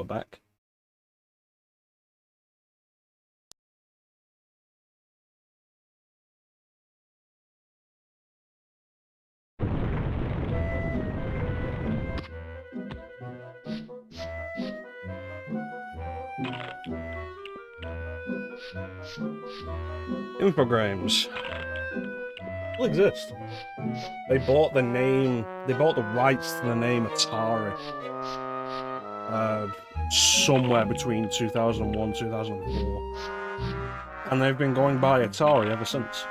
back. Infogrames still exist. They bought the name, they bought the rights to the name Atari somewhere between 2001 and 2004. And they've been going by Atari ever since.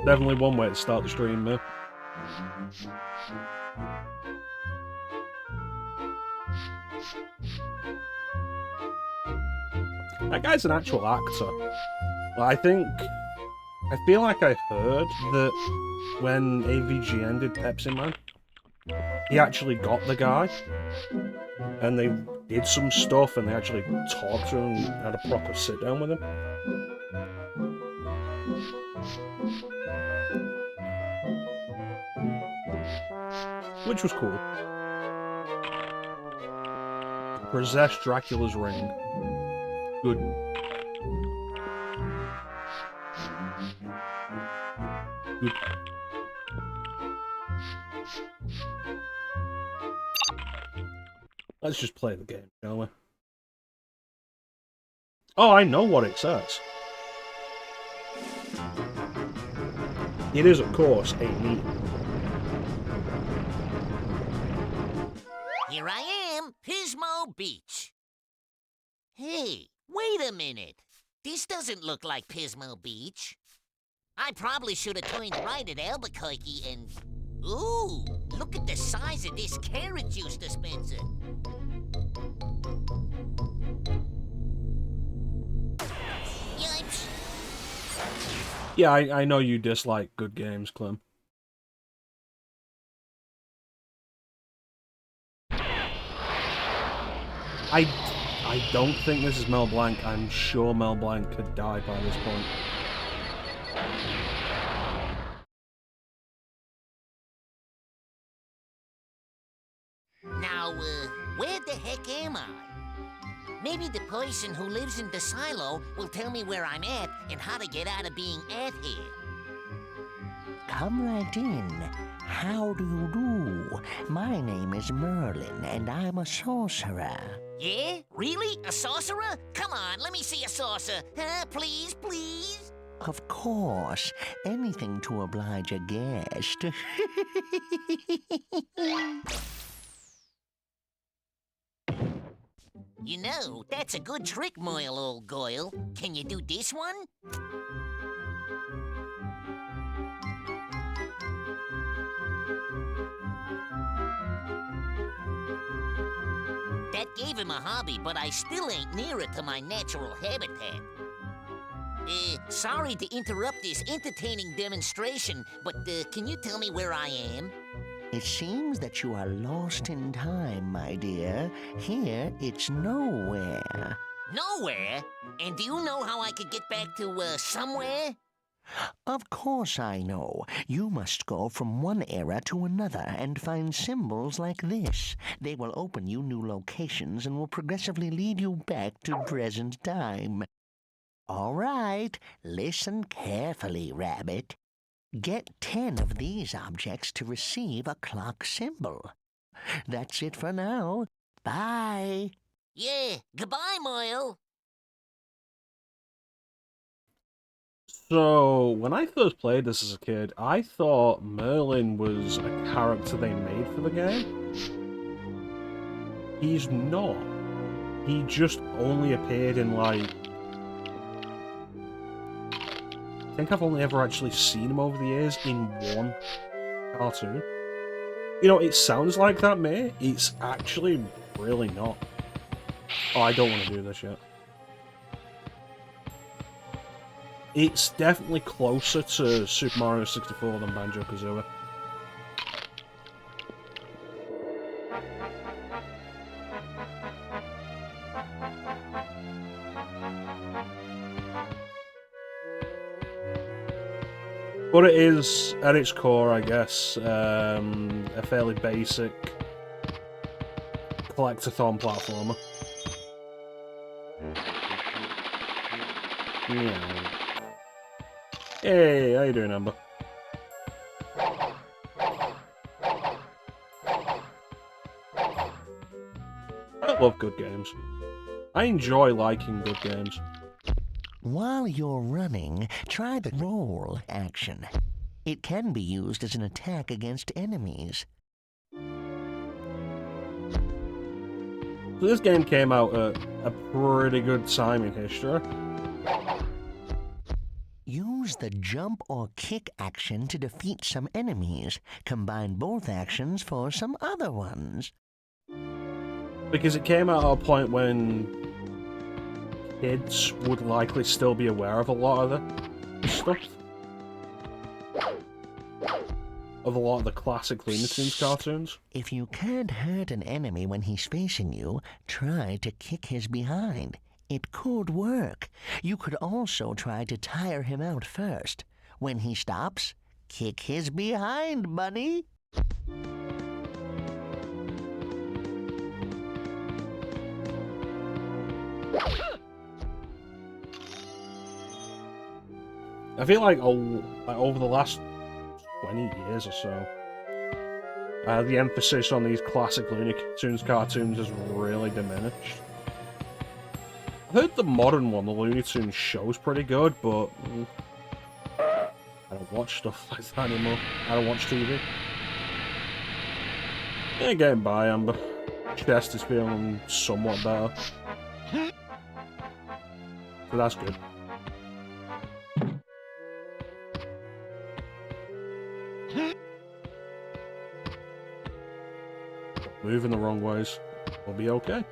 Definitely one way to start the stream, man. That guy's an actual actor. I feel like I heard that when AVGN did Pepsi Man, he actually got the guy, and they did some stuff, and they actually talked to him and had a proper sit down with him. Which was cool. Possess Dracula's ring. Good. Good. Let's just play the game, shall we? Oh, I know what it says. It is, of course, a meat. Here I am, Pismo Beach. Hey, wait a minute. This doesn't look like Pismo Beach. I probably should have turned right at Albuquerque and... Ooh, look at the size of this carrot juice dispenser. Yipes. Yeah, I know you dislike good games, Clem. I don't think this is Mel Blanc. I'm sure Mel Blanc had died by this point. Now, where the heck am I? Maybe the person who lives in the silo will tell me where I'm at and how to get out of being at here. Come right in. How do you do? My name is Merlin, and I'm a sorcerer. Yeah? Really? A sorcerer? Come on, let me see a saucer. Please, please? Of course. Anything to oblige a guest. You know, that's a good trick, Moyle, old Goyle. Can you do this one? That gave him a hobby, but I still ain't nearer to my natural habitat. Sorry to interrupt this entertaining demonstration, but can you tell me where I am? It seems that you are lost in time, my dear. Here, it's nowhere. Nowhere? And do you know how I could get back to, somewhere? Of course I know. You must go from one era to another and find symbols like this. They will open you new locations and will progressively lead you back to present time. All right, listen carefully, Rabbit. Get 10 of these objects to receive a clock symbol. That's it for now. Bye. Yeah, goodbye, Moyle. So, when I first played this as a kid, I thought Merlin was a character they made for the game. He's not. He just only appeared in, like, think I've only ever actually seen him over the years in one cartoon. You know, it sounds like that, mate. It's actually really not. Oh, I don't want to do this yet. It's definitely closer to Super Mario 64 than Banjo-Kazooie. But it is, at its core, I guess, a fairly basic collectathon platformer. Yeah. Hey, how you doing, Amber? I love good games. I enjoy liking good games. While you're running, try the roll action. It can be used as an attack against enemies. So this game came out at a pretty good time in history. Use the jump or kick action to defeat some enemies. Combine both actions for some other ones. Because it came out at a point when kids would likely still be aware of a lot of the stuff. Of a lot of the classic Looney Tunes cartoons. If you can't hurt an enemy when he's facing you, try to kick his behind. It could work. You could also try to tire him out first. When he stops, kick his behind, bunny. I feel like over the last 20 years or so, the emphasis on these classic Looney Tunes cartoons has really diminished. I've heard the modern one, the Looney Tunes show's pretty good, but I don't watch stuff like that anymore. I don't watch TV. Yeah, getting by, Amber. Chest is feeling somewhat better. So that's good. Moving the wrong ways. We'll be okay.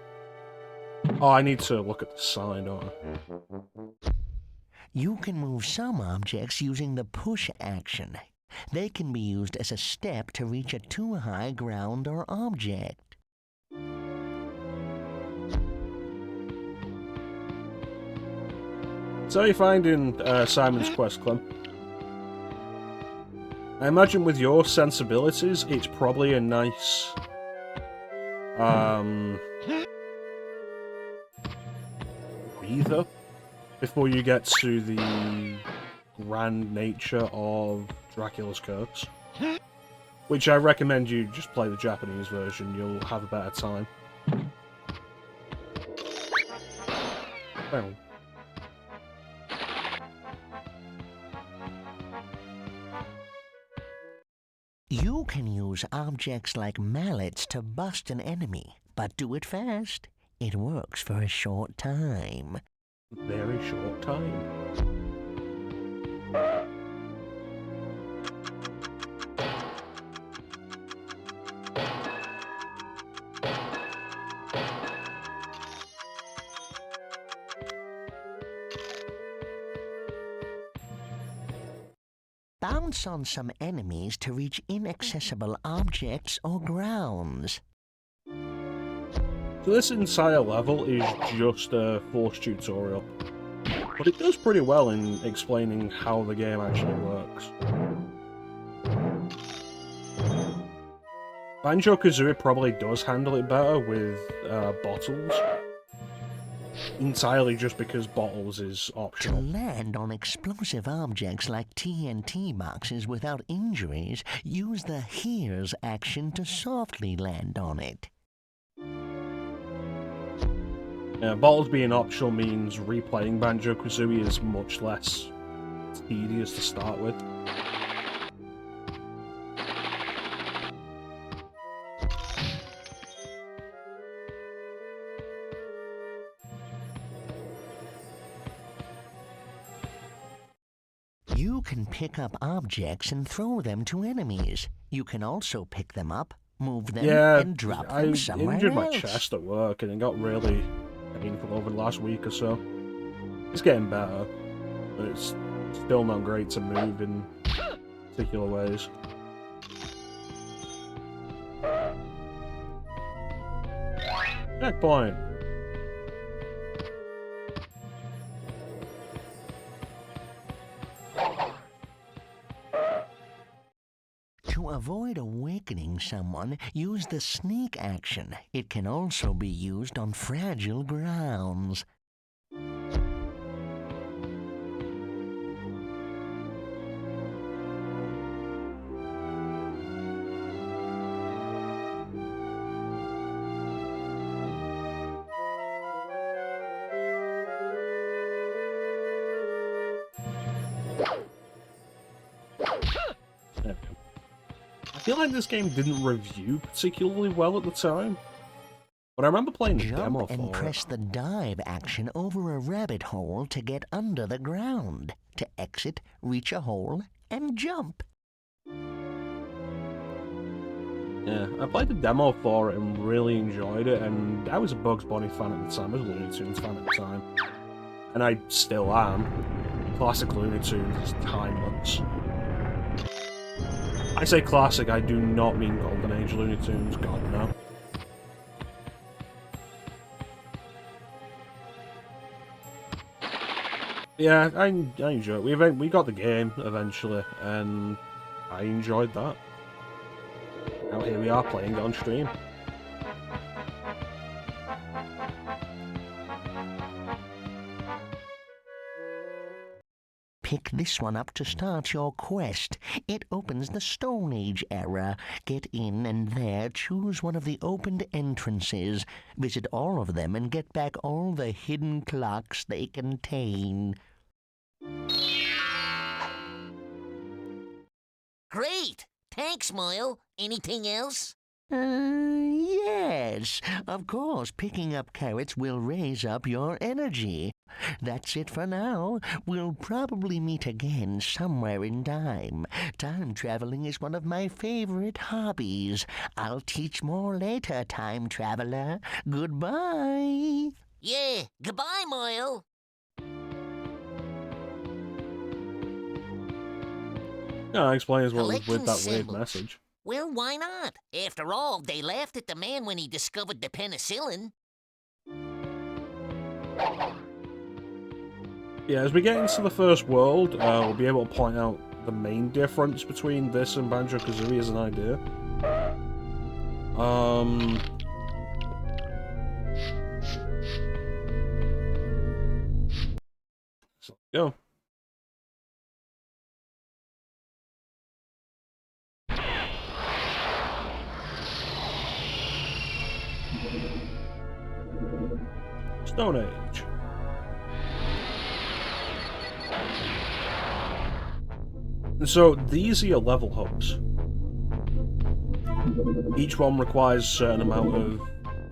Oh, I need to look at the sign, don't I? You can move some objects using the push action. They can be used as a step to reach a too high ground or object. So you find in Simon's Quest, Clem? I imagine with your sensibilities, it's probably a nice breather before you get to the grand nature of Dracula's Curse. Which I recommend you just play the Japanese version, you'll have a better time. Well. You can use objects like mallets to bust an enemy, but do it fast. It works for a short time. Very short time. Bounce on some enemies to reach inaccessible objects or grounds. So this entire level is just a forced tutorial, but it does pretty well in explaining how the game actually works. Banjo-Kazooie probably does handle it better with bottles, entirely just because bottles is To optional. land on explosive objects like TNT boxes without injuries, use the Here's action to softly land on it. Bottles being optional means replaying Banjo-Kazooie is much less tedious to start with. You can pick up objects and throw them to enemies. You can also pick them up, move them, Yeah, and drop I them somewhere injured my else. chest at work and it got really painful over the last week or so. It's getting better, but it's still not great to move in particular ways. Checkpoint! To avoid awakening someone, use the sneak action. It can also be used on fragile grounds. I feel like this game didn't review particularly well at the time, but I remember playing the demo Jump and for press it. the dive action over a rabbit hole to get under the ground. To exit, reach a hole, and jump. Yeah, I played the demo for it and really enjoyed it, and I was a Bugs Bunny fan at the time, I was a Looney Tunes fan at the time, and I still am. Classic Looney Tunes is timeless. I say classic, I do not mean Golden Age Looney Tunes, God no. Yeah, I enjoy it. We got the game eventually, and I enjoyed that. Now here we are playing it on stream. Pick this one up to start your quest. It opens the Stone Age era. Get in and there choose one of the opened entrances. Visit all of them and get back all the hidden clocks they contain. Great! Thanks, Moyle. Anything else? Yes. Of course, picking up carrots will raise up your energy. That's it for now. We'll probably meet again somewhere in time. Time traveling is one of my favorite hobbies. I'll teach more later, time traveler. Goodbye. Yeah, goodbye, Moyle. Yeah, explain as well with Collecting that weird symbols. message. Well, why not? After all, they laughed at the man when he discovered the penicillin. Yeah, as we get into the first world, we'll be able to point out the main difference between this and Banjo-Kazooie as an idea. So, go. Stone Age. So these are your level hubs. Each one requires a certain amount of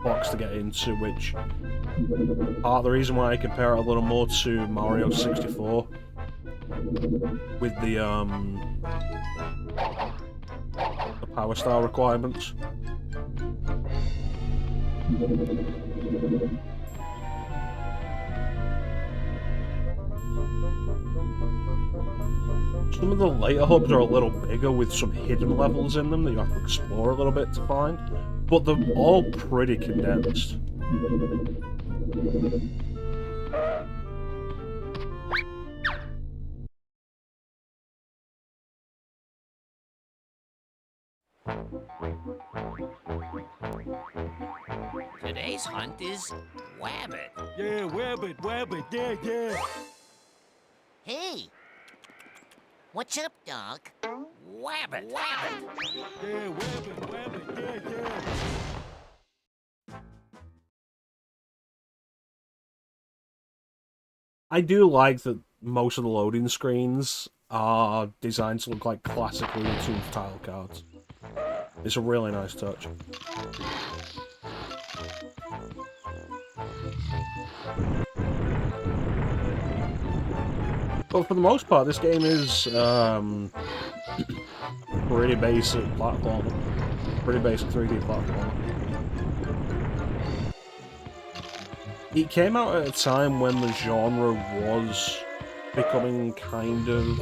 blocks to get into, which part of the reason why I compare it a little more to Mario 64 with the power star requirements. Some of the later hubs are a little bigger with some hidden levels in them that you have to explore a little bit to find, but they're all pretty condensed. Today's hunt is Wabbit. Yeah, Wabbit, yeah. Hey! What's up, Doc? Wabbit! Yeah, Wabbit, yeah. I do like that most of the loading screens are designed to look like classic Looney Tunes tile cards. It's a really nice touch. But for the most part, this game is pretty basic platformer. Pretty basic 3D platformer. It came out at a time when the genre was becoming kind of...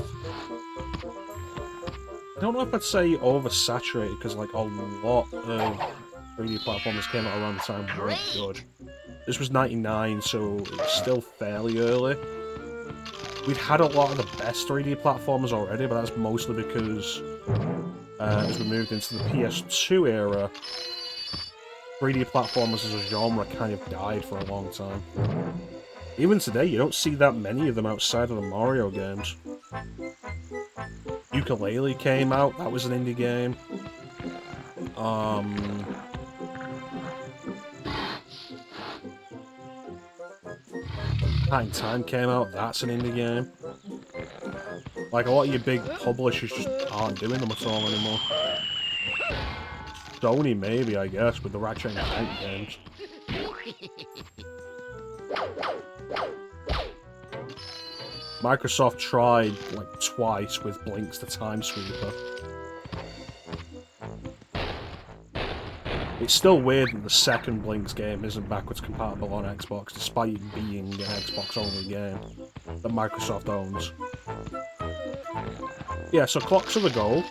I don't know if I'd say oversaturated, because like a lot of 3D platformers came out around the time weren't good. This was 99, so it's still fairly early. We'd had a lot of the best 3D platformers already, but that's mostly because as we moved into the PS2 era, 3D platformers as a genre kind of died for a long time. Even today, you don't see that many of them outside of the Mario games. Ukulele came out, that was an indie game. Hat in Time came out, that's an indie game. Like, a lot of your big publishers just aren't doing them at all anymore. Sony maybe, I guess, with the Ratchet & Clank games. Microsoft tried, like, twice with Blink's the Time Sweeper. It's still weird that the second Blink's game isn't backwards compatible on Xbox, despite it being an Xbox-only game that Microsoft owns. Yeah, so clocks are the goal,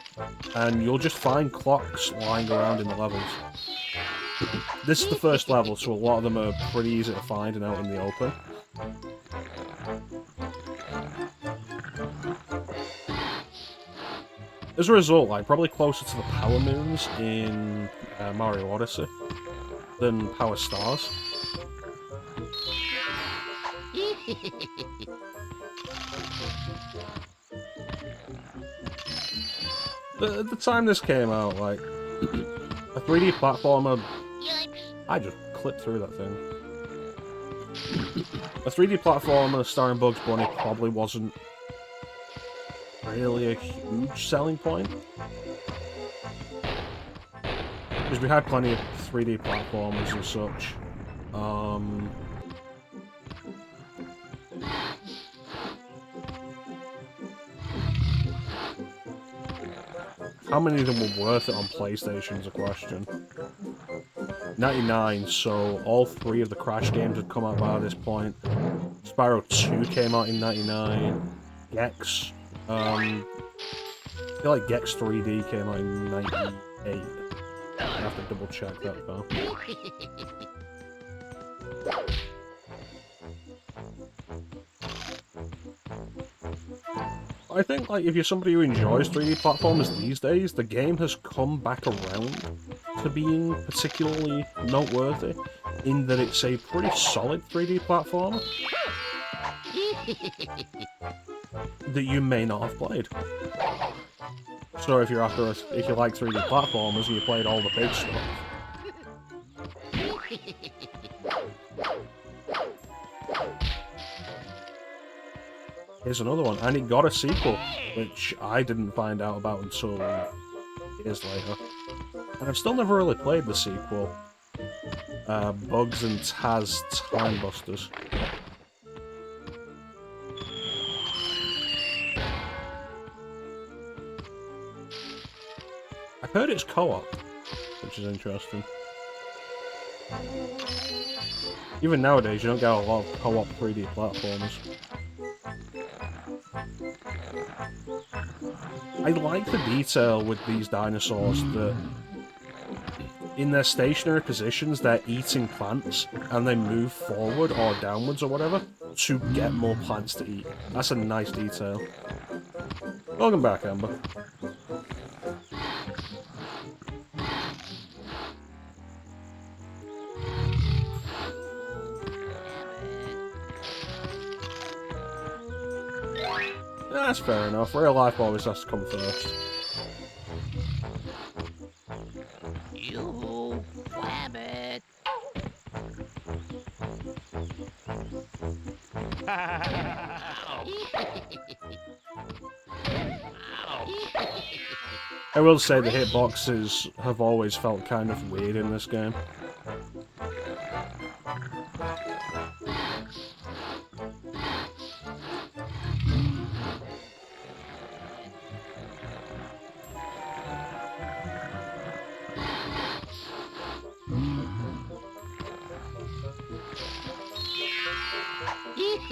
and you'll just find clocks lying around in the levels. This is the first level, so a lot of them are pretty easy to find and out in the open. As a result, like, probably closer to the Power Moons in Mario Odyssey than Power Stars. At the time this came out, like, a 3D platformer... I just clipped through that thing. A 3D platformer starring Bugs Bunny probably wasn't really a huge selling point. Because we had plenty of 3D platformers and such. How many of them were worth it on PlayStation is a question. 99, so all three of the Crash games had come out by this point. Spyro 2 came out in 99. Gex, I feel like Gex 3D came out in 98. I have to double check that though. I think, like, if you're somebody who enjoys 3D platformers these days, the game has come back around to being particularly noteworthy, in that it's a pretty solid 3D platformer that you may not have played. So if you're after if you like 3D platformers and you played all the big stuff, here's another one, and it got a sequel, which I didn't find out about until years later. And I've still never really played the sequel. Bugs and Taz Time Busters. I heard it's co-op, which is interesting. Even nowadays, you don't get a lot of co-op 3D platformers. I like the detail with these dinosaurs that in their stationary positions they're eating plants and they move forward or downwards or whatever to get more plants to eat. That's a nice detail. Welcome back, Amber. That's fair enough. Real life always has to come first. You rabbit. I will say the hitboxes have always felt kind of weird in this game.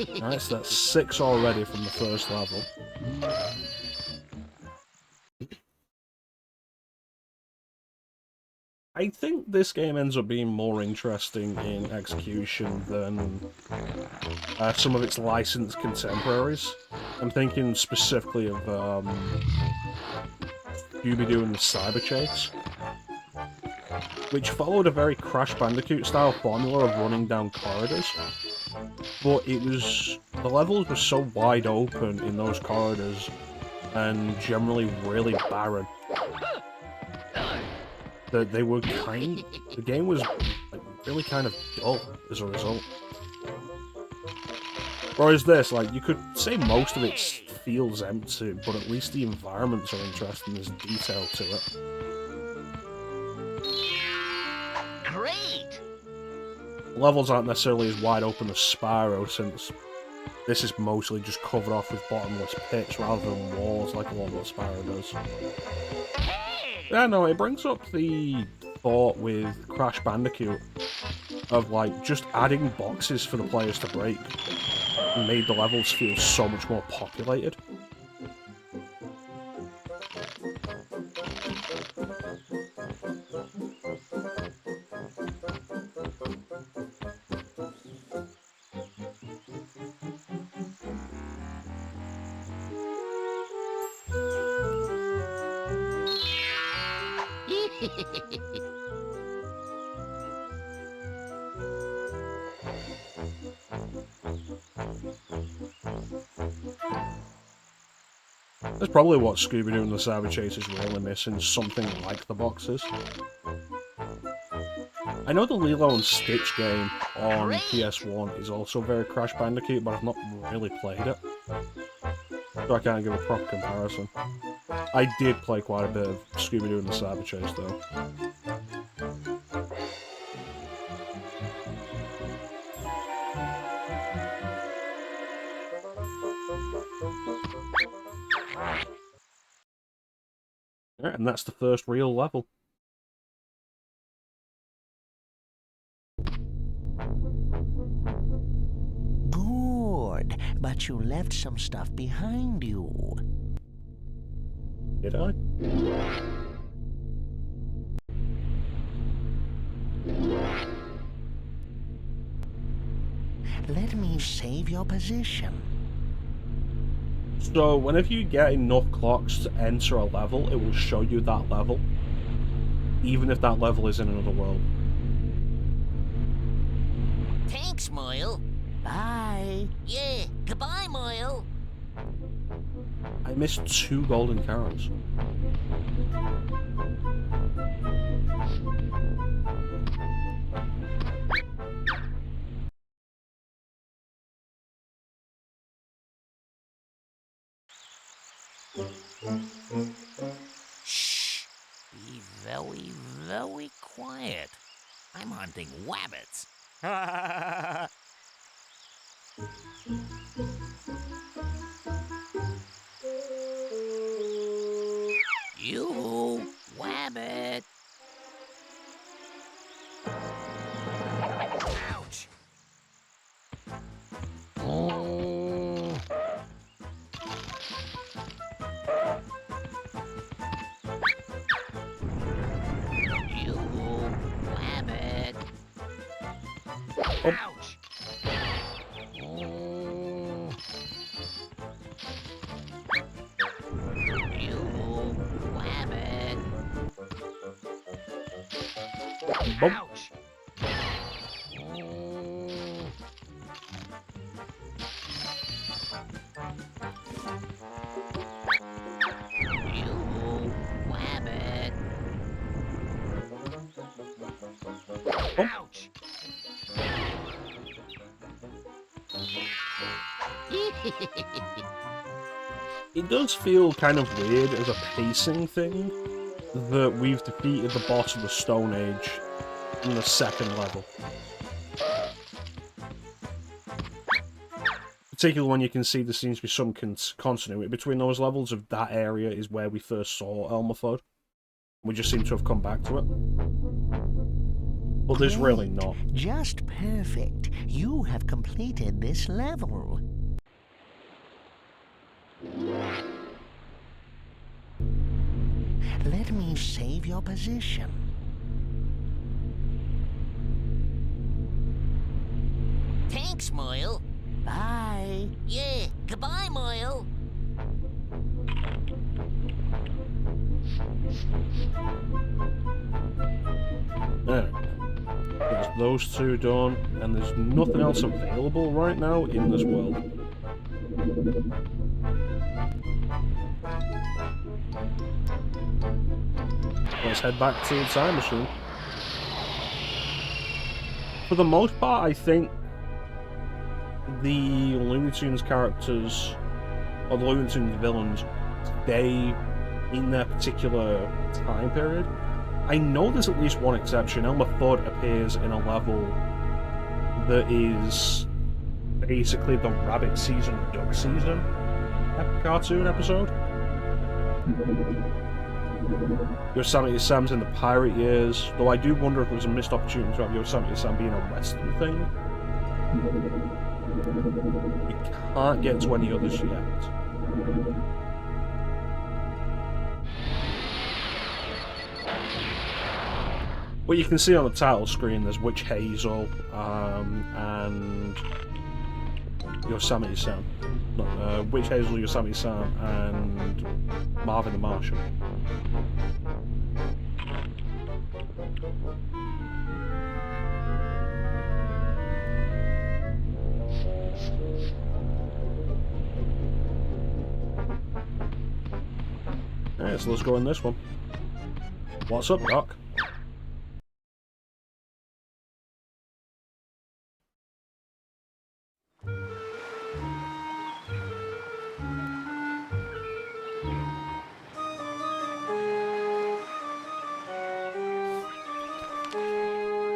Alright, so that's 6 already from the first level. I think this game ends up being more interesting in execution than some of its licensed contemporaries. I'm thinking specifically of Scooby-Doo and the Cyber Chase, which followed a very Crash Bandicoot-style formula of running down corridors. But the levels were so wide open in those corridors, and generally really barren, that the game was like, really kind of dull as a result. Whereas this, like, you could say most of it feels empty, but at least the environments are interesting, there's detail to it. Great! Levels aren't necessarily as wide open as Spyro, since this is mostly just covered off with bottomless pits rather than walls like a lot of what Spyro does. Yeah, no, it brings up the thought with Crash Bandicoot of, like, just adding boxes for the players to break and made the levels feel so much more populated. That's probably what Scooby-Doo and the Cyber Chase is really missing, something like the boxes. I know the Lilo and Stitch game on PS1 is also very Crash Bandicoot, but I've not really played it, so I can't give a proper comparison. I did play quite a bit of Scooby-Doo and the Cyber Chase, though. Alright, and that's the first real level. Good, but you left some stuff behind you. Did I? Let me save your position. So, whenever you get enough clocks to enter a level, it will show you that level, even if that level is in another world. Thanks, Moyle. Bye. Yeah, goodbye, Moyle. I missed 2 golden carrots. Shh. Be very, very quiet. I'm hunting wabbits. You, wabbit. Ouch. Oh. You, wabbit. Ouch. Oh. You, wabbit. Bump. Ouch. You, wabbit. Ouch. It does feel kind of weird as a pacing thing that we've defeated the boss of the Stone Age in the second level. Particularly when you can see there seems to be some continuity between those levels of that area is where we first saw Elmer Fudd. We just seem to have come back to it. But there's really Great. not. Just perfect. You have completed this level. Let me save your position. Thanks, Moyle. Bye. Yeah, goodbye, Moyle. Anyway, there's those two done, and there's nothing else available right now in this world. Let's head back to the time machine. For the most part, I think the Looney Tunes characters, or the Looney Tunes villains, stay in their particular time period. I know there's at least one exception. Elmer Fudd appears in a level that is basically the rabbit season, duck season cartoon episode. Yosemite Sam's in the pirate years, though I do wonder if it was a missed opportunity to have Yosemite Sam being a Western thing. You can't get to any others yet. What you can see on the title screen, there's Witch Hazel and Yosemite Sam. Witch Hazel, Yosemite Sam, and Marvin the Martian. Alright, so let's go in this one. What's up, Doc?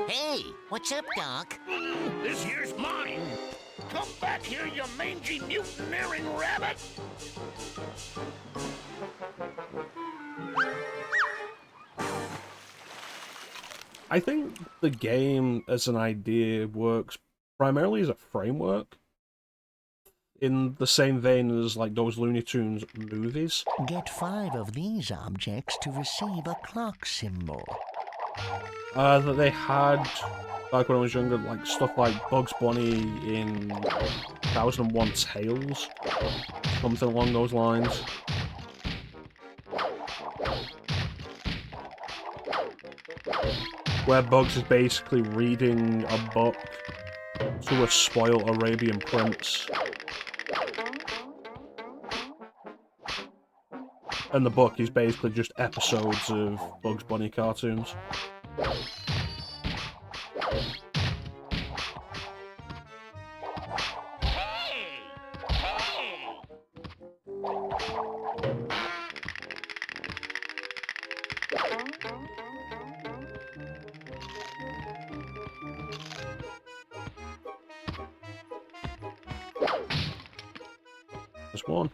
Hey, what's up, Doc? This year's mine. Come back here, you mangy mutineering rabbit. I think the game as an idea works primarily as a framework, in the same vein as like those Looney Tunes movies. Get 5 of these objects to receive a clock symbol. That they had back when I was younger, like stuff like Bugs Bunny in 1001 Tales, something along those lines. Where Bugs is basically reading a book to a spoiled Arabian prince. And the book is basically just episodes of Bugs Bunny cartoons. Just one.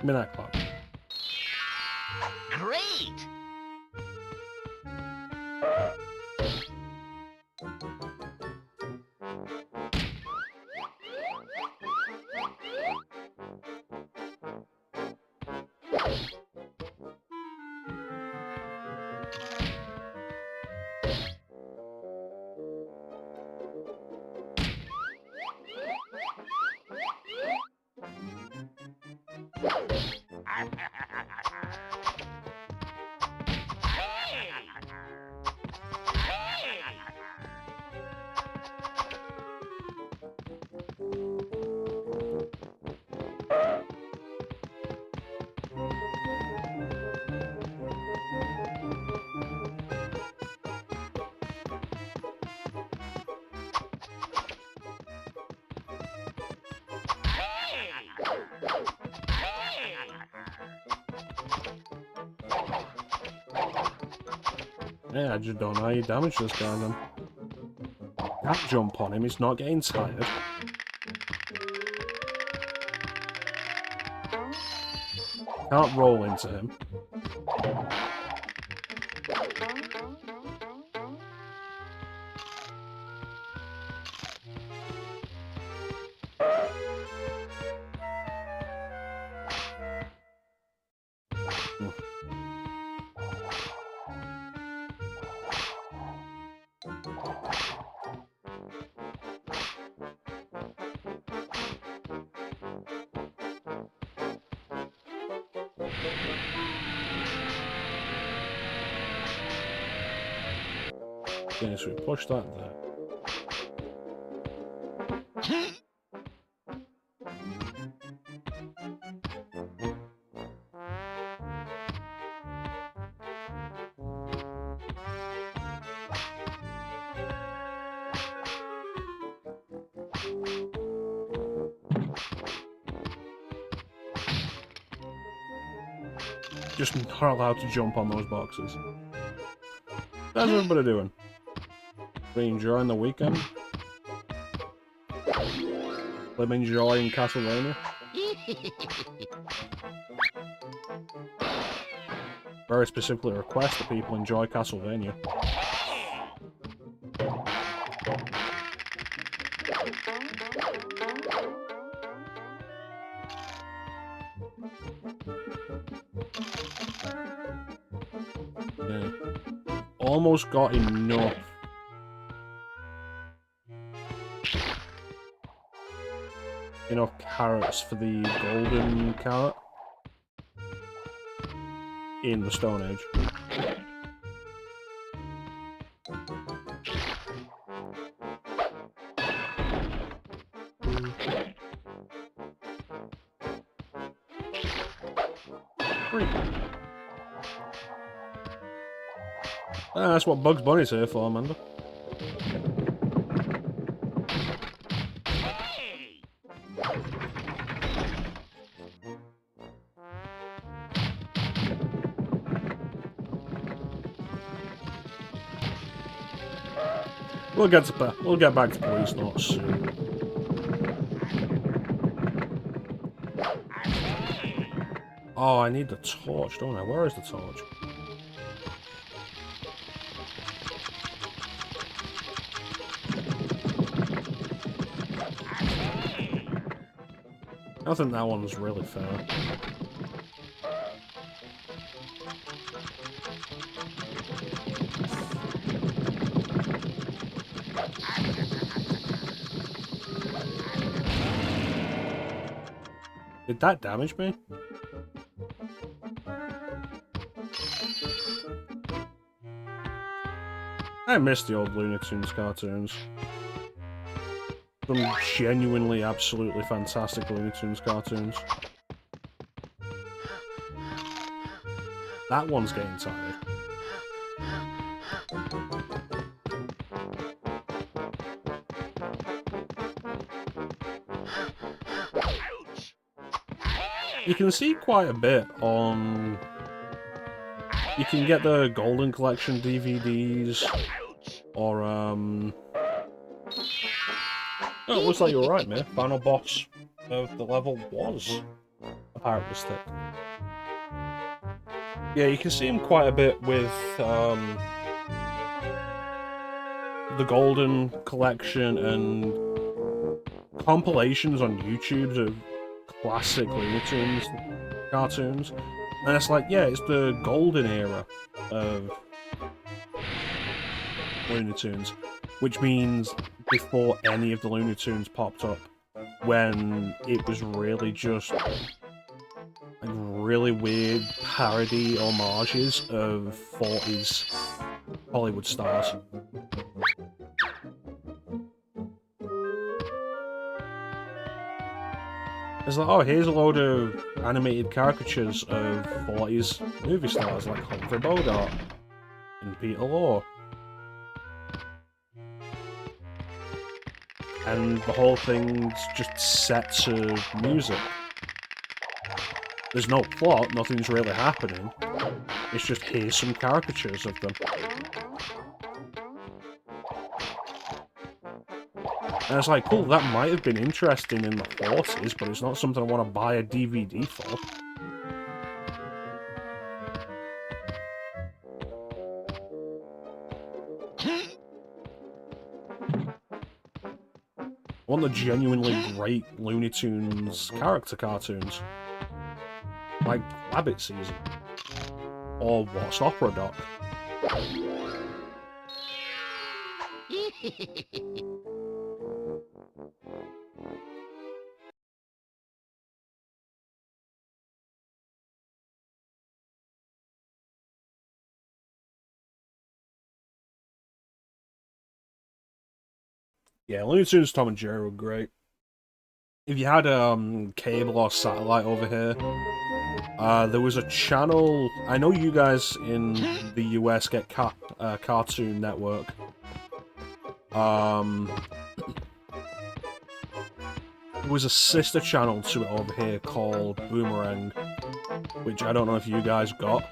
Midnight clock. Great! Yeah, I just don't know how you damage this guy then. Can't jump on him, he's not getting tired. Can't roll into him. Okay, so we push that there. Just not allowed to jump on those boxes. How's everybody doing? Been enjoying the weekend? Been enjoying Castlevania? Very specifically request that people enjoy Castlevania. Yeah. Almost got enough. Enough carrots for the golden carrot in the Stone Age. That's what Bugs Bunny's here for, Amanda. We'll get back to Policenauts soon. Oh, I need the torch, don't I? Where is the torch? I think that one's really fair. Did that damage me? I miss the old Looney Tunes cartoons. Some genuinely, absolutely fantastic Looney Tunes cartoons. That one's getting tired. You can see quite a bit on... You can get the Golden Collection DVDs, or Oh, it looks like you were right, mate. Final boss of the level was a pirate with stick. Yeah, you can see him quite a bit with the Golden Collection and compilations on YouTube of classic Looney Tunes cartoons. And it's like, yeah, it's the golden era of Looney Tunes, which means before any of the Looney Tunes popped up, when it was really just like really weird parody homages of 40s Hollywood stars. It's like, oh, here's a load of animated caricatures of 40s movie stars like Humphrey Bogart and Peter Law. And the whole thing's just set to music. There's no plot, nothing's really happening. It's just here's some caricatures of them. And it's like, cool, that might have been interesting in the 40s, but it's not something I want to buy a DVD for. I want the genuinely great Looney Tunes character cartoons. Like Rabbit Season. Or What's Opera Doc. Yeah, Looney Tunes, Tom and Jerry were great. If you had cable or satellite over here, there was a channel. I know you guys in the US get Cartoon Network. There was a sister channel to it over here called Boomerang, which I don't know if you guys got,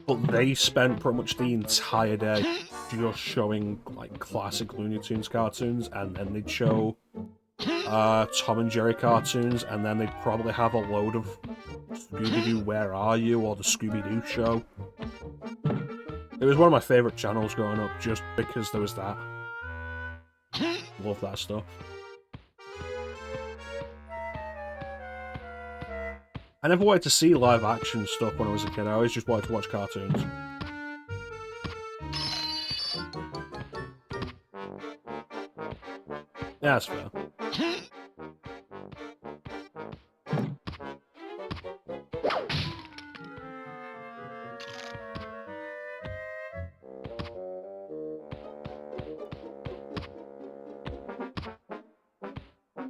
but they spent pretty much the entire day just showing like classic Looney Tunes cartoons, and then they'd show Tom and Jerry cartoons, and then they'd probably have a load of Scooby-Doo Where Are You or the Scooby-Doo Show. It was one of my favourite channels growing up just because there was that. Love that stuff. I never wanted to see live action stuff when I was a kid. I always just wanted to watch cartoons. Yeah, that's fair.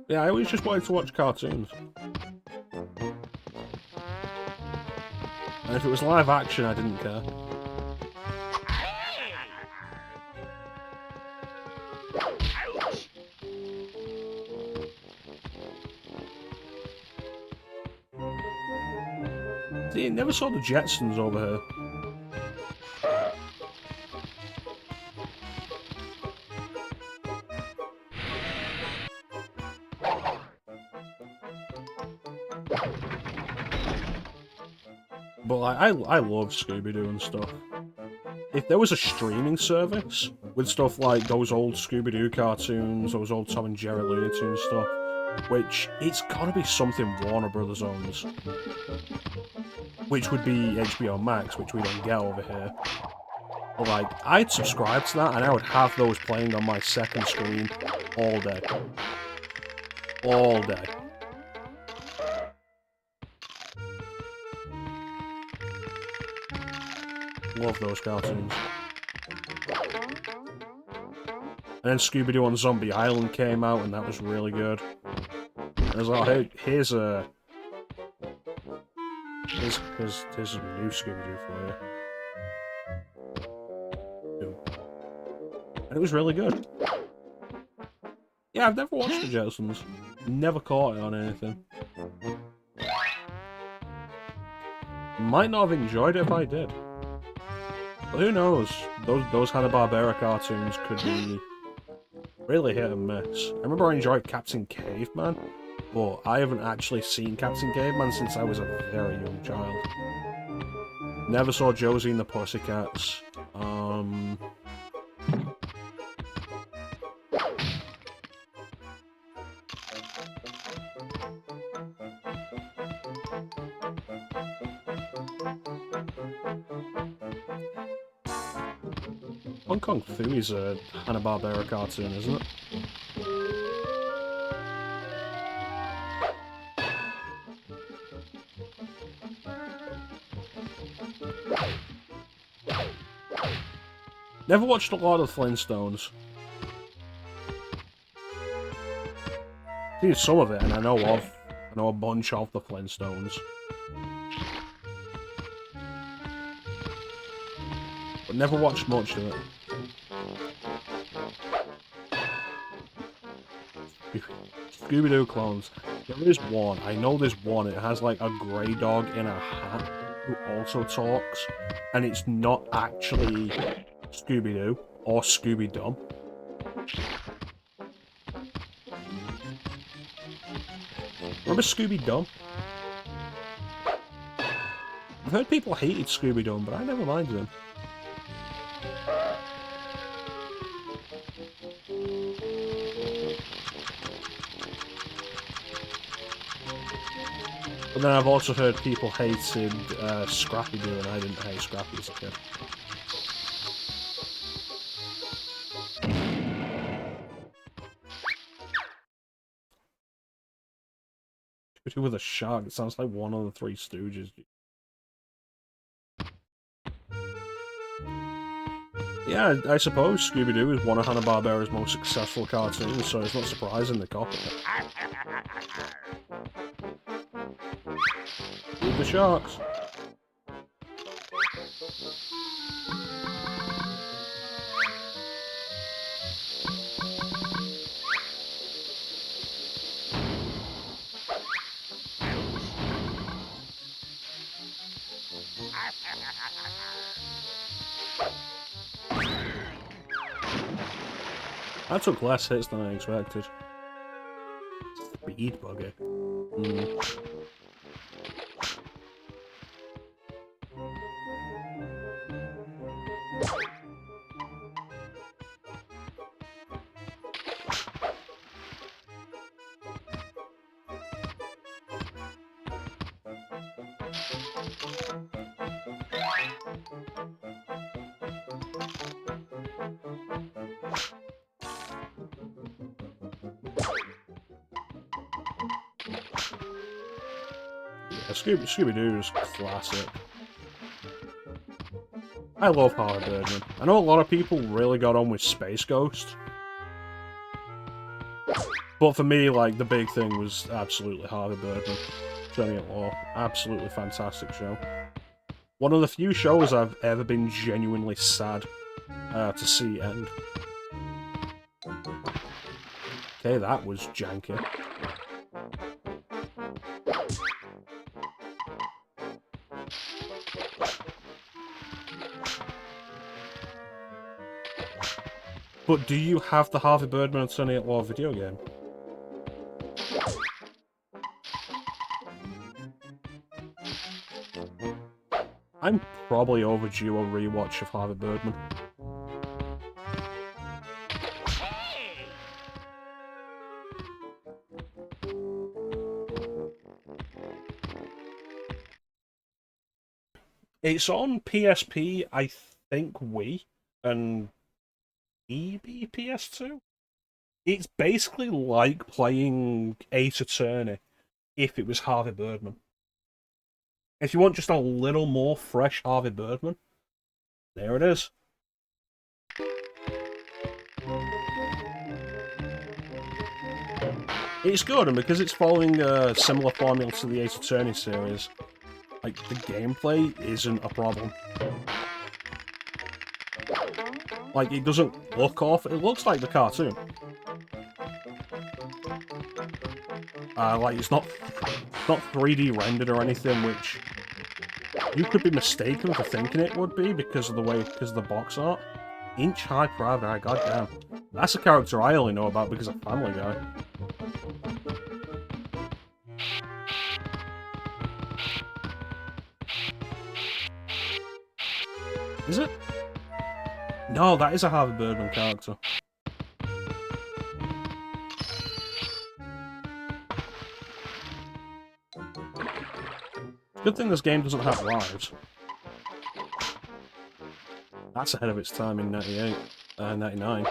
Yeah, I always just wanted to watch cartoons. And if it was live action, I didn't care. See, never saw the Jetsons over here. But like, I love Scooby-Doo and stuff. If there was a streaming service with stuff like those old Scooby-Doo cartoons, those old Tom and Jerry Looney Tunes stuff, which it's gotta be something Warner Brothers owns, which would be HBO Max, which we don't get over here. But like, I'd subscribe to that and I would have those playing on my second screen all day. All day. Love those cartoons. And then Scooby-Doo on Zombie Island came out, and that was really good. And I was like, hey, here's a new Scooby-Doo for you. And it was really good. Yeah, I've never watched the Jetsons. Never caught it on anything. Might not have enjoyed it if I did. But who knows? Those Hanna-Barbera cartoons could be really hit and miss. I remember I enjoyed Captain Caveman, but I haven't actually seen Captain Caveman since I was a very young child. Never saw Josie and the Pussycats. Hong Kong Phooey's a Hanna-Barbera cartoon, isn't it? Never watched a lot of Flintstones. Seen some of it, and I know a bunch of the Flintstones. But never watched much of it. Scooby-Doo clones. There is one. I know there's one. It has like a grey dog in a hat who also talks, and it's not actually Scooby-Doo or Scooby-Dum. Remember Scooby-Dum? I've heard people hated Scooby-Dum, but I never minded him. But then I've also heard people hated Scrappy-Doo, and I didn't hate Scrappy as a kid. Scooby-Doo with a shark, it sounds like one of the Three Stooges. Yeah, I suppose Scooby-Doo is one of Hanna-Barbera's most successful cartoons, so it's not surprising they copied it. With the sharks. That took less hits than I expected. Speed buggy. Yeah, Scooby-Doo is classic. I love Harvey Birdman. I know a lot of people really got on with Space Ghost. But for me, like, the big thing was absolutely Harvey Birdman. Johnny at Law. Absolutely fantastic show. One of the few shows I've ever been genuinely sad to see end. Okay, that was janky. But do you have the Harvey Birdman and Sonny at Law video game? I'm probably overdue a rewatch of Harvey Birdman. It's on PSP, I think Wii, and maybe PS2? It's basically like playing Ace Attorney if it was Harvey Birdman. If you want just a little more fresh Harvey Birdman, there it is. It's good, and because it's following a similar formula to the Ace Attorney series, like, the gameplay isn't a problem. Like, it doesn't look off. It looks like the cartoon. Like, it's not 3D rendered or anything, which you could be mistaken for thinking it would be because of the box art. Inch High Private Eye, goddamn. That's a character I only know about because of Family Guy. Is it? No, that is a Harvey Birdman character. Good thing this game doesn't have lives. That's ahead of its time in 99.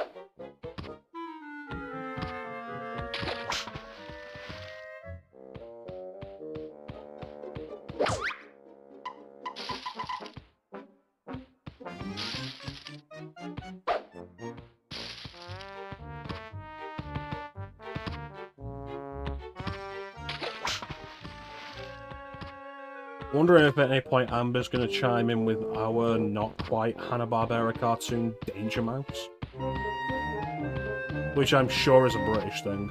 Wondering if at any point Amber's going to chime in with our not quite Hanna-Barbera cartoon Danger Mouse, which I'm sure is a British thing.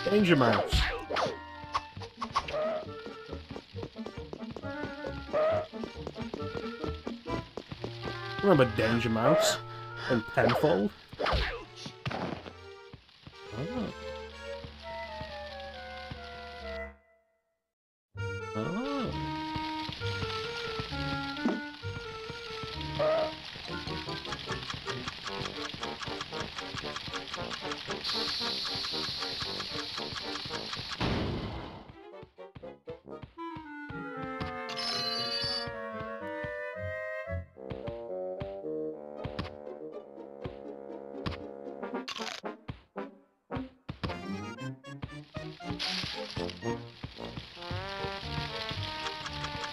Danger Mouse. Remember Danger Mouse and Penfold? Oh. Oh.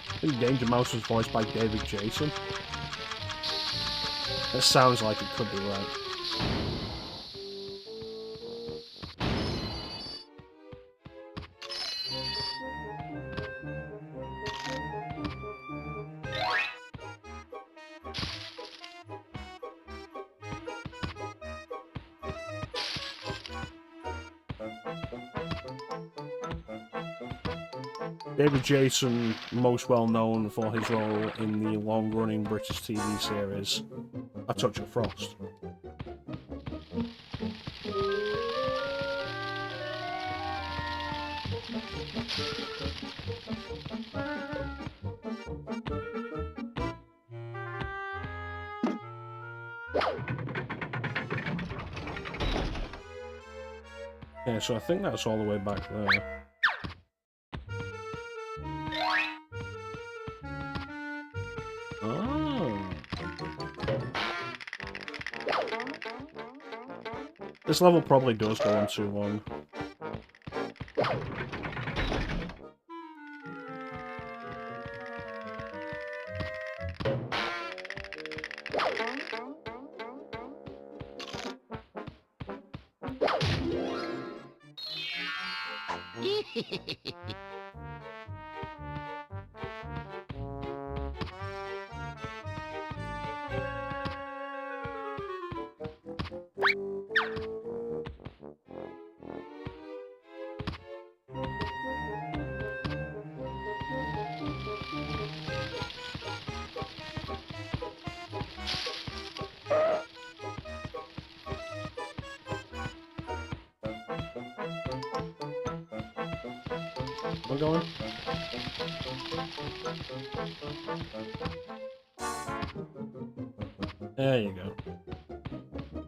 I think Danger Mouse was voiced by David Jason. That sounds like it could be right. David Jason, most well known for his role in the long-running British TV series A Touch of Frost. Yeah, so I think that's all the way back there. Oh. This level probably does go on too long. Am I going? There you go.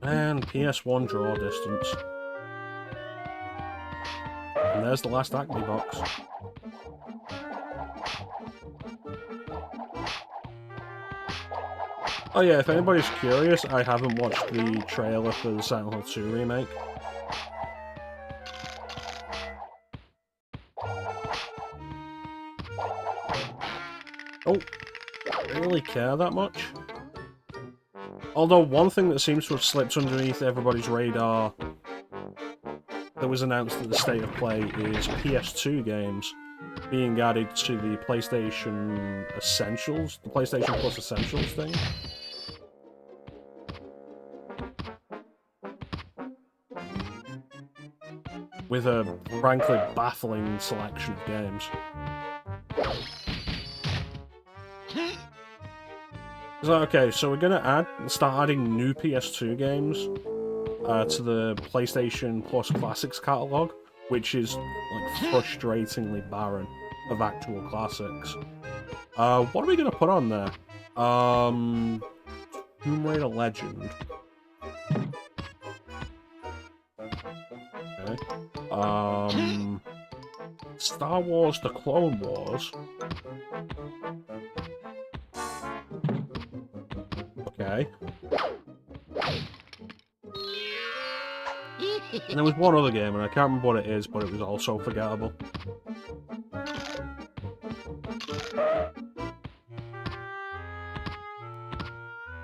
And PS1 draw distance. And there's the last Acme box. Oh yeah, if anybody's curious, I haven't watched the trailer for the Silent Hill 2 remake. Oh, really care that much? Although one thing that seems to have slipped underneath everybody's radar that was announced at the State of Play is PS2 games being added to the PlayStation Essentials, the PlayStation Plus Essentials thing. With a, frankly, baffling selection of games. So, okay, so we're gonna start adding new PS2 games to the PlayStation Plus Classics catalog, which is like frustratingly barren of actual classics. What are we gonna put on there? Tomb Raider Legend. Okay. Star Wars: The Clone Wars. Okay. And there was one other game, and I can't remember what it is, but it was also forgettable.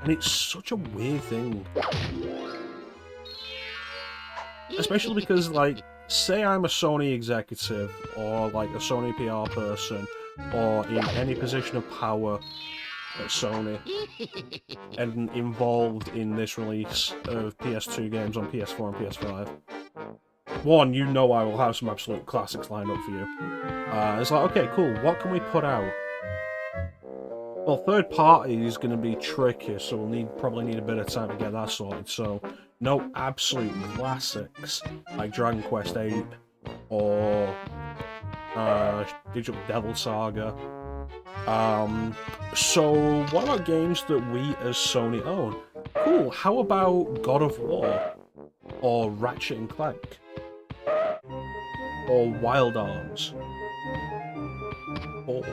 And it's such a weird thing. Especially because, like, say I'm a Sony executive, or, like, a Sony PR person, or in any position of power at Sony and involved in this release of PS2 games on PS4 and PS5. One, you know I will have some absolute classics lined up for you. It's like, okay, cool, what can we put out? Well, third party is going to be tricky, so we'll probably need a bit of time to get that sorted. So, no absolute classics like Dragon Quest VIII or Digital Devil Saga. So what about games that we as Sony own? Cool, how about God of War? Or Ratchet and Clank? Or Wild Arms? Or...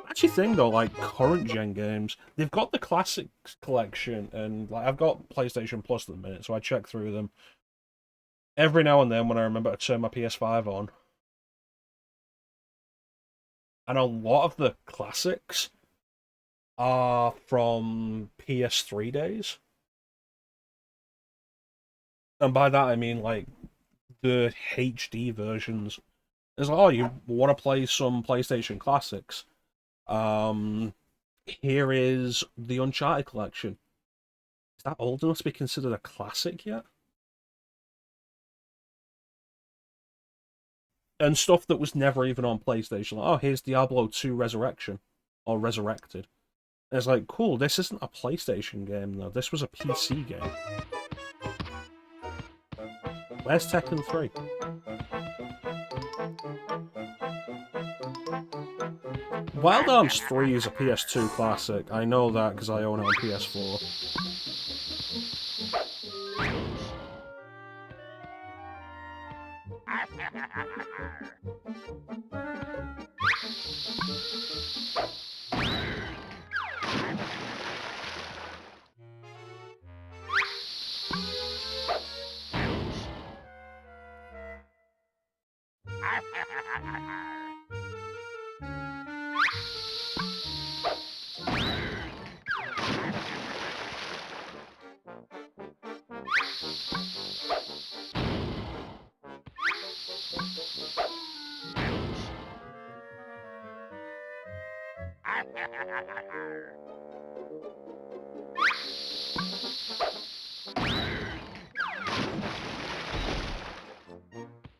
Actually think though, like current gen games, they've got the classics collection, and like I've got PlayStation Plus at the minute, so I check through them every now and then when I remember to turn my PS5 on. And a lot of the classics are from PS3 days. And by that I mean like the HD versions. It's like, oh, you want to play some PlayStation classics? Here is the Uncharted collection. Is that old enough to be considered a classic yet? And stuff that was never even on PlayStation. Like, oh, here's Diablo 2 Resurrection. Or Resurrected. And it's like, cool, this isn't a PlayStation game, though. This was a PC game. Where's Tekken 3? Wild Arms 3 is a PS2 classic. I know that because I own it on PS4.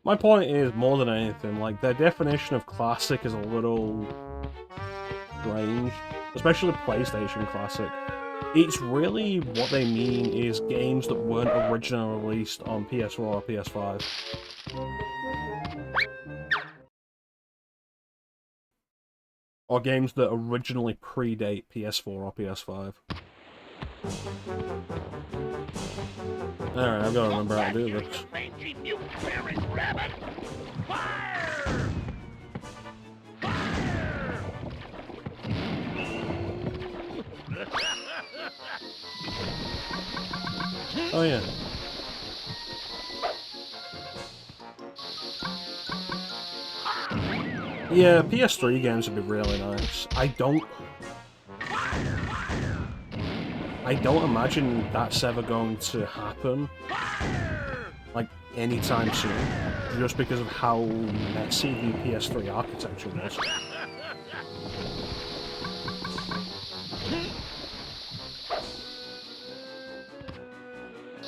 My point is, more than anything, like, their definition of classic is a little strange, especially PlayStation Classic. It's really, what they mean is games that weren't originally released on PS4 or PS5. Or games that originally predate PS4 or PS5. Alright, I've got to remember how to do this. Mangy mutant bearing rabbit! Fire! Fire! Oh yeah. Yeah, PS3 games would be really nice. I don't imagine that's ever going to happen, like, anytime soon, just because of how messy the PS3 architecture was. Like,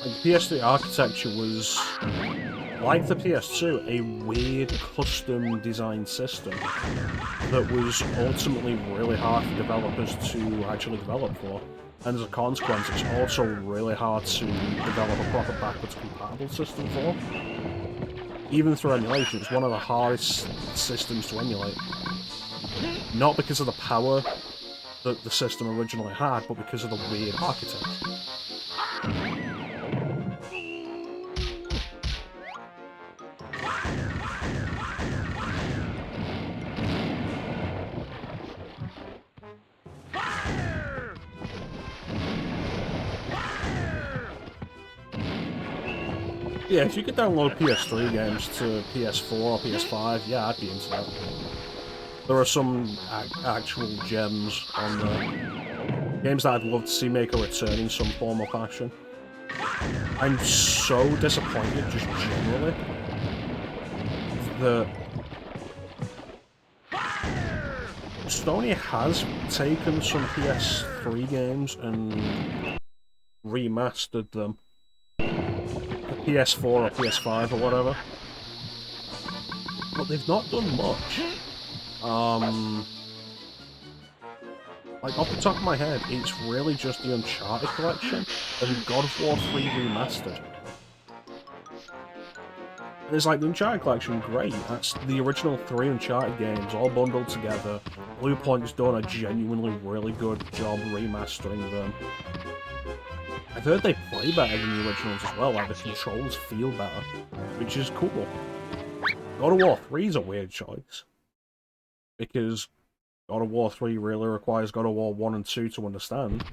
the PS3 architecture was, like the PS2, a weird custom designed system that was ultimately really hard for developers to actually develop for. And as a consequence, it's also really hard to develop a proper backwards compatible system for. Even through emulation, it's one of the hardest systems to emulate. Not because of the power that the system originally had, but because of the weird architecture. Yeah, if you could download PS3 games to PS4 or PS5, yeah, I'd be into that. There are some actual gems on there. Games that I'd love to see make a return in some form or fashion. I'm so disappointed, just generally, that Sony has taken some PS3 games and remastered them. The PS4 or PS5 or whatever. But they've not done much. Like, off the top of my head, it's really just the Uncharted collection and God of War 3 Remastered. And it's like, the Uncharted collection, great. That's the original 3 Uncharted games, all bundled together. Bluepoint's done a genuinely really good job remastering them. I've heard they play better than the originals as well, like the controls feel better, which is cool. God of War 3 is a weird choice, because God of War 3 really requires God of War 1 and 2 to understand.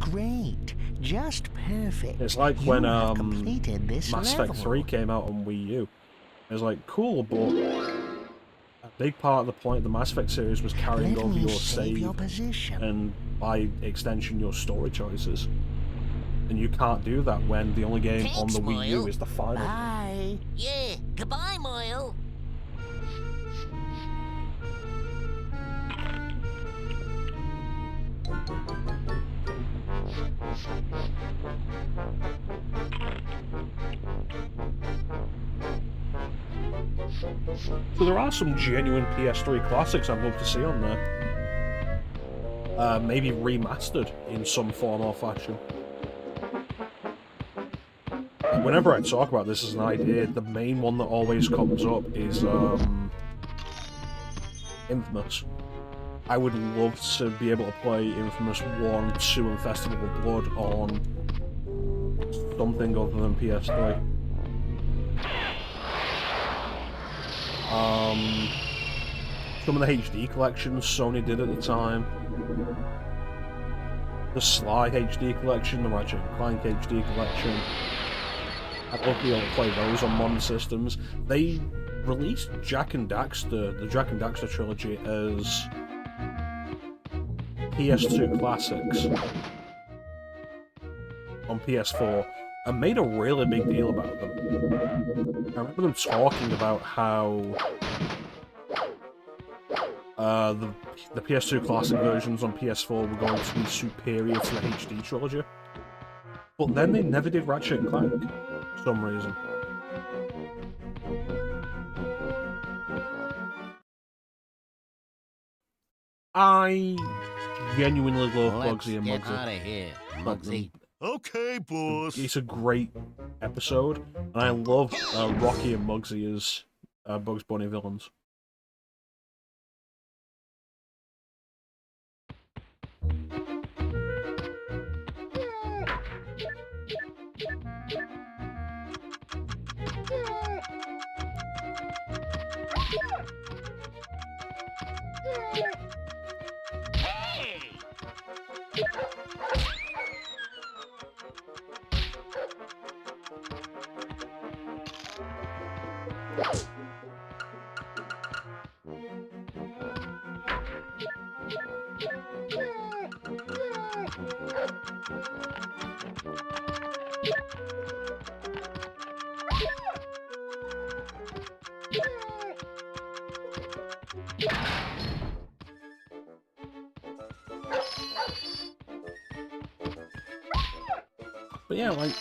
Great. Just perfect. It's like You when have completed this Mass Effect level. 3 came out on Wii U. It was like, cool, but a big part of the point of the Mass Effect series was carrying Let over me your save save your position. and, by extension, your story choices. And you can't do that when the only game on Thanks, the Wii U Moyle. is the final. Bye. Yeah, goodbye, Moyle. So there are some genuine PS3 classics I'd love to see on there. Maybe remastered in some form or fashion. Whenever I talk about this as an idea, the main one that always comes up is Infamous. I would love to be able to play Infamous 1, 2 and Festival of Blood on something other than PS3. Some of the HD collections Sony did at the time. The Sly HD collection, the Ratchet & Clank HD collection. I'd love to be able to play those on modern systems. They released Jak and Daxter, the Jak and Daxter trilogy, as PS2 classics on PS4, and made a really big deal about them. I remember them talking about how the PS2 classic versions on PS4 were going to be superior to the HD trilogy. But then they never did Ratchet & Clank, for some reason. I genuinely love Bugsy and Get Muggsy. out of here, Muggsy. Okay, boss. It's a great episode, and I love Rocky and Muggsy as Bugs Bunny villains. But yeah, like,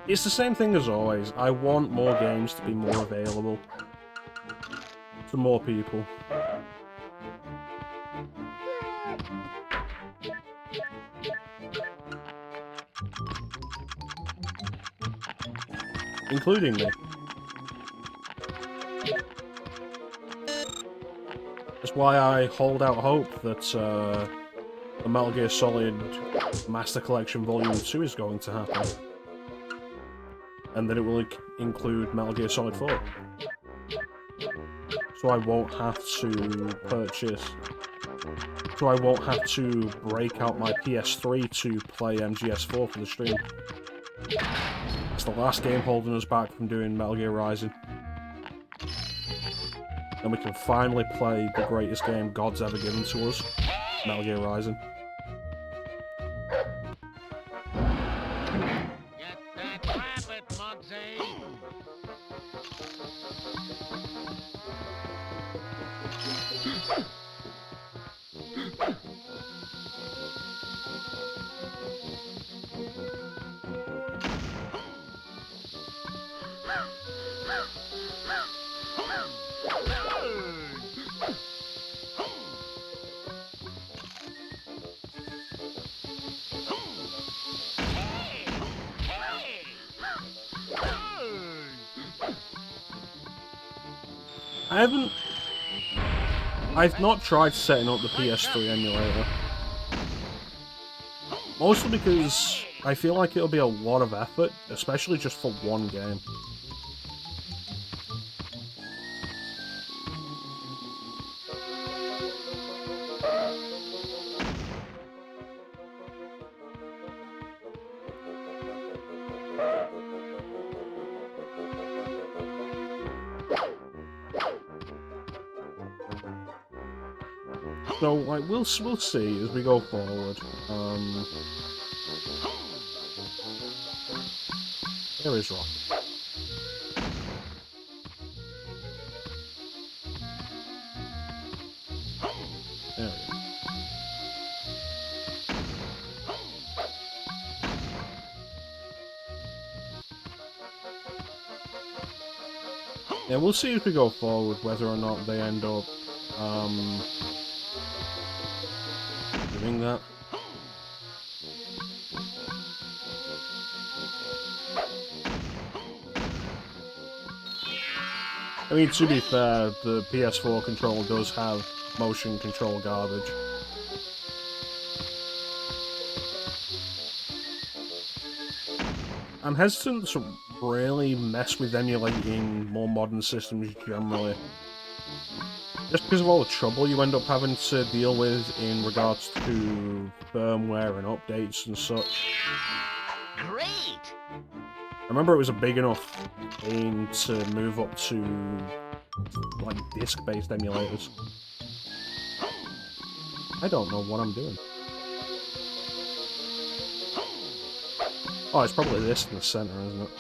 it's the same thing as always. I want more games to be more available to more people. Including me. That's why I hold out hope that the Metal Gear Solid Master Collection Volume 2 is going to happen. And that it will include Metal Gear Solid 4. So I won't have to purchase... So I won't have to break out my PS3 to play MGS4 for the stream. It's the last game holding us back from doing Metal Gear Rising. And we can finally play the greatest game God's ever given to us, Metal Gear Rising. Get that rabbit, Muggsy. I've not tried setting up the PS3 emulator. Mostly because I feel like it'll be a lot of effort, especially just for one game. So, like, we'll see as we go forward. There is Rock. There we go. Yeah, we'll see as we go forward whether or not they end up doing that. I mean, to be fair, the PS4 controller does have motion control garbage. I'm hesitant to really mess with emulating more modern systems generally. Just because of all the trouble you end up having to deal with in regards to firmware and updates and such. Great! I remember it was a big enough pain to move up to, like, disc-based emulators. I don't know what I'm doing. Oh, it's probably this in the center, isn't it?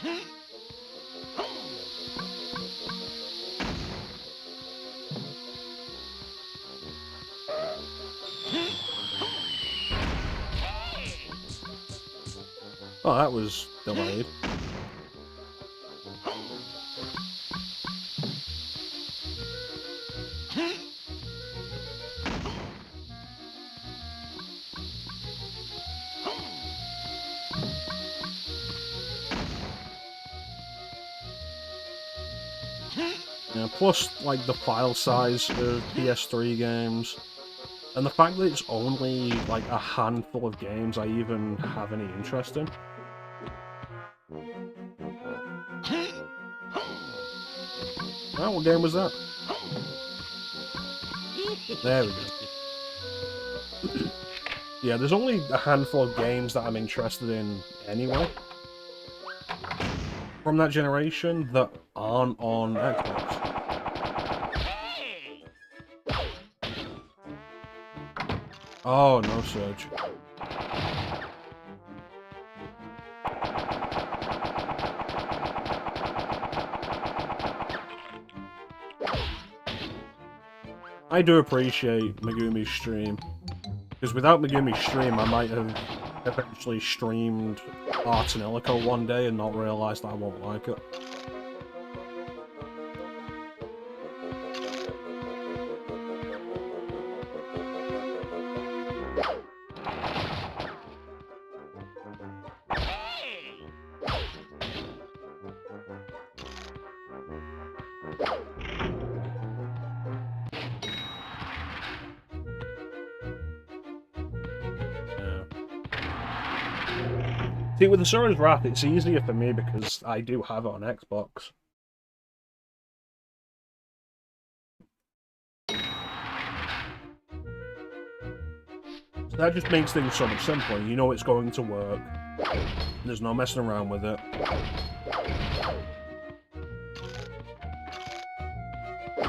Oh, that was delayed. Yeah, plus, like, the file size of PS3 games, and the fact that it's only, like, a handful of games I even have any interest in. Oh, what game was that? There we go. Yeah, there's only a handful of games that I'm interested in anyway. From that generation that aren't on Xbox. Oh, no Surge. I do appreciate Megumi's stream. Because without Megumi's stream, I might have eventually streamed Art and Illico one day and not realised that I won't like it. See, with the Asura's Wrath, it's easier for me because I do have it on Xbox. So that just makes things so much simpler. You know it's going to work. There's no messing around with it.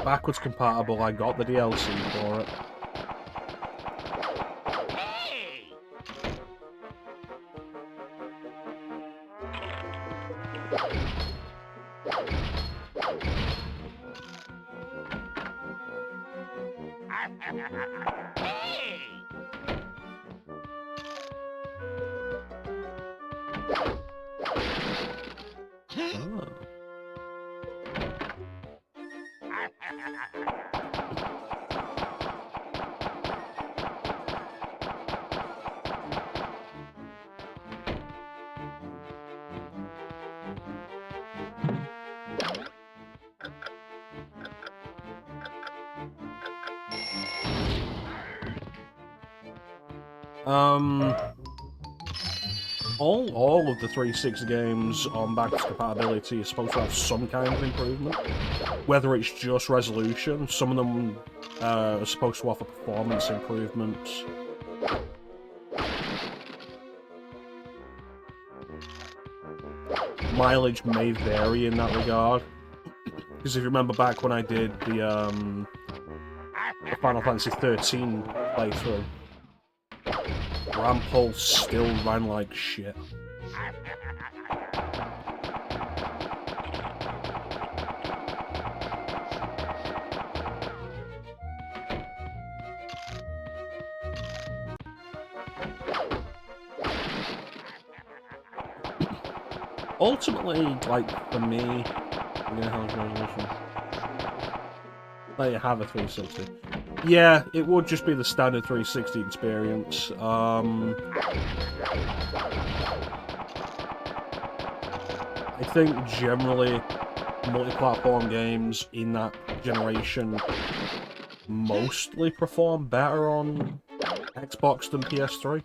Backwards compatible, I got the DLC for it. All of the 360 games on backwards compatibility is supposed to have some kind of improvement. Whether it's just resolution, some of them are supposed to offer performance improvements. Mileage may vary in that regard. Because if you remember back when I did the Final Fantasy 13 playthrough, RAM pulse still ran like shit. Ultimately, like, for me, resolution. Let you have a 360. Yeah, it would just be the standard 360 experience. I think generally multi-platform games in that generation mostly perform better on Xbox than PS3.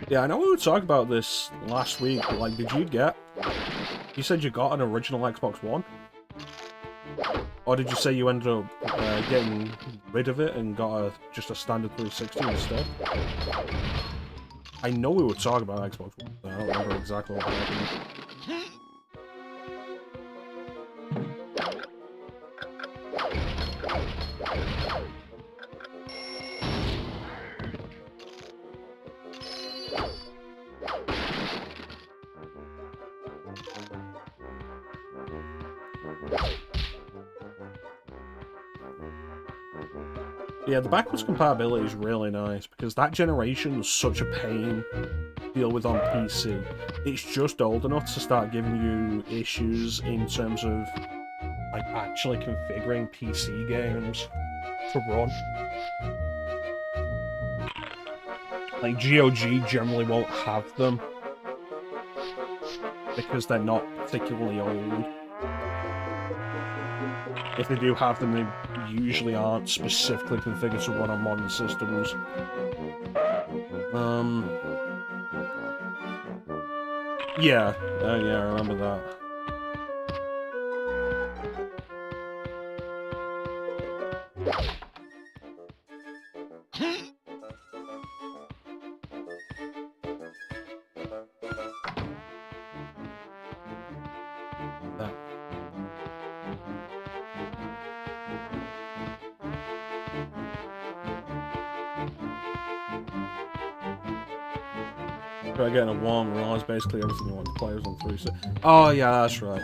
Yeah, I know we were talking about this last week, but like, did you get... You said you got an original Xbox One? Or did you say you ended up getting rid of it and got just a standard 360 instead? I know we were talking about Xbox One, but I don't remember exactly what happened. Yeah, the backwards compatibility is really nice, because that generation was such a pain to deal with on PC. It's just old enough to start giving you issues in terms of like actually configuring PC games to run. Like GOG generally won't have them because they're not particularly old. If they do have them, they usually aren't specifically configured to run on modern systems. Yeah, I remember that. Try getting a one, realize basically everything you want to play is on 360. Oh yeah, that's right.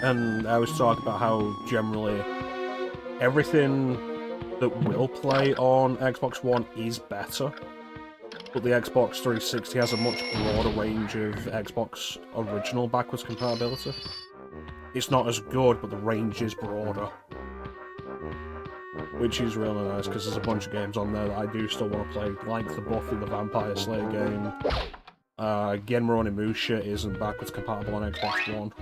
And I was talking about how generally everything that will play on Xbox One is better, but the Xbox 360 has a much broader range of Xbox original backwards compatibility. It's not as good, but the range is broader. Which is really nice, because there's a bunch of games on there that I do still want to play, like the Buffy the Vampire Slayer game. Genro Onimusha isn't backwards compatible on Xbox One.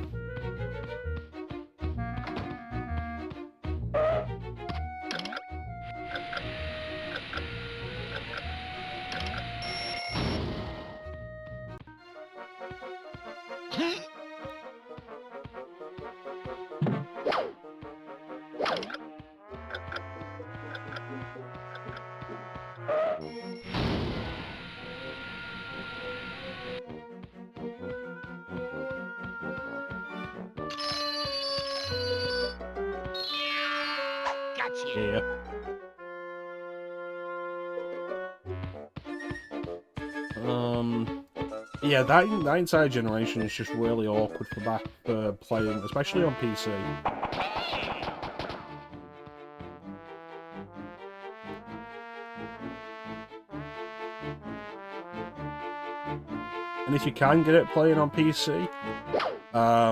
Yeah. Yeah, that entire generation is just really awkward for playing, especially on PC. And if you can get it playing on PC,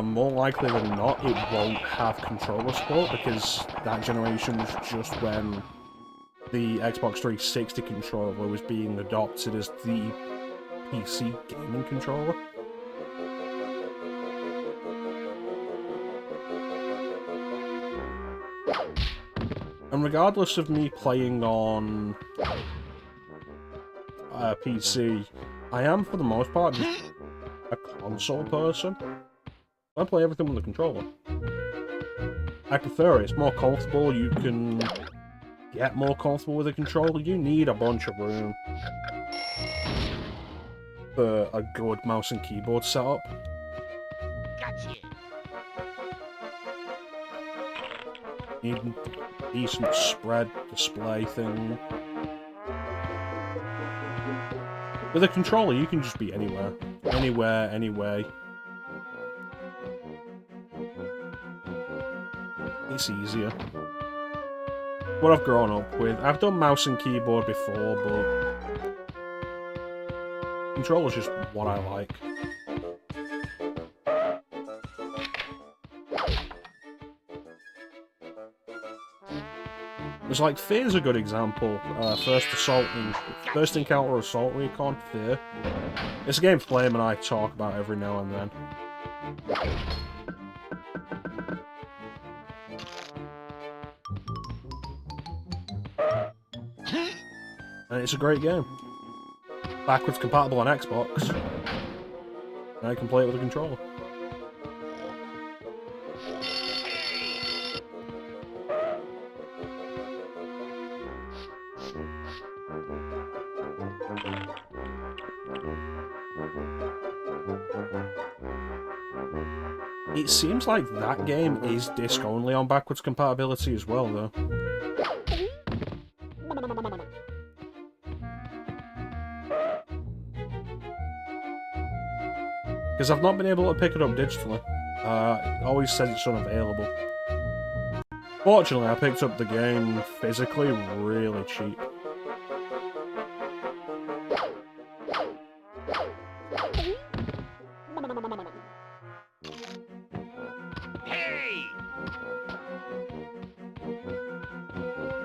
more likely than not, it won't have controller support, because that generation was just when the Xbox 360 controller was being adopted as the PC gaming controller. And regardless of me playing on PC, I am, for the most part, just a console person. I play everything with a controller. I prefer it. It's more comfortable. You can get more comfortable with a controller. You need a bunch of room for a good mouse and keyboard setup. Gotcha. You need a decent spread display thing. With a controller, you can just be anywhere. Anywhere, anyway. It's easier. What I've grown up with. I've done mouse and keyboard before, but controller's just what I like. It's like Fear's a good example. First encounter Assault Recon, Fear. It's a game Flame and I talk about every now and then. And it's a great game. Backwards compatible on Xbox. And I can play it with a controller. It seems like that game is disc only on backwards compatibility as well, though. Because I've not been able to pick it up digitally. It always says it's unavailable. Fortunately, I picked up the game physically really cheap. Hey!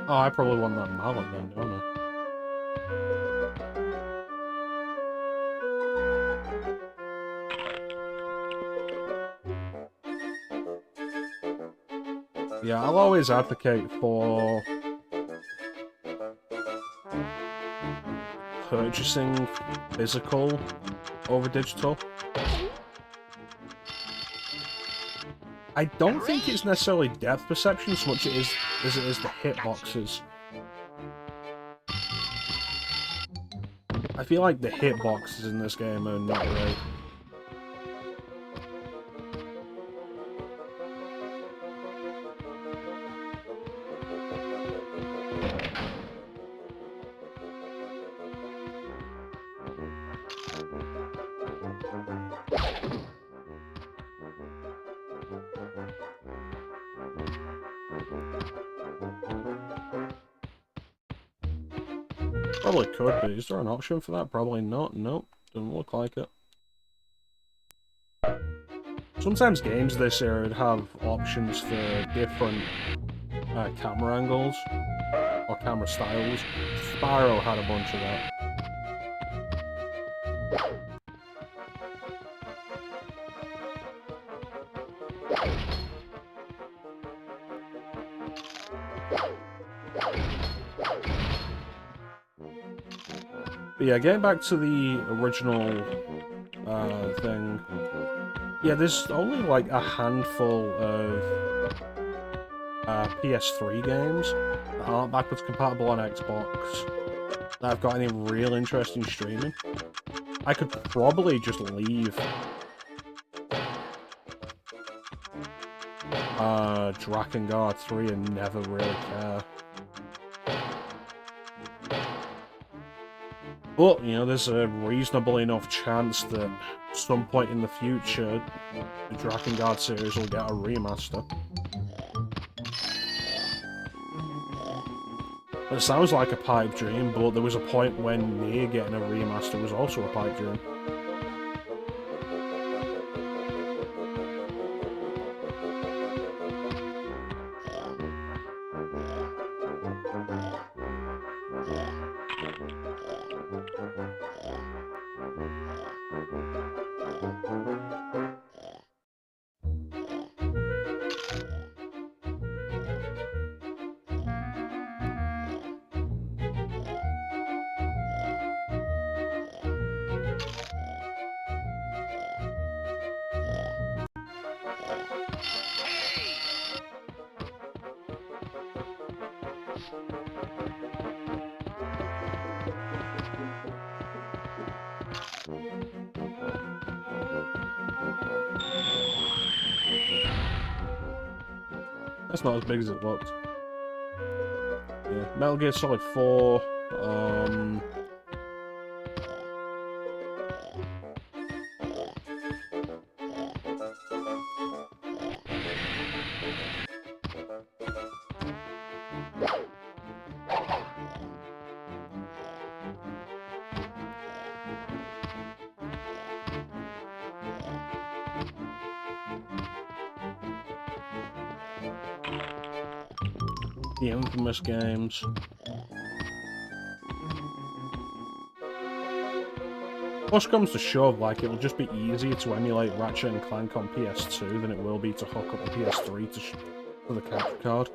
Oh, I probably want that mallet then, don't I? Yeah, I'll always advocate for purchasing physical over digital. I don't think it's necessarily depth perception so much as it is the hitboxes. I feel like the hitboxes in this game are not great. Probably could be. Is there an option for that? Probably not. Nope. Doesn't look like it. Sometimes games this era would have options for different camera angles or camera styles. Spyro had a bunch of that. But yeah, getting back to the original thing. Yeah, there's only like a handful of PS3 games that aren't backwards compatible on Xbox that I've got any real interest in streaming. I could probably just leave Drakengard 3 and never really care. But, you know, there's a reasonable enough chance that at some point in the future, the Drakengard series will get a remaster. It sounds like a pipe dream, but there was a point when Nier getting a remaster was also a pipe dream. That's not as big as it looked. Yeah. Metal Gear Solid 4. The infamous games. Push comes to shove, like, it'll just be easier to emulate Ratchet and Clank on PS2 than it will be to hook up the PS3 to the capture card.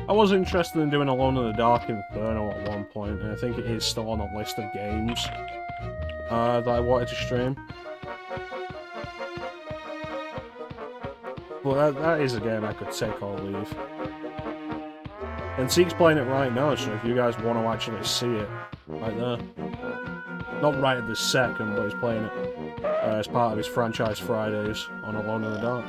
I was interested in doing Alone in the Dark Inferno at one point, and I think it is still on a list of games that I wanted to stream. But that is a game I could take or leave. And Zeke's playing it right now, so if you guys want to actually see it, right there. Not right at this second, but he's playing it as part of his Franchise Fridays on Alone in the Dark.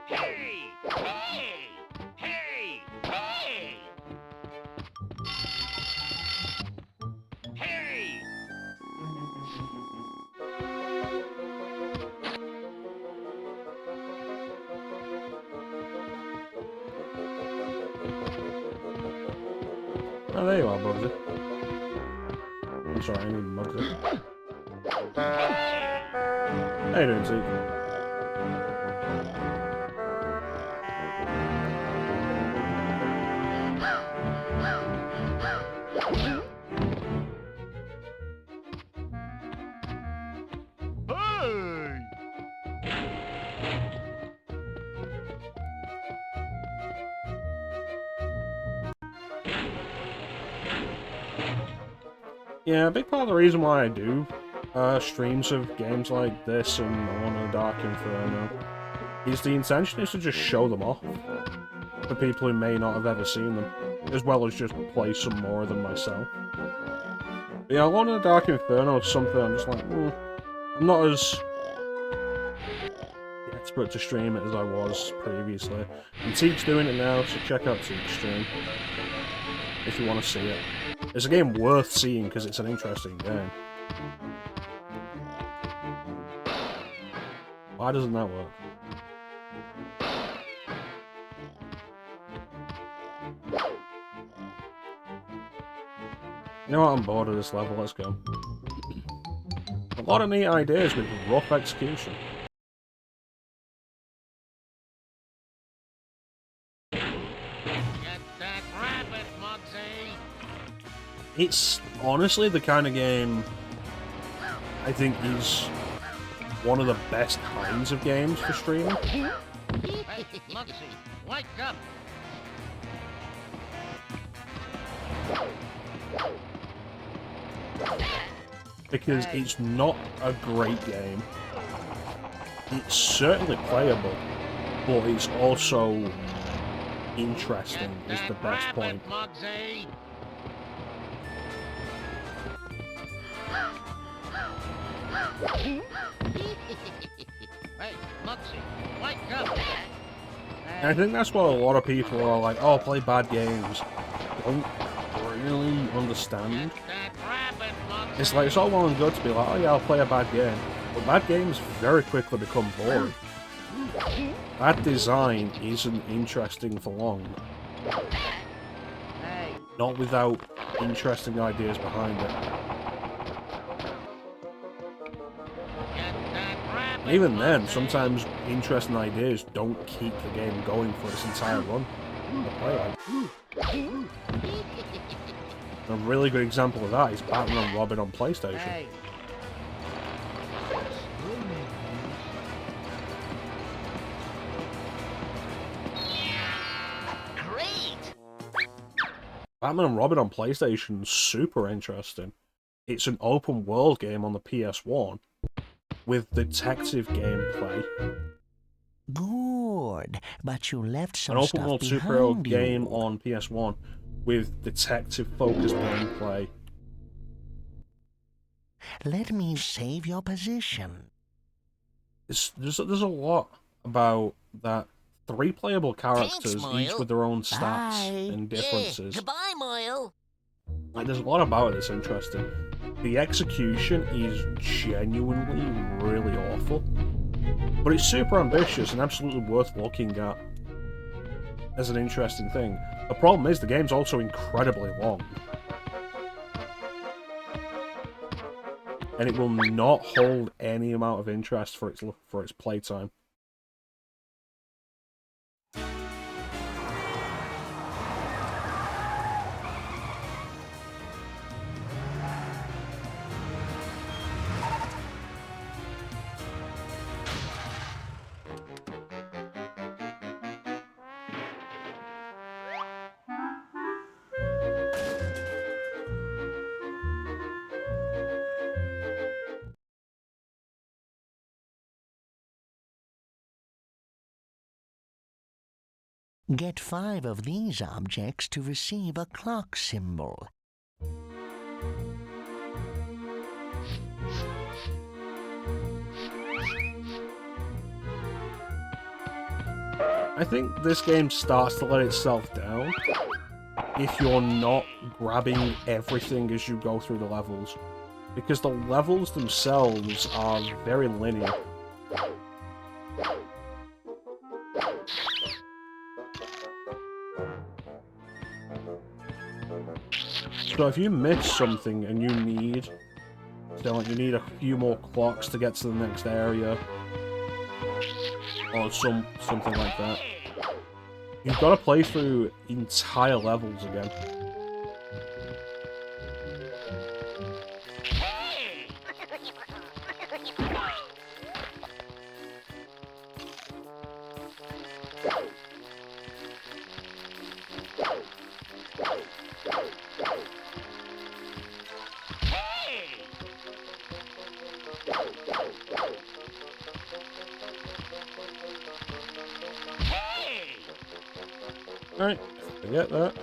Hey! Hey! Hey! Hey! Hey! Hey! Oh, there you are, Bugsy. I'm sorry, I need Bugsy. How you doing, Zeke? Hey! Yeah, a big part of the reason why I do streams of games like this and Alone in the Dark Inferno is the intention is to just show them off for people who may not have ever seen them, as well as just play some more of them myself. But yeah, Alone in the Dark Inferno is something I'm just like, I'm not as expert to stream it as I was previously. And Teek's doing it now, so check out Teek's stream if you want to see it. It's a game worth seeing because it's an interesting game. Why doesn't that work? You know what, I'm bored of this level, let's go. A lot of neat ideas with rough execution. Get that rabbit, Mugsy. It's honestly the kind of game I think is one of the best kinds of games for streaming. Hey, Mugsy, wake up. Because it's not a great game. It's certainly playable, but it's also interesting is the best point. Mugsy. Hey, Mugsy, wake up. And I think that's what a lot of people are like, oh, play bad games. Don't really understand. It's like, it's all well and good to be like, oh yeah, I'll play a bad game. But bad games very quickly become boring. Bad design isn't interesting for long. Not without interesting ideas behind it. Get that rabbit, Even then, sometimes interesting ideas don't keep the game going for its entire run. A really good example of that is Batman and Robin on PlayStation. Hey. Great! Batman and Robin on PlayStation is super interesting. It's an open world game on the PS1 with detective gameplay. Good, but you left some An open stuff world superhero behind game you. on PS1 with detective focused gameplay. Let me save your position. There's a lot about that. 3 playable characters, Thanks, each Moyle. with their own stats Bye. and Yeah, differences. goodbye, Moyle. Like, there's a lot about it that's interesting. The execution is genuinely really awful, but it's super ambitious and absolutely worth looking at as an interesting thing. The problem is the game's also incredibly long, and it will not hold any amount of interest for its playtime. Get 5 of these objects to receive a clock symbol. I think this game starts to let itself down if you're not grabbing everything as you go through the levels, because the levels themselves are very linear. So if you miss something and you need, you need a few more clocks to get to the next area, or something like that, you've got to play through entire levels again. Alright, forget that.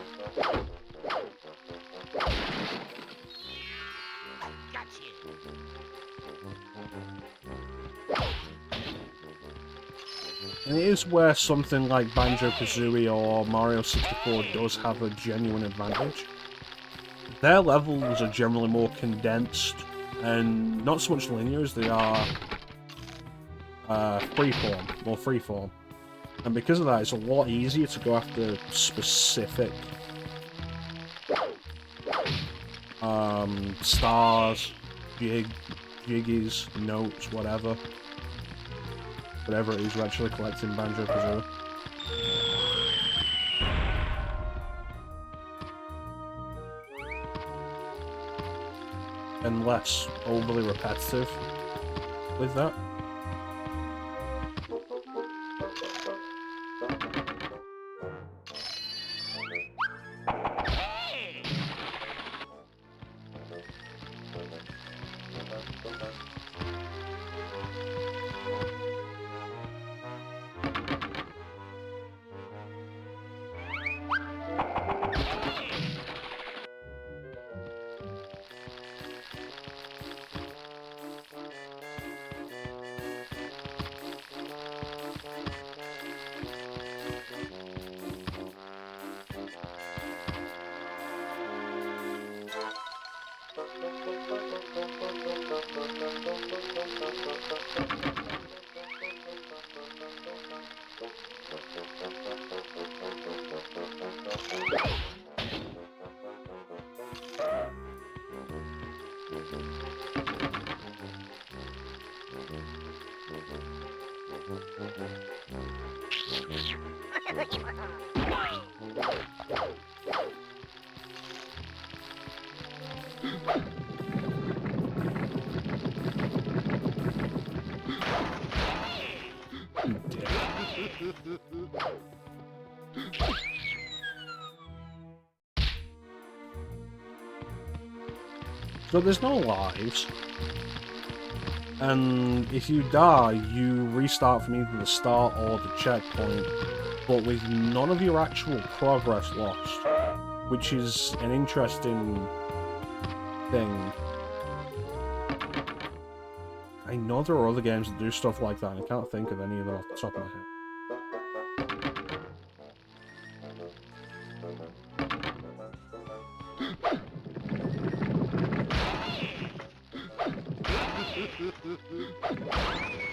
And it is where something like Banjo-Kazooie or Mario 64 does have a genuine advantage. Their levels are generally more condensed and not so much linear as they are more freeform. And because of that, it's a lot easier to go after specific stars, jiggies, notes, whatever it is you're actually collecting Banjo-Kazooie. And less overly repetitive with that. You dick. So there's no lives. And if you die, you restart from either the start or the checkpoint, but with none of your actual progress lost, which is an interesting thing. I know there are other games that do stuff like that, and I can't think of any of them off the top of my head.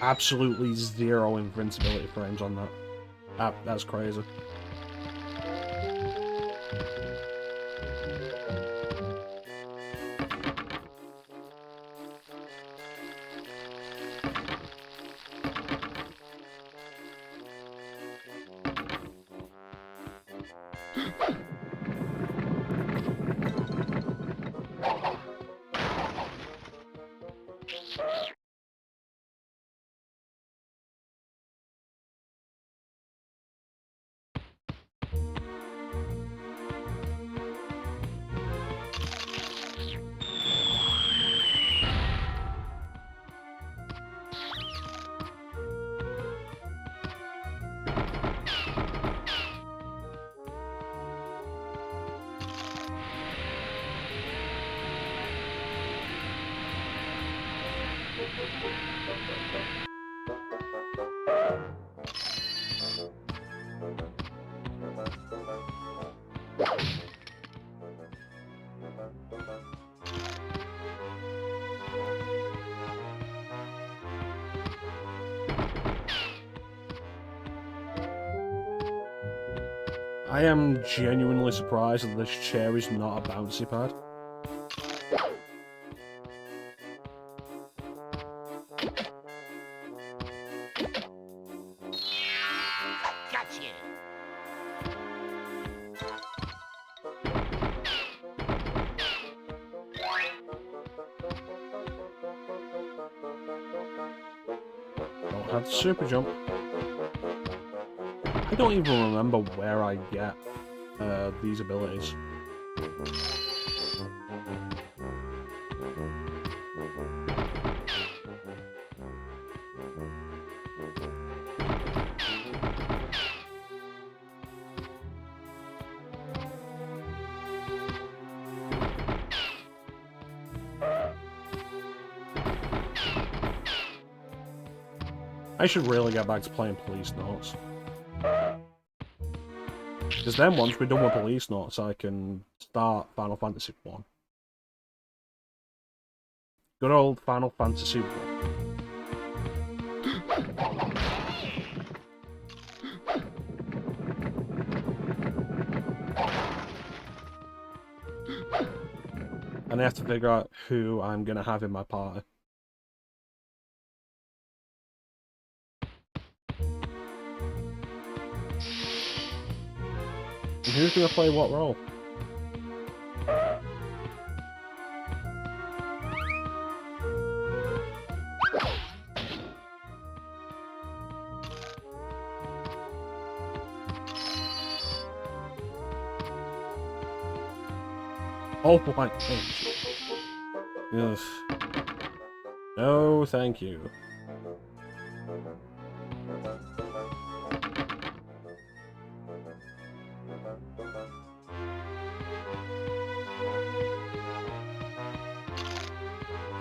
Absolutely zero invincibility frames on that. That's crazy. I am genuinely surprised that this chair is not a bouncy pad. Gotcha. Don't have the super jump. I don't even remember where I get these abilities. I should really get back to playing Policenauts. Because then once we're done with Policenauts, I can start Final Fantasy 1. Good old Final Fantasy 1. And I have to figure out who I'm going to have in my party. And who's going to play what role? Oh, white mage. Ugh. No, thank you.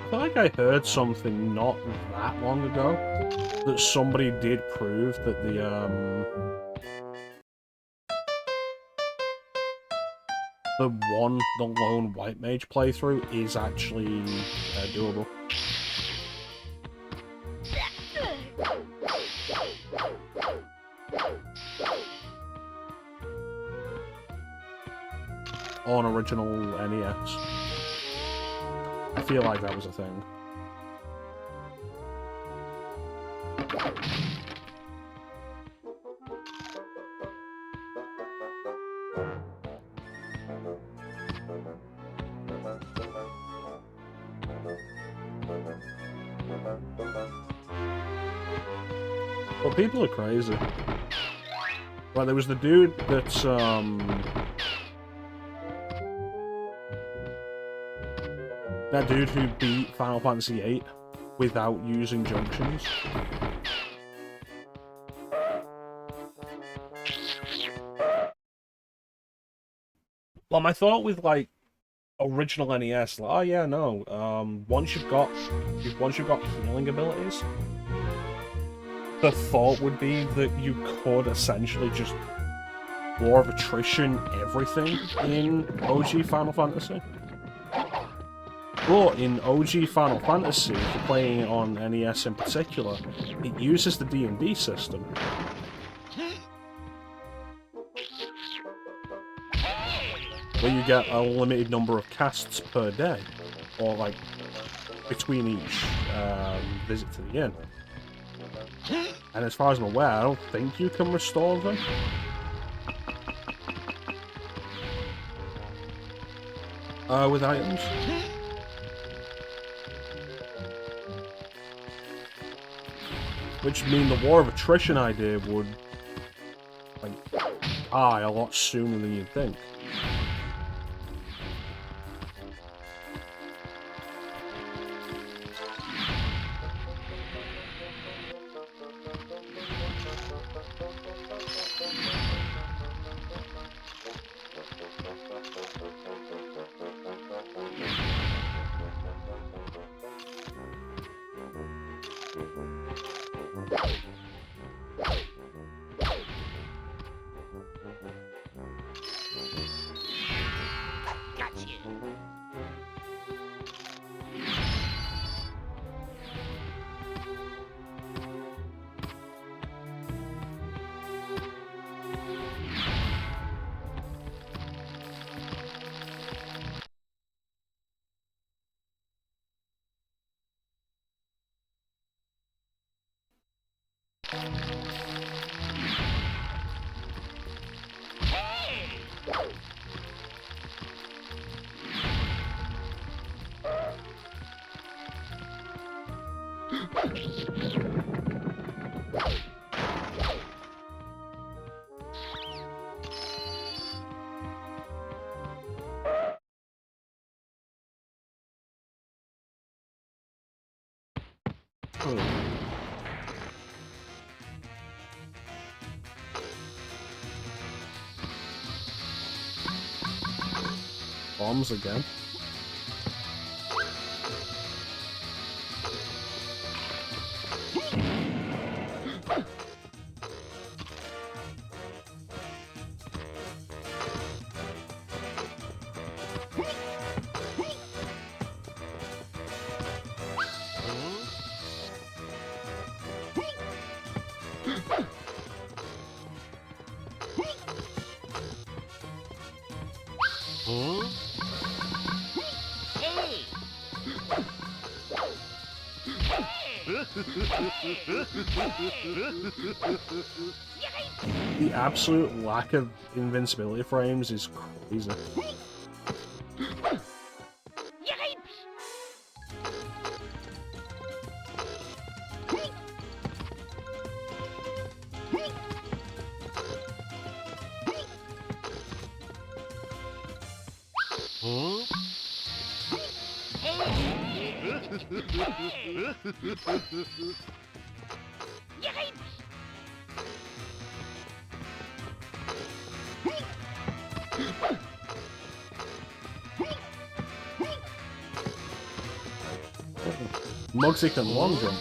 I feel like I heard something not that long ago that somebody did prove that the lone white mage playthrough is actually doable. On original NES. I feel like that was a thing. But people are crazy. Like, there was the dude that, that dude who beat Final Fantasy VIII without using junctions. Well, my thought with, like, original NES, like, oh yeah, no, once you've got healing abilities, the thought would be that you could essentially just war of attrition everything in OG Final Fantasy. But in OG Final Fantasy, if you're playing it on NES in particular, it uses the D&D system. Where you get a limited number of casts per day, or like between each visit to the inn. And as far as I'm aware, I don't think you can restore them. With items. Which mean the war of attrition idea would like die a lot sooner than you'd think. Bombs again. The absolute lack of invincibility frames is crazy. Mugsy can long jump.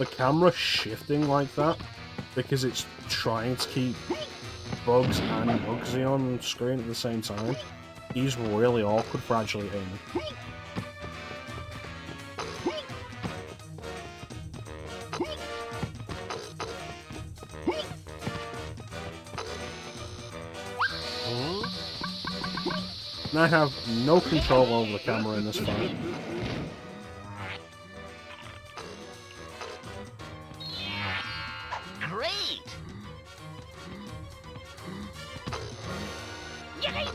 the camera shifting like that because it's trying to keep Bugs and Bugsy on screen at the same time is really awkward for actually aiming. And I have no control over the camera in this fight. Great! Yippee!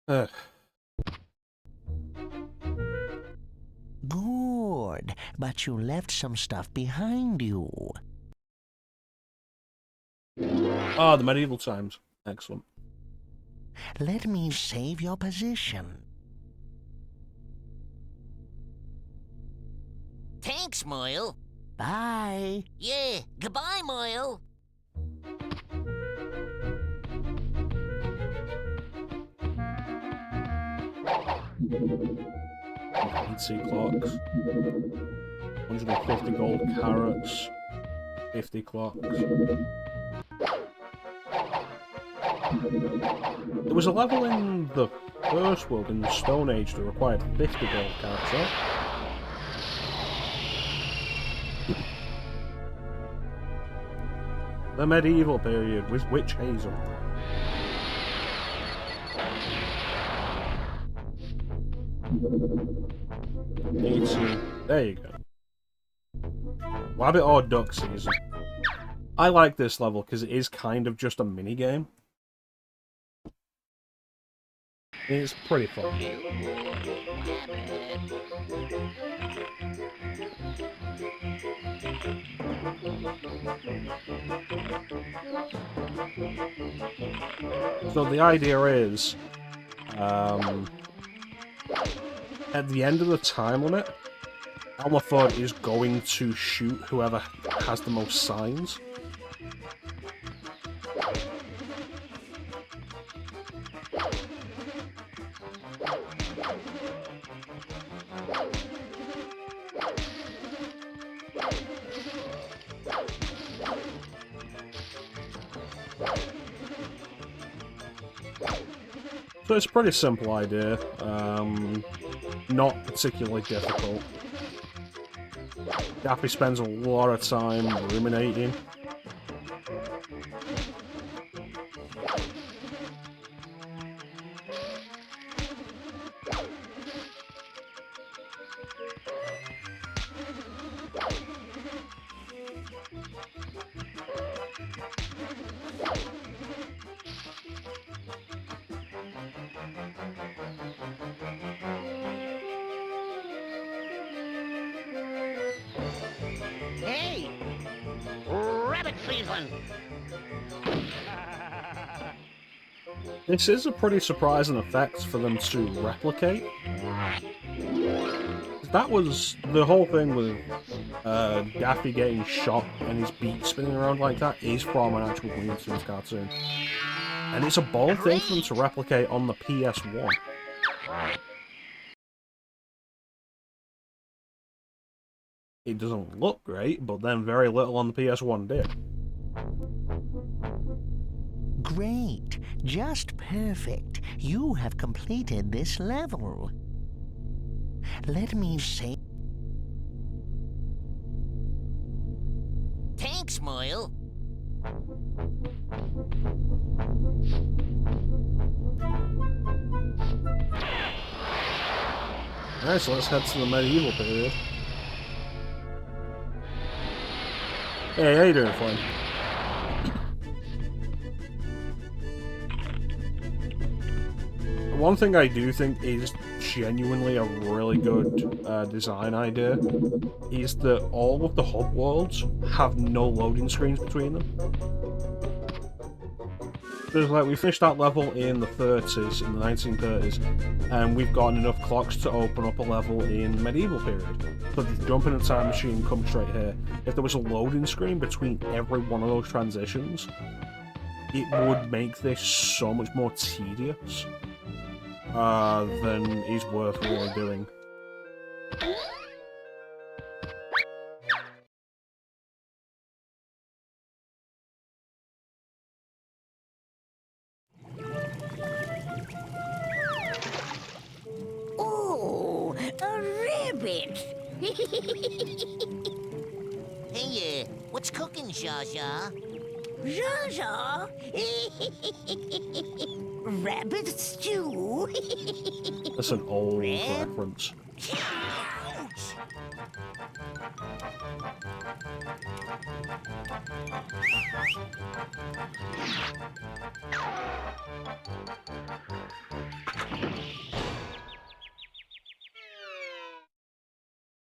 Ugh. Good, but you left some stuff behind you. Ah, the medieval times. Excellent. Let me save your position. Thanks, Moyle. Bye. Yeah, goodbye, Moyle. Fancy clocks. 150 gold carrots. 50 clocks. There was a level in the first world, in the Stone Age, that required 50 gold carrots, right? The medieval period with witch hazel. There you go. Rabbit or duck season. I like this level because it is kind of just a mini game. It's pretty fun. So the idea is, at the end of the time limit, Almathod is going to shoot whoever has the most signs. So it's a pretty simple idea, not particularly difficult. Daffy spends a lot of time ruminating. Hey! Rabbit season! This is a pretty surprising effect for them to replicate. That was the whole thing with Daffy getting shot and his beak spinning around like that is from an actual Looney Tunes cartoon. And it's a bold thing for them to replicate on the PS1. It doesn't look great, but then very little on the PS1 did. Great. Just perfect. You have completed this level. Let me say... Thanks, Moyle. Alright, so let's head to the medieval period. Hey, how you doing, Flynn? One thing I do think is genuinely a really good design idea is that all of the hub worlds have no loading screens between them. Because like we finished that level in the 30s, in the 1930s, and we've gotten enough clocks to open up a level in medieval period. So just jump in a time machine, come straight here. If there was a loading screen between every one of those transitions, it would make this so much more tedious than is worth really doing. Oh, a rabbit! Hey, what's cooking, Zha Zha? Zha Zha? Rabbit stew? That's an old Red? reference. Ouch!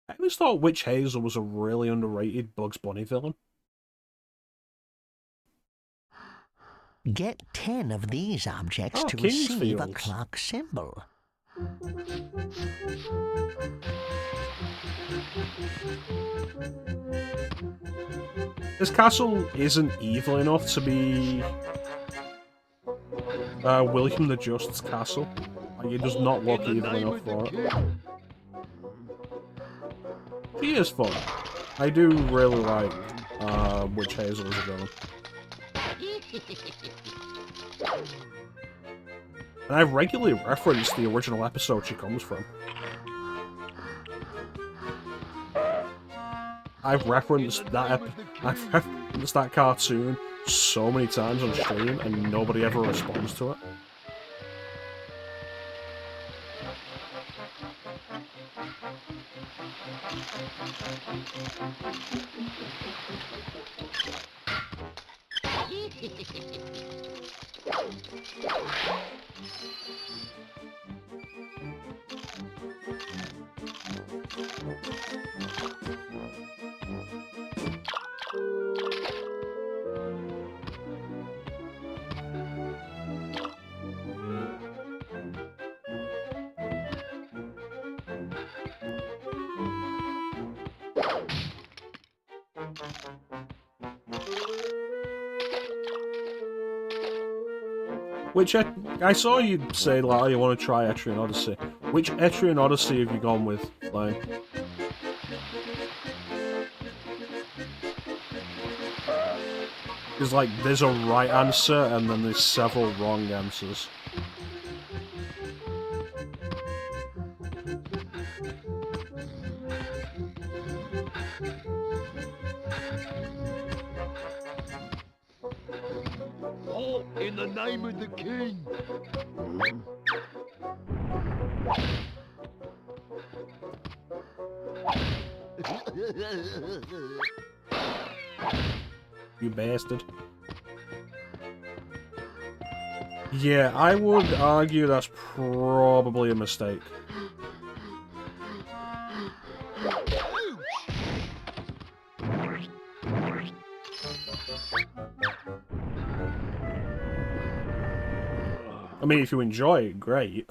I always thought Witch Hazel was a really underrated Bugs Bunny villain. Get 10 of these objects Oh, to receive a Kingsfields. clock symbol. This castle isn't evil enough to be William the Just's castle. Like, it does not look evil enough for it. She is fun. I do really like Witch Hazel as a villain. And I regularly reference the original episode she comes from. I've referenced that cartoon so many times on stream, and nobody ever responds to it. Which I saw you say, like, oh, you want to try Etrian Odyssey. Which Etrian Odyssey have you gone with, Lane? Because, like, there's a right answer, and then there's several wrong answers. All in the name of the king. You bastard. Yeah, I would argue that's probably a mistake. I mean, if you enjoy it, great.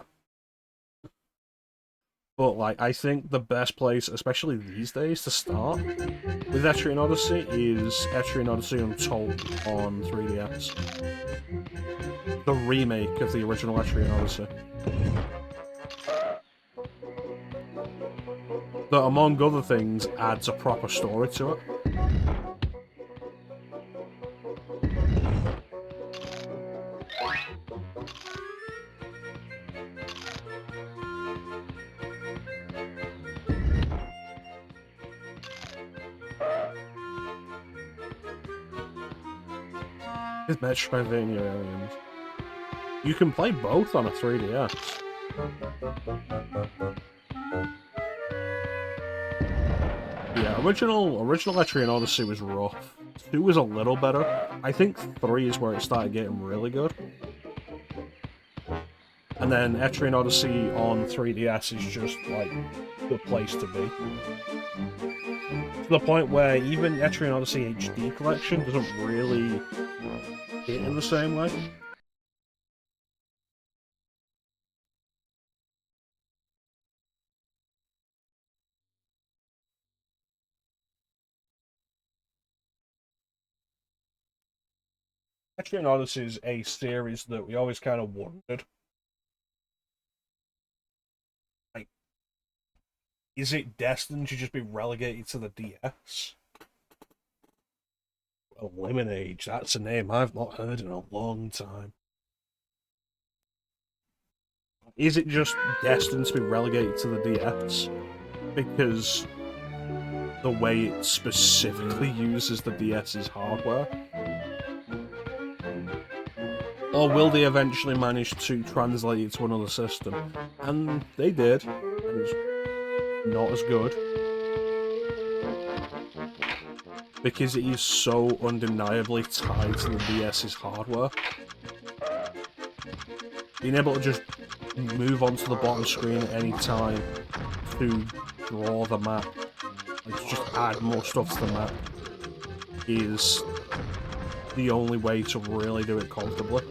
But, like, I think the best place, especially these days, to start with Etrian Odyssey is Etrian Odyssey Untold on 3DS. The remake of the original Etrian Odyssey. That, among other things, adds a proper story to it. It's Metroidvania Aliens. You can play both on a 3DS. Yeah, original Etrian Odyssey was rough. 2 was a little better. I think 3 is where it started getting really good. And then Etrian Odyssey on 3DS is just, like, the place to be. To the point where even Etrian Odyssey HD Collection doesn't really hit in the same way. Etrian Odyssey is a series that we always kind of wondered, like, is it destined to just be relegated to the DS? Eliminage, that's a name I've not heard in a long time. Is it just destined to be relegated to the DS? Because the way it specifically uses the DS's hardware? Or will they eventually manage to translate it to another system? And they did, and it's not as good. Because it is so undeniably tied to the DS's hardware. Being able to just move onto the bottom screen at any time to draw the map, like to just add more stuff to the map, is the only way to really do it comfortably.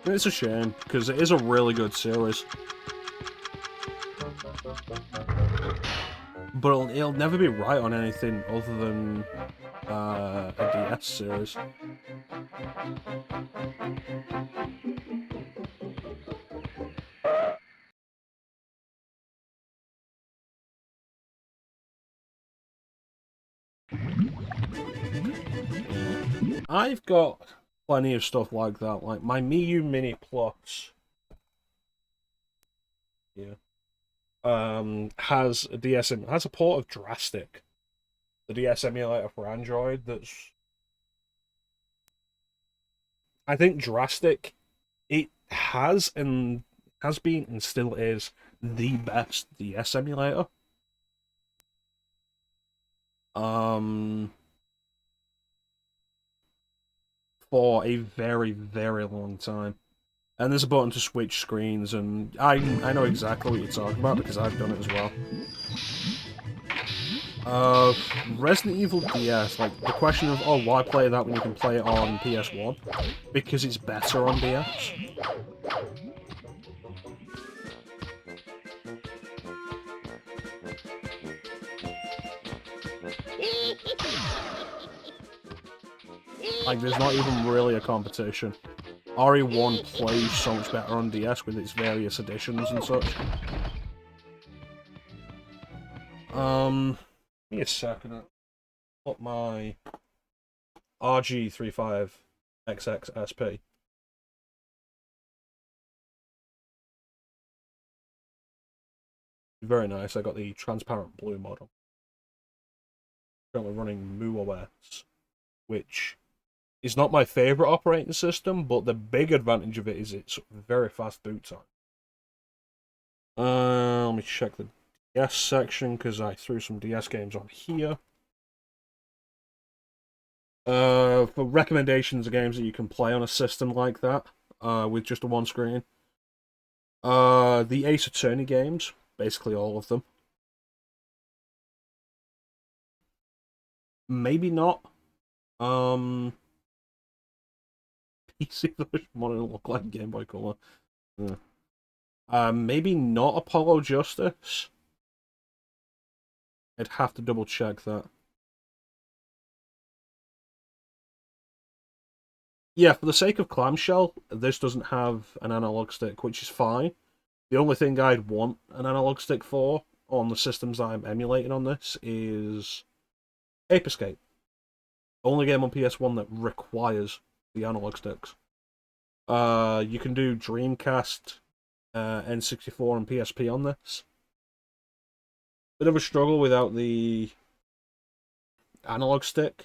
It's a shame, because it is a really good series. But it'll never be right on anything other than a DS series. I've got plenty of stuff like that, like my Miu Mini Plus. Yeah. Has a has a port of Drastic, the DS emulator for Android. That's, I think Drastic, it has been and still is the best DS emulator. For a very, very long time. And there's a button to switch screens, and I know exactly what you're talking about because I've done it as well. Resident Evil DS, like, the question of, oh, why play that when you can play it on PS1? Because it's better on DS. Like, there's not even really a competition. RE1 plays so much better on DS with its various editions and such. Give me a second. Put my RG35XX SP. Very nice. I got the transparent blue model. Currently running MuOS, which is not my favourite operating system, but the big advantage of it is its very fast boot time. Let me check the DS section, because I threw some DS games on here. For recommendations of games that you can play on a system like that, with just a one screen. The Ace Attorney games, basically all of them. Maybe not. PC version wanted to look like Game Boy Color. Yeah. Maybe not Apollo Justice. I'd have to double check that. Yeah, for the sake of clamshell, this doesn't have an analog stick, which is fine. The only thing I'd want an analog stick for on the systems I'm emulating on this is Ape Escape. Only game on PS1 that requires the analog sticks. You can do Dreamcast, N64, and PSP on this. Bit of a struggle without the analog stick,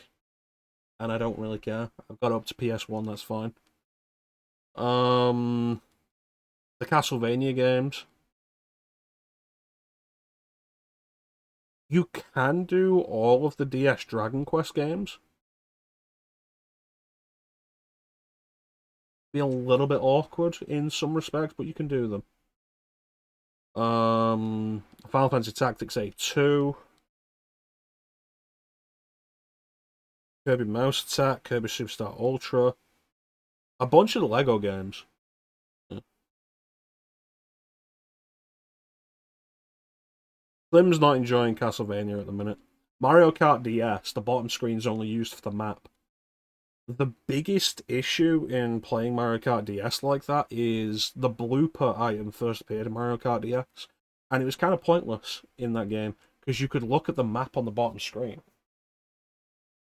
and I don't really care. I've got up to PS1, that's fine. The Castlevania games. You can do all of the DS Dragon Quest games. be a little bit awkward in some respects, but you can do them. Final Fantasy Tactics 8-2. Kirby Mouse Attack, Kirby Superstar Ultra. A bunch of the Lego games. Yeah. Slim's not enjoying Castlevania at the minute. Mario Kart DS, the bottom screen's only used for the map. The biggest issue in playing Mario Kart DS like that is the blooper item first appeared in Mario Kart DS, and it was kind of pointless in that game, because you could look at the map on the bottom screen.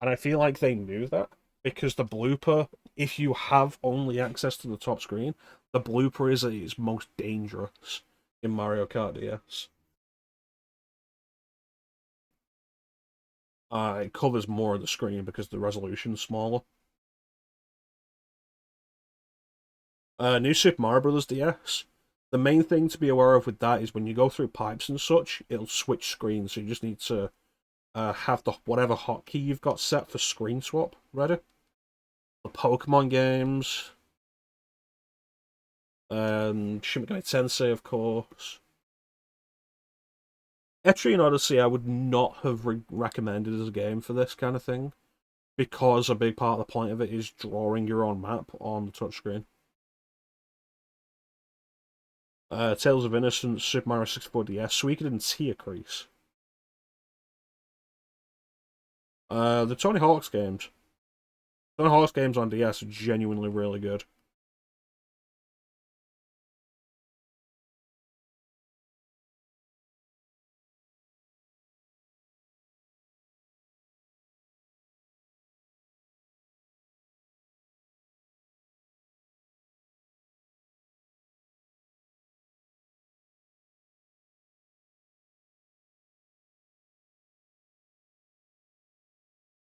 And I feel like they knew that, because the blooper, if you have only access to the top screen, the blooper is at its most dangerous in Mario Kart DS. It covers more of the screen because the resolution's smaller. New Super Mario Bros. DS. The main thing to be aware of with that is when you go through pipes and such, it'll switch screens, so you just need to have the whatever hotkey you've got set for screen swap ready. The Pokemon games. Shin Megami Tensei, of course. Etrian Odyssey I would not have recommended as a game for this kind of thing, because a big part of the point of it is drawing your own map on the touchscreen. Tales of Innocence, Super Mario 64 DS, Suikoden and Tearcrease. The Tony Hawk's games. Tony Hawk's games on DS are genuinely really good.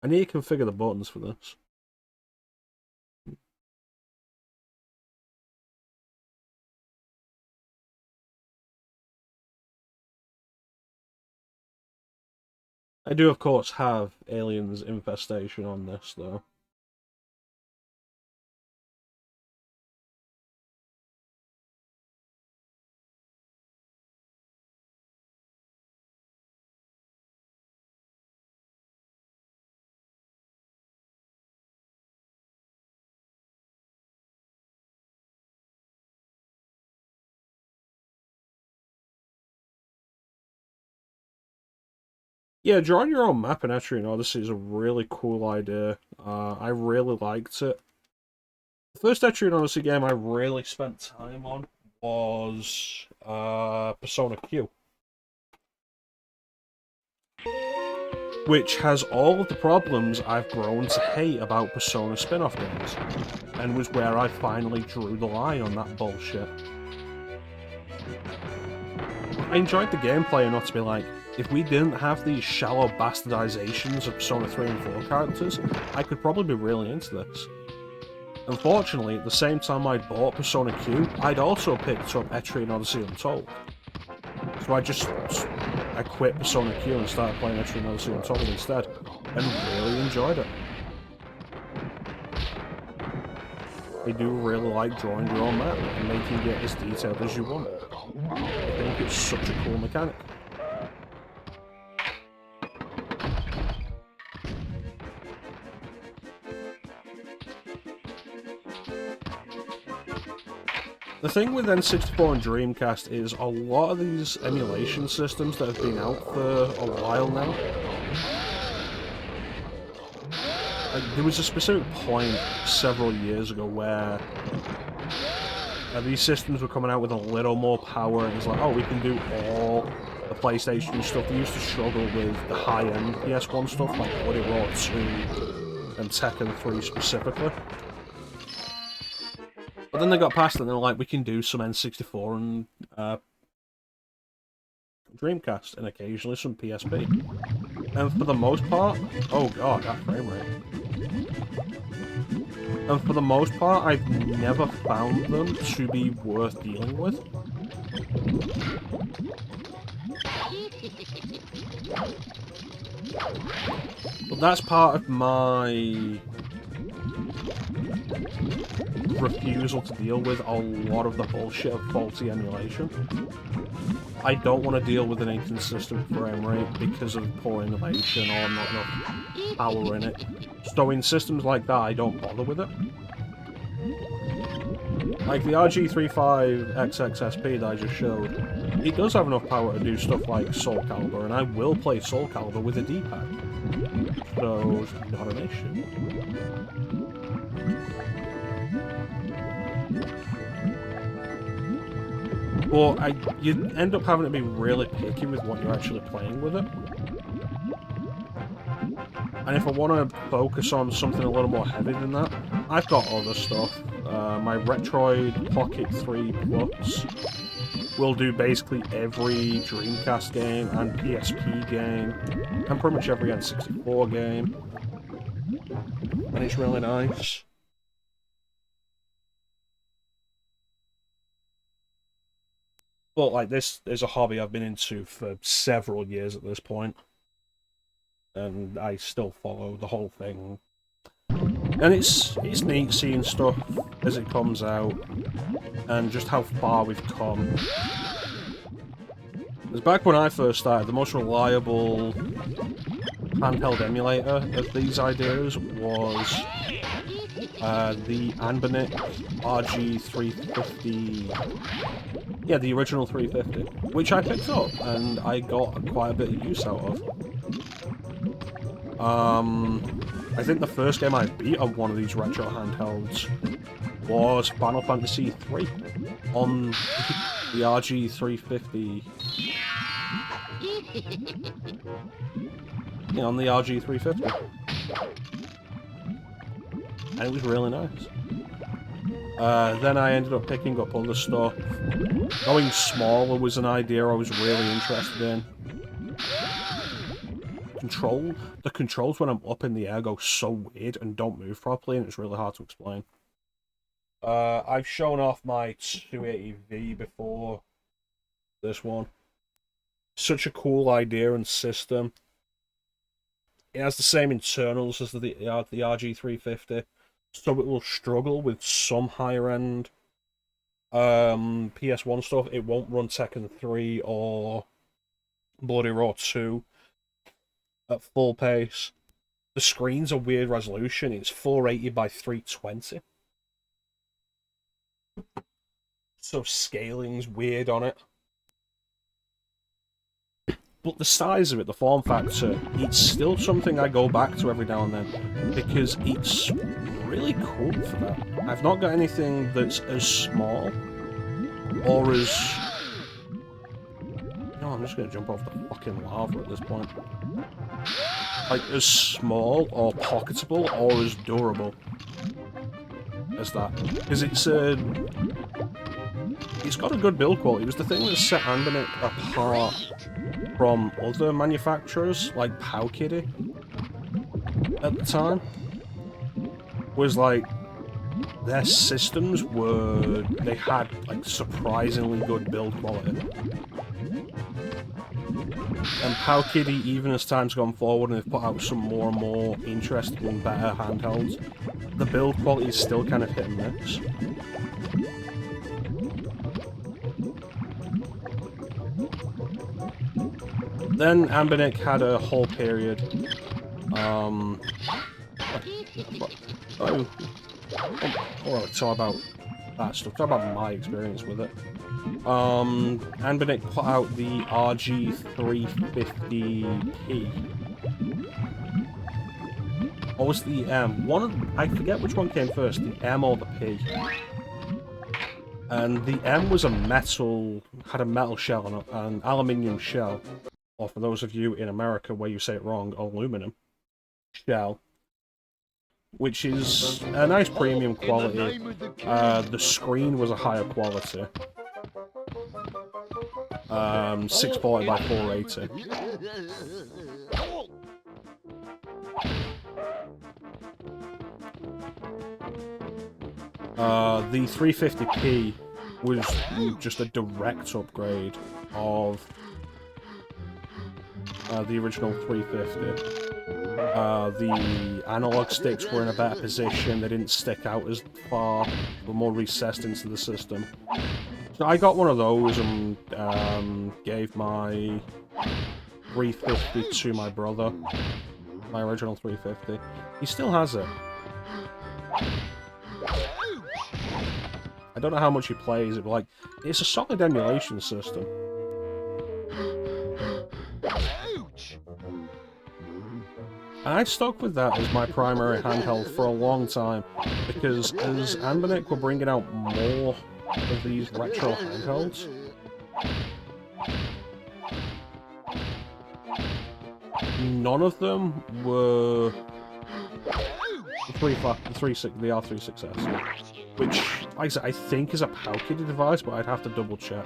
I need to configure the buttons for this. I do, of course, have Aliens Infestation on this, though. Yeah, drawing your own map in Etrian Odyssey is a really cool idea. I really liked it. The first Etrian Odyssey game I really spent time on was Persona Q, which has all of the problems I've grown to hate about Persona spin-off games, and was where I finally drew the line on that bullshit. I enjoyed the gameplay enough to be like, if we didn't have these shallow bastardizations of Persona 3 and 4 characters, I could probably be really into this. Unfortunately, at the same time I bought Persona Q, I'd also picked up Etrian Odyssey Untold. So I quit Persona Q and started playing Etrian Odyssey Untold instead, and really enjoyed it. I do really like drawing your own map and making it as detailed as you want. I think it's such a cool mechanic. The thing with N64 and Dreamcast is a lot of these emulation systems that have been out for a while now. There was a specific point several years ago where these systems were coming out with a little more power, and it's like, oh, we can do all the PlayStation stuff. They used to struggle with the high-end PS1 stuff, like Bloody Roar 2 and Tekken 3 specifically. But then they got past it and they're like, we can do some N64 and Dreamcast, and occasionally some PSP. And for the most part, oh god, that frame rate. And for the most part, I've never found them to be worth dealing with. But that's part of my refusal to deal with a lot of the bullshit of faulty emulation. I don't want to deal with an inconsistent frame rate because of poor emulation or not enough power in it. So in systems like that, I don't bother with it. Like the RG35XXSP that I just showed, it does have enough power to do stuff like Soul Calibur, and I will play Soul Calibur with a D-pad. So, it's not an issue. But you end up having to be really picky with what you're actually playing with it. And if I want to focus on something a little more heavy than that, I've got other stuff. My Retroid Pocket 3 Plus will do basically every Dreamcast game and PSP game, and pretty much every N64 game. And it's really nice. But like, this is a hobby I've been into for several years at this point. And I still follow the whole thing. And it's neat seeing stuff as it comes out, and just how far we've come. Because back when I first started, the most reliable handheld emulator of these ideas was the Anbernic RG350. Yeah, the original 350, which I picked up and I got quite a bit of use out of. I think the first game I beat on one of these retro handhelds was Final Fantasy III on the RG350. Yeah, on the RG350. And it was really nice. Then I ended up picking up other stuff. Going smaller was an idea I was really interested in. The controls when I'm up in the air go so weird and don't move properly, and it's really hard to explain. I've shown off my 280V before this one. Such a cool idea and system. It has the same internals as the RG350, so it will struggle with some higher end PS1 stuff. It won't run Tekken 3 or Bloody Roar 2 at full pace. The screen's a weird resolution. It's 480 by 320. So scaling's weird on it. But the size of it, the form factor, it's still something I go back to every now and then, because it's really cool for that. I've not got anything that's as small, or as... No, I'm just going to jump off the fucking lava at this point. Like, as small, or pocketable, or as durable as that. Because it's got a good build quality. It was the thing that set Anbernic apart from other manufacturers, like Powkiddy, at the time. Was like, their systems were... They had, like, surprisingly good build quality. And Powkiddy, even as time's gone forward and they've put out some more and more interesting and better handhelds, the build quality is still kind of hit and miss. Then Anbernic had a whole period. Talk about that stuff. Talk about my experience with it. Anbernic put out the RG350P. Or was the M? I forget which one came first, the M or the P. And the M was had a metal shell on it, an aluminium shell. Or for those of you in America where you say it wrong, aluminum shell. Which is a nice premium quality. The screen was a higher quality. 640 by 480. The 350p was just a direct upgrade of the original 350. The analog sticks were in a better position, they didn't stick out as far, were more recessed into the system. So I got one of those and gave my 350 to my brother. My original 350. He still has it. I don't know how much he plays it, but like, it's a solid emulation system. And I stuck with that as my primary handheld for a long time, because as Anbernic were bringing out more of these retro handhelds, none of them were the R36S, which, like I said, I think is a PAL-kit device, but I'd have to double check.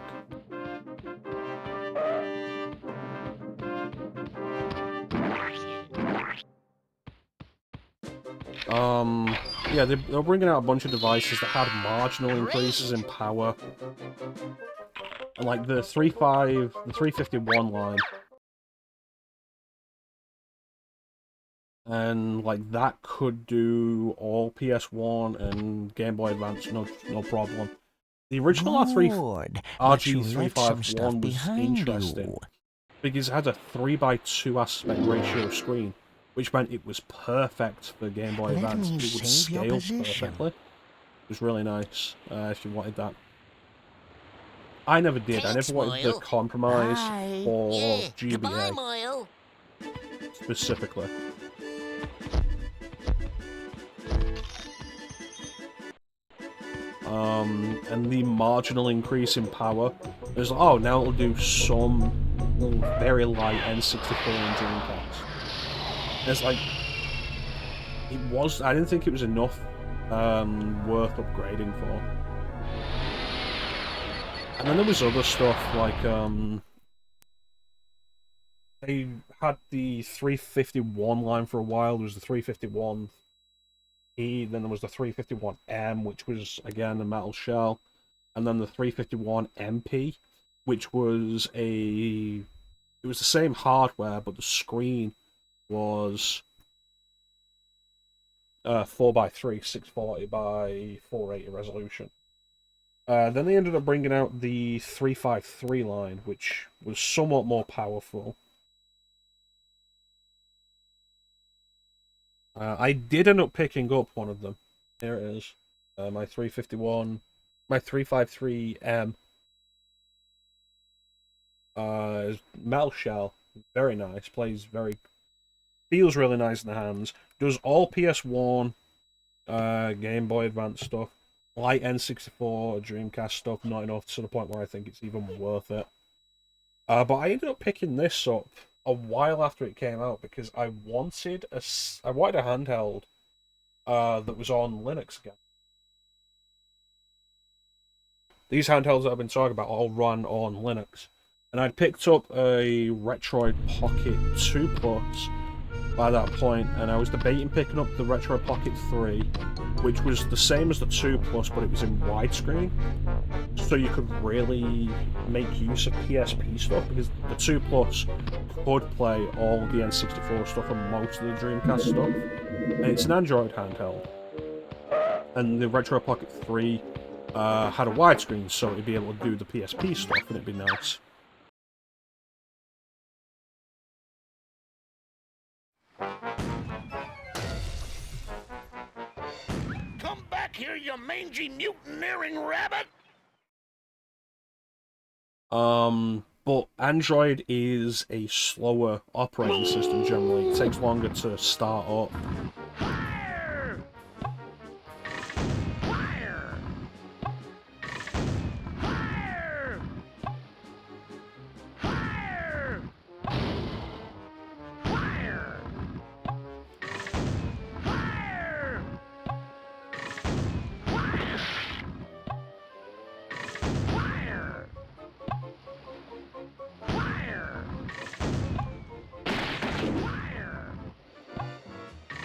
Yeah, they're bringing out a bunch of devices that had marginal increases in power. And like the 351 line. And like that could do all PS1 and Game Boy Advance, no problem. The original RG351 was interesting because it had a 3:2 aspect ratio screen, which meant it was perfect for Game Boy Advance. It would scale perfectly. It was really nice if you wanted that. I never did. I never wanted the compromise for GBA specifically. And the marginal increase in power is like, oh, now it'll do some very light N64 and Dreamcast. It's like, I didn't think it was enough worth upgrading for. And then there was other stuff like they had the 351 line for a while. There was the 351E, then there was the 351M, which was again a metal shell, and then the 351MP, which was it was the same hardware, but the screen was 4:3, 640 by 480 resolution. Then they ended up bringing out the 353 line, which was somewhat more powerful. I did end up picking up one of them. Here it is. My 351, my 353M. Is metal shell, very nice. Feels really nice in the hands. Does all PS1, Game Boy Advance stuff. Light N64, Dreamcast stuff, not enough to the point where I think it's even worth it. But I ended up picking this up a while after it came out because I wanted a handheld that was on Linux again. These handhelds that I've been talking about all run on Linux. And I'd picked up a Retroid Pocket 2 Plus by that point, and I was debating picking up the Retroid Pocket 3, which was the same as the 2 Plus, but it was in widescreen, so you could really make use of PSP stuff, because the 2 Plus could play all the N64 stuff and most of the Dreamcast stuff, and it's an Android handheld. And the Retroid Pocket 3 had a widescreen, so it'd be able to do the PSP stuff, and it'd be nice. Come back here, you mangy mutineering rabbit! But Android is a slower operating system generally. It takes longer to start up. Fire! Fire! Fire! Fire! Fire! Fire! Fire! Fire!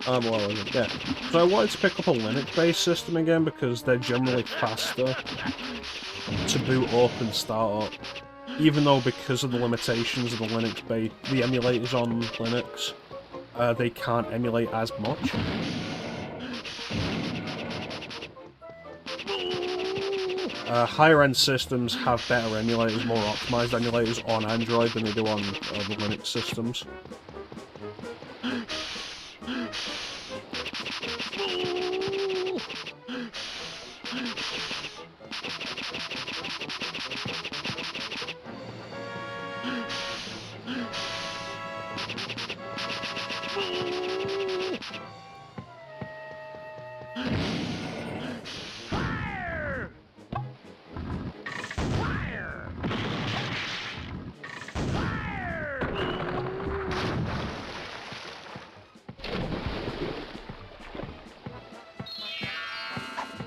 Well, yeah. So I wanted to pick up a Linux-based system again because they're generally faster to boot up and start up. Even though because of the limitations of the the emulators on Linux, they can't emulate as much. Higher-end systems have better emulators, more optimized emulators on Android than they do on the Linux systems.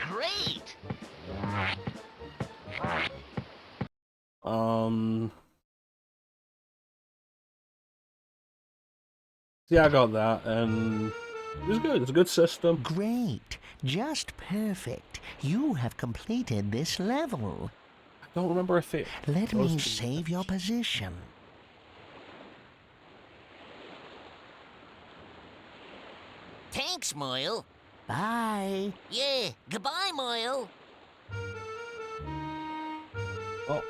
Great! Yeah, I got that, and it was good. It's a good system. Great. Just perfect. You have completed this level. I don't remember if it Let goes me to save your position. Thanks, Moyle. Bye. Yeah, goodbye, Moyle. Oh.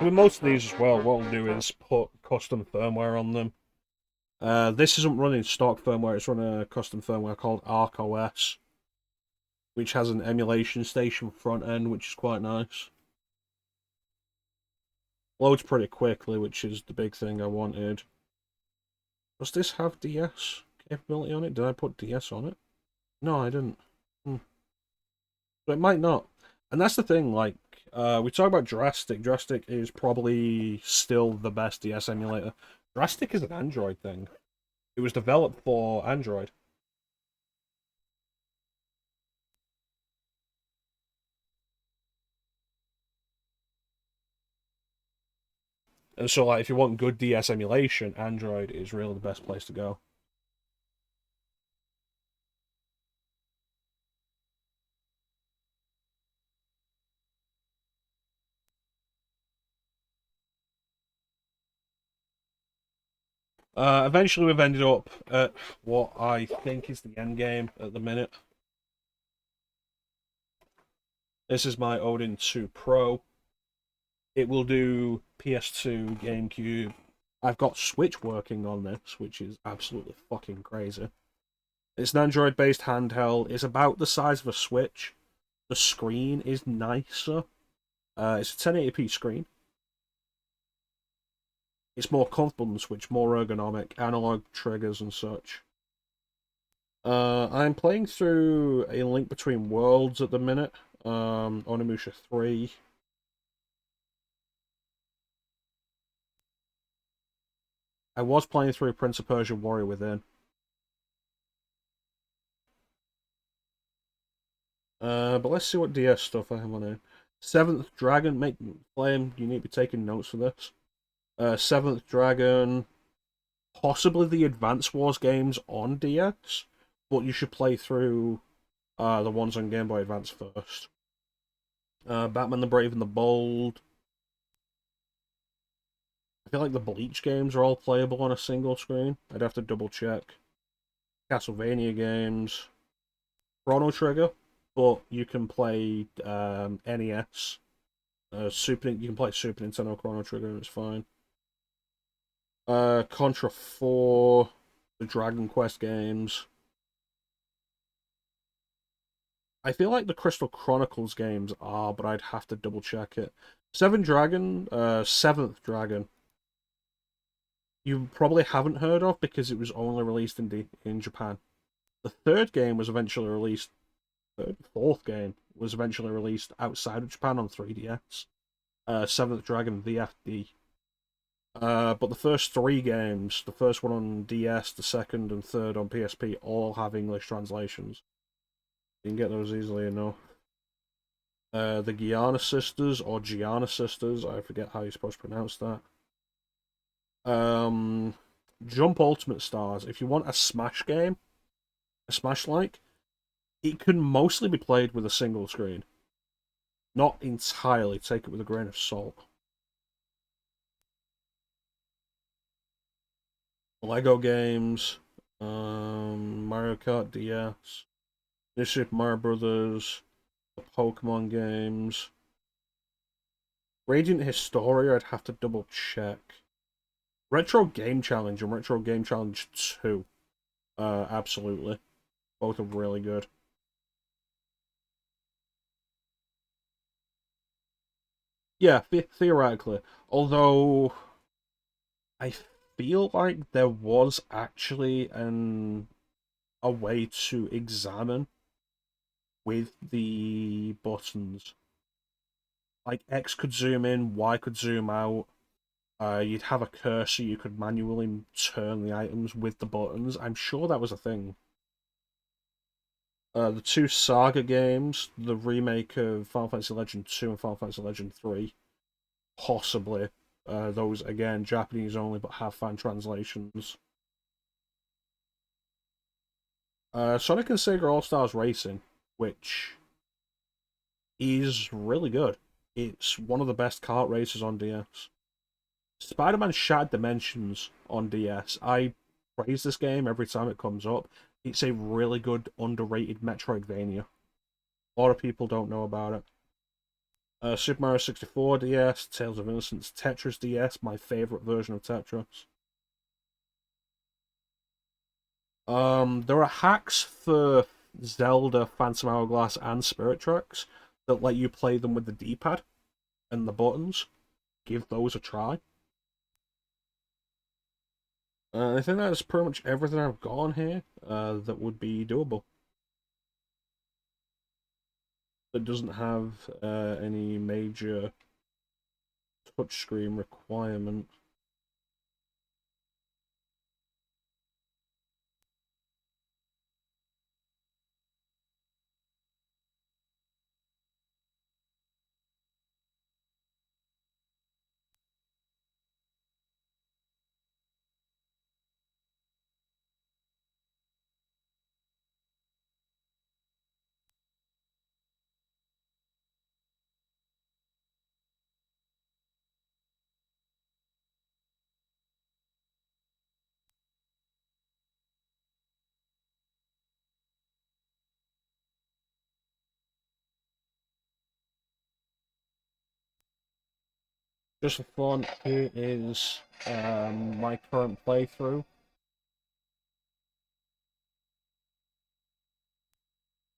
With most of these as well, what we'll do is put custom firmware on them. This isn't running stock firmware, it's running a custom firmware called ArcOS, which has an emulation station front end, which is quite nice. Loads pretty quickly, which is the big thing I wanted. Does this have DS capability on it? Did I put DS on it? No, I didn't. But it might not. And that's the thing, like, we talk about Drastic. Drastic is probably still the best DS emulator. Drastic is an Android thing. It was developed for Android. And so, like, if you want good DS emulation, Android is really the best place to go. Eventually, we've ended up at what I think is the end game at the minute. This is my Odin 2 Pro. It will do PS2, GameCube. I've got Switch working on this, which is absolutely fucking crazy. It's an Android-based handheld. It's about the size of a Switch. The screen is nicer. It's a 1080p screen. It's more comfortable than the Switch, more ergonomic, analog triggers and such. I'm playing through A Link Between Worlds at the minute. Onimusha 3. I was playing through Prince of Persia Warrior Within. But let's see what DS stuff I have on here. Seventh Dragon, make flame. You need to be taking notes for this. Seventh Dragon, possibly the Advance Wars games on DS, but you should play through the ones on Game Boy Advance first. Batman the Brave and the Bold. I feel like the Bleach games are all playable on a single screen. I'd have to double check. Castlevania games. Chrono Trigger. but you can play NES. You can play Super Nintendo Chrono Trigger, it's fine. Contra 4, the Dragon Quest games. I feel like the Crystal Chronicles games are, but I'd have to double check it. Seventh Dragon, you probably haven't heard of because it was only released in Japan. The third game was eventually released. Fourth game was eventually released outside of Japan on 3DS. Seventh Dragon VFD. But the first three games, the first one on DS, the second and third on PSP, all have English translations. You can get those easily enough. The Giana Sisters, or Giana Sisters, I forget how you're supposed to pronounce that. Jump Ultimate Stars, if you want a Smash game, a Smash-like, it can mostly be played with a single screen. Not entirely, take it with a grain of salt. Lego games, Mario Kart DS, New Super Mario Brothers, the Pokemon games. Radiant Historia, I'd have to double check. Retro Game Challenge and Retro Game Challenge 2. Absolutely. Both are really good. Yeah, theoretically. Although, I feel like there was actually a way to examine with the buttons. Like, X could zoom in, Y could zoom out. You'd have a cursor, you could manually turn the items with the buttons. I'm sure that was a thing. The two Saga games, the remake of Final Fantasy Legend 2 and Final Fantasy Legend 3, possibly. Those, again, Japanese only, but have fan translations. Sonic and Sega All-Stars Racing, which is really good. It's one of the best kart races on DS. Spider-Man Shattered Dimensions on DS. I praise this game every time it comes up. It's a really good, underrated Metroidvania. A lot of people don't know about it. Super Mario 64 DS, Tales of Innocence, Tetris DS, my favourite version of Tetris. There are hacks for Zelda, Phantom Hourglass, and Spirit Tracks that let you play them with the D-pad and the buttons. Give those a try. I think that's pretty much everything I've got on here that would be doable. That doesn't have any major touchscreen requirement. Just for fun, here is my current playthrough.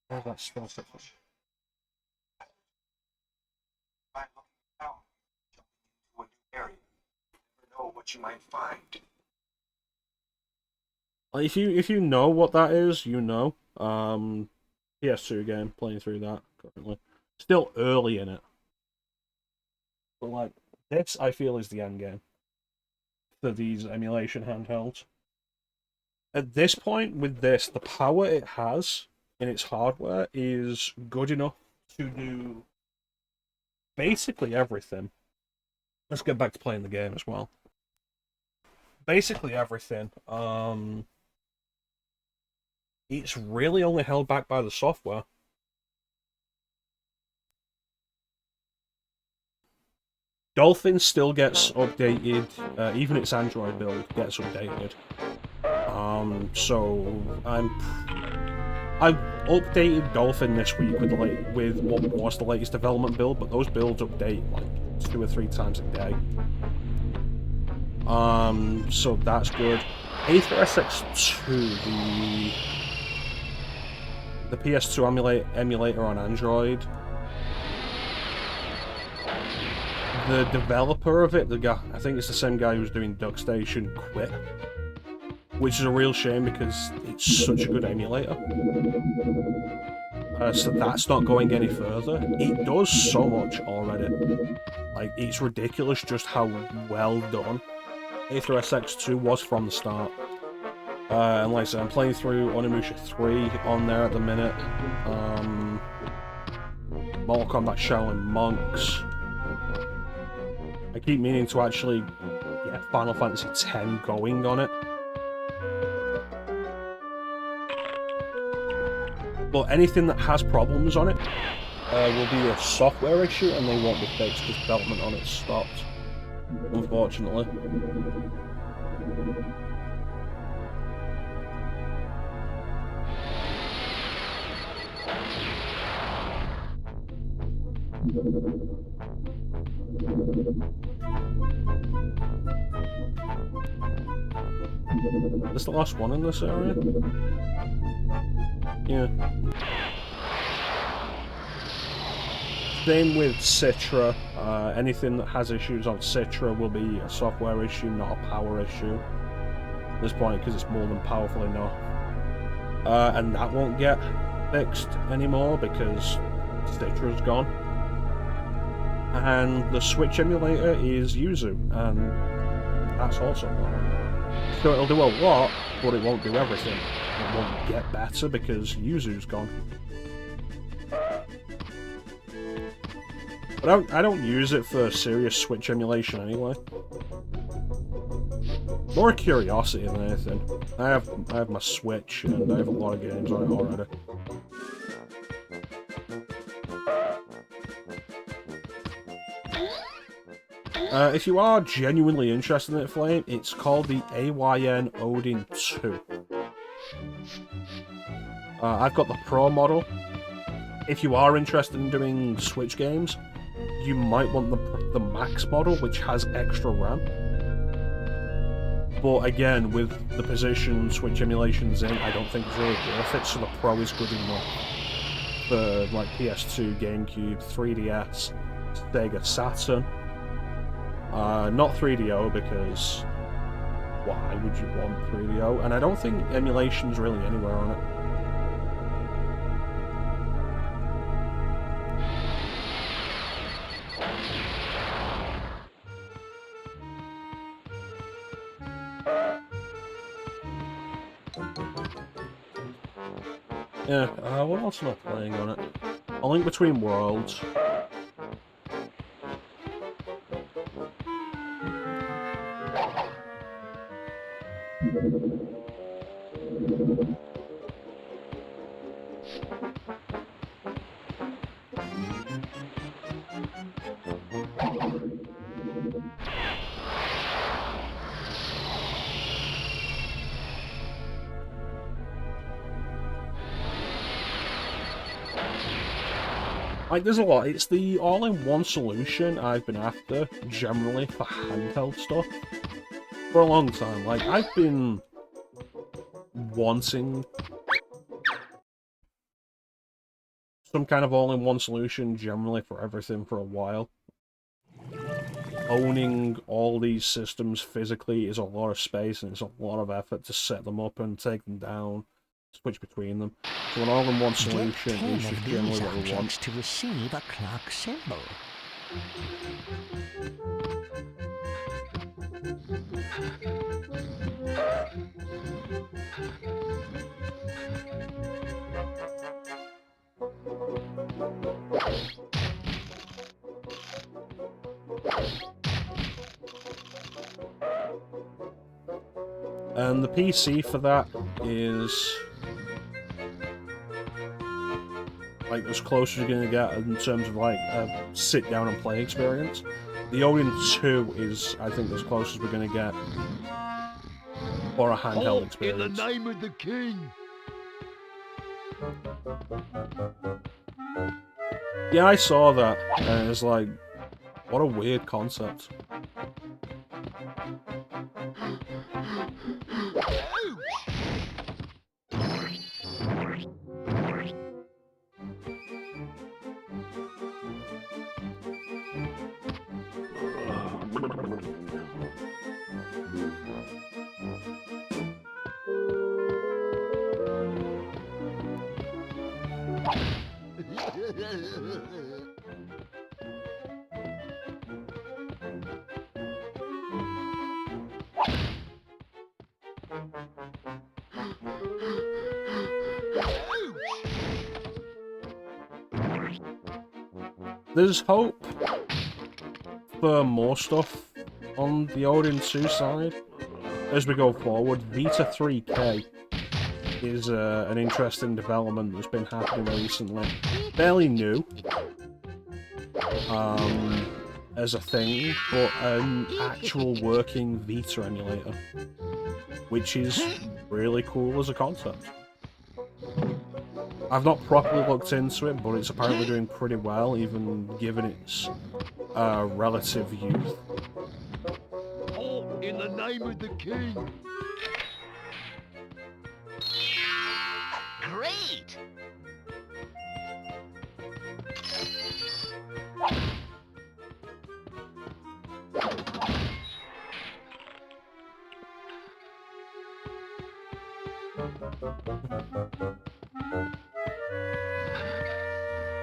Where's that spell section? What you might find. If you know what that is, you know. PS2 game, playing through that currently. Still early in it. But like this I feel is the end game for these emulation handhelds. At this point with this, the power it has in its hardware is good enough to do basically everything. Let's get back to playing the game as well. Basically everything. It's really only held back by the software. Dolphin still gets updated, even its Android build gets updated. So I updated Dolphin this week with what was the latest development build, but those builds update like 2 or 3 times a day. So that's good. Aether SX2, the PS2 emulator on Android. The developer of it, the guy, I think it's the same guy who was doing DuckStation, quit. Which is a real shame because it's such a good emulator. So that's not going any further. It does so much already. Like, it's ridiculous just how well done Aether SX2 was from the start. And like I said, I'm playing through Onimusha 3 on there at the minute. Mortal Kombat Shaolin Monks. I keep meaning to actually get Final Fantasy X going on it. But anything that has problems on it will be a software issue and they won't be fixed because development on it stopped, unfortunately. Is this the last one in this area? Yeah. Same with Citra. Anything that has issues on Citra will be a software issue, not a power issue. At this point, because it's more than powerful enough. And that won't get fixed anymore because Citra's gone. And the Switch emulator is Yuzu, and that's also gone. So it'll do a lot, but it won't do everything. It won't get better because Yuzu's gone. But I don't use it for serious Switch emulation anyway. More curiosity than anything. I have my Switch and I have a lot of games on it already. If you are genuinely interested in it, Flame, it's called the AYN Odin 2. I've got the Pro model. If you are interested in doing Switch games, you might want the Max model, which has extra RAM. But again, with the position Switch emulation's in, I don't think it's really worth it, so the Pro is good enough for like PS2, GameCube, 3DS, Sega Saturn. Not 3DO, because why would you want 3DO? And I don't think emulation's really anywhere on it. Yeah, what else am I playing on it? A Link Between Worlds. Like, there's a lot. It's the all-in-one solution I've been after, generally, for handheld stuff, for a long time. Like, I've been wanting some kind of all-in-one solution, generally, for everything for a while. Owning all these systems physically is a lot of space, and it's a lot of effort to set them up and take them down. Switch between them. So an all-in-one solution is just generally what we want. To receive a clock symbol. And the PC for that is like as close as you're going to get in terms of like a sit down and play experience. The Odin 2 is, I think, as close as we're going to get for a handheld experience. In the name of the king. Yeah, I saw that, and it's like, what a weird concept. There's hope for more stuff on the Odin 2 side as we go forward. Vita 3K is an interesting development that's been happening recently. Fairly new as a thing, but an actual working Vita emulator, which is really cool as a concept. I've not properly looked into it, but it's apparently doing pretty well, even given its relative youth. All in the name of the king. Great!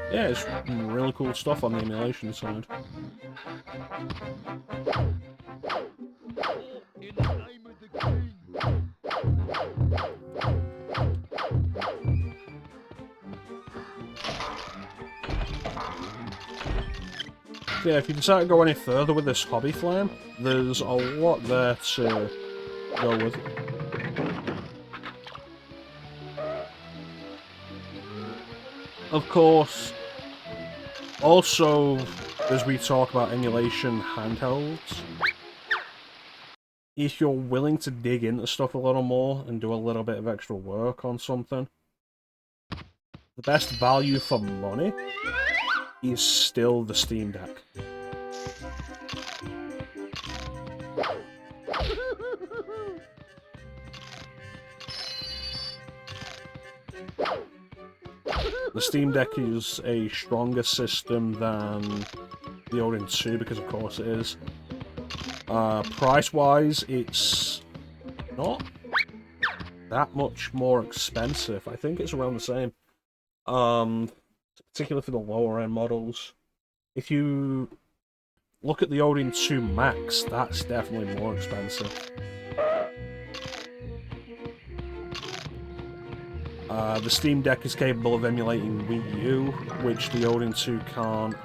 Yeah, it's really cool stuff on the emulation side. In the name of the king. Yeah, if you decide to go any further with this hobby flame, there's a lot there to go with. Of course, also, as we talk about emulation handhelds, if you're willing to dig into stuff a little more and do a little bit of extra work on something, the best value for money is still the Steam Deck. The Steam Deck is a stronger system than the Odin 2, because of course it is. Price-wise, it's not that much more expensive. I think it's around the same. Particularly for the lower-end models. If you look at the Odin 2 Max, that's definitely more expensive. The Steam Deck is capable of emulating Wii U, which the Odin 2 can't.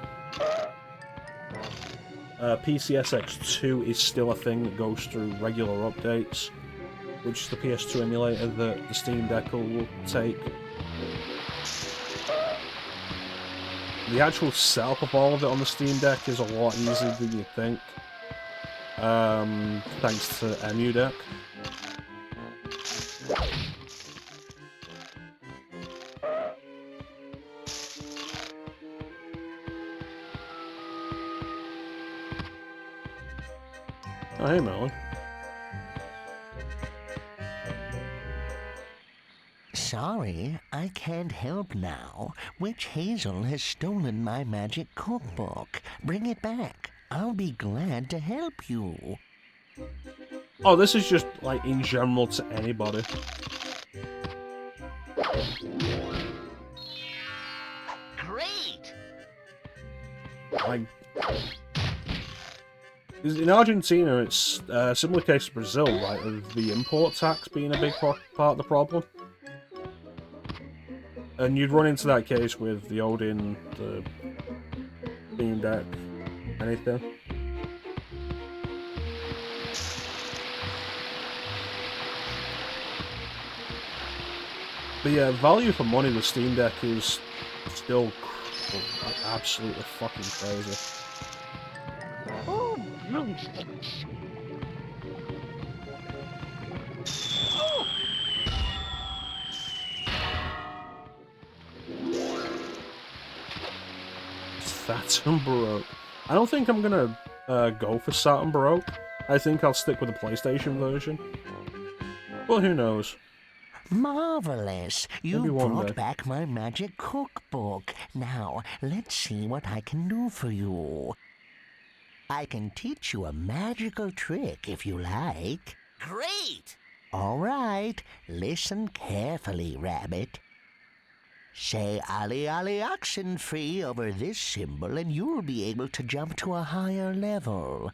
PCSX2 is still a thing that goes through regular updates, which is the PS2 emulator that the Steam Deck will take. The actual setup of all of it on the Steam Deck is a lot easier than you think, thanks to EmuDeck. Oh, hey, Melon. Sorry, I can't help now. Witch Hazel has stolen my magic cookbook. Bring it back. I'll be glad to help you. Oh, this is just, like, in general to anybody. Great! Like, in Argentina, it's a similar case to Brazil, right, of the import tax being a big part of the problem. And you'd run into that case with the Odin, the Steam Deck, anything. But yeah, value for money with Steam Deck is still like, absolutely fucking crazy. Oh, nonsense. Saturn Baroque. I don't think I'm gonna go for Saturn Baroque. I think I'll stick with the PlayStation version. But who knows? Marvelous! Maybe You one brought day. back my magic cookbook. Now, let's see what I can do for you. I can teach you a magical trick if you like. Great! All right, listen carefully, Rabbit. Say "Ali Ali Oxenfree" over this symbol and you'll be able to jump to a higher level.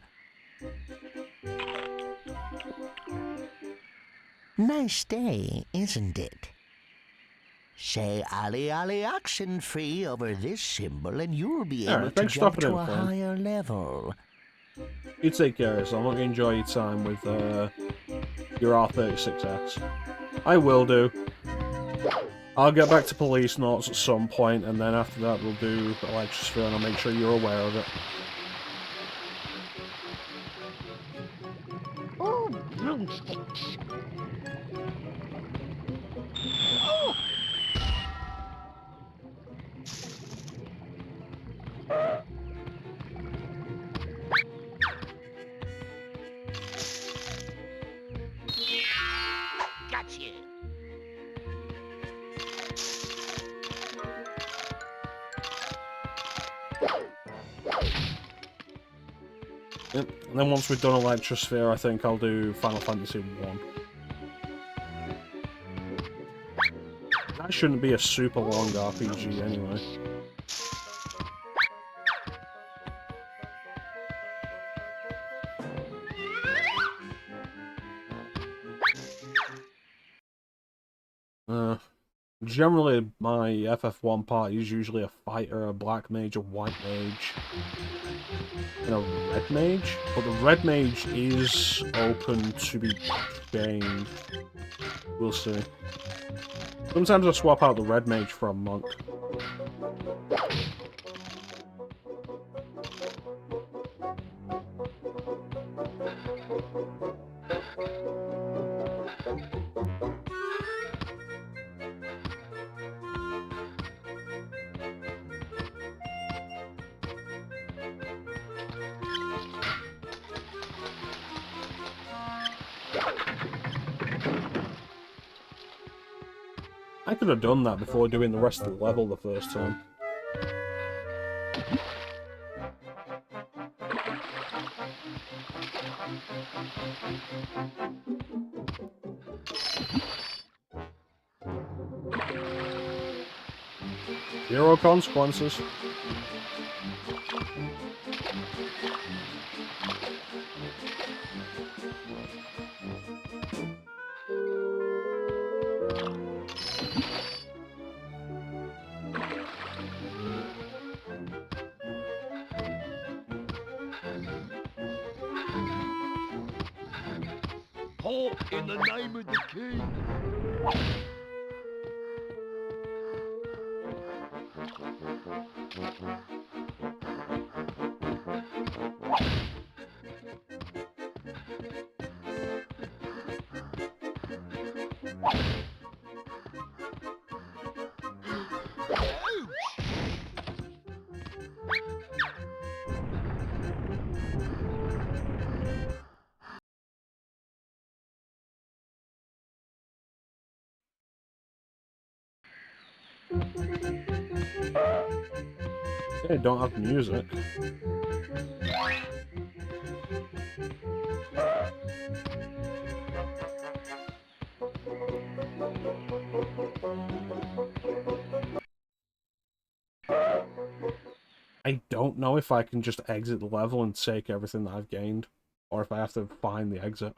Nice day, isn't it? Say "Ali Ali Oxenfree" over this symbol and you'll be able Alright, to thanks for jump stopping to in, a friend. higher level. You take care of yourself. I'm not gonna enjoy your time with your R36X. I will do. I'll get back to Policenauts at some point, and then after that we'll do Electrosphere, and I'll make sure you're aware of it. Oh, broomsticks. Oh! Gotcha! Yep. And then once we've done Electrosphere, I think I'll do Final Fantasy 1. That shouldn't be a super long RPG anyway. Generally, my FF1 party is usually a fighter, a black mage, a white mage, and a red mage. But the red mage is open to be changed. We'll see. Sometimes I swap out the red mage for a monk. I could have done that before doing the rest of the level the first time. Zero consequences. Halt in the name of the king. They don't have music. I don't know if I can just exit the level and take everything that I've gained, or if I have to find the exit.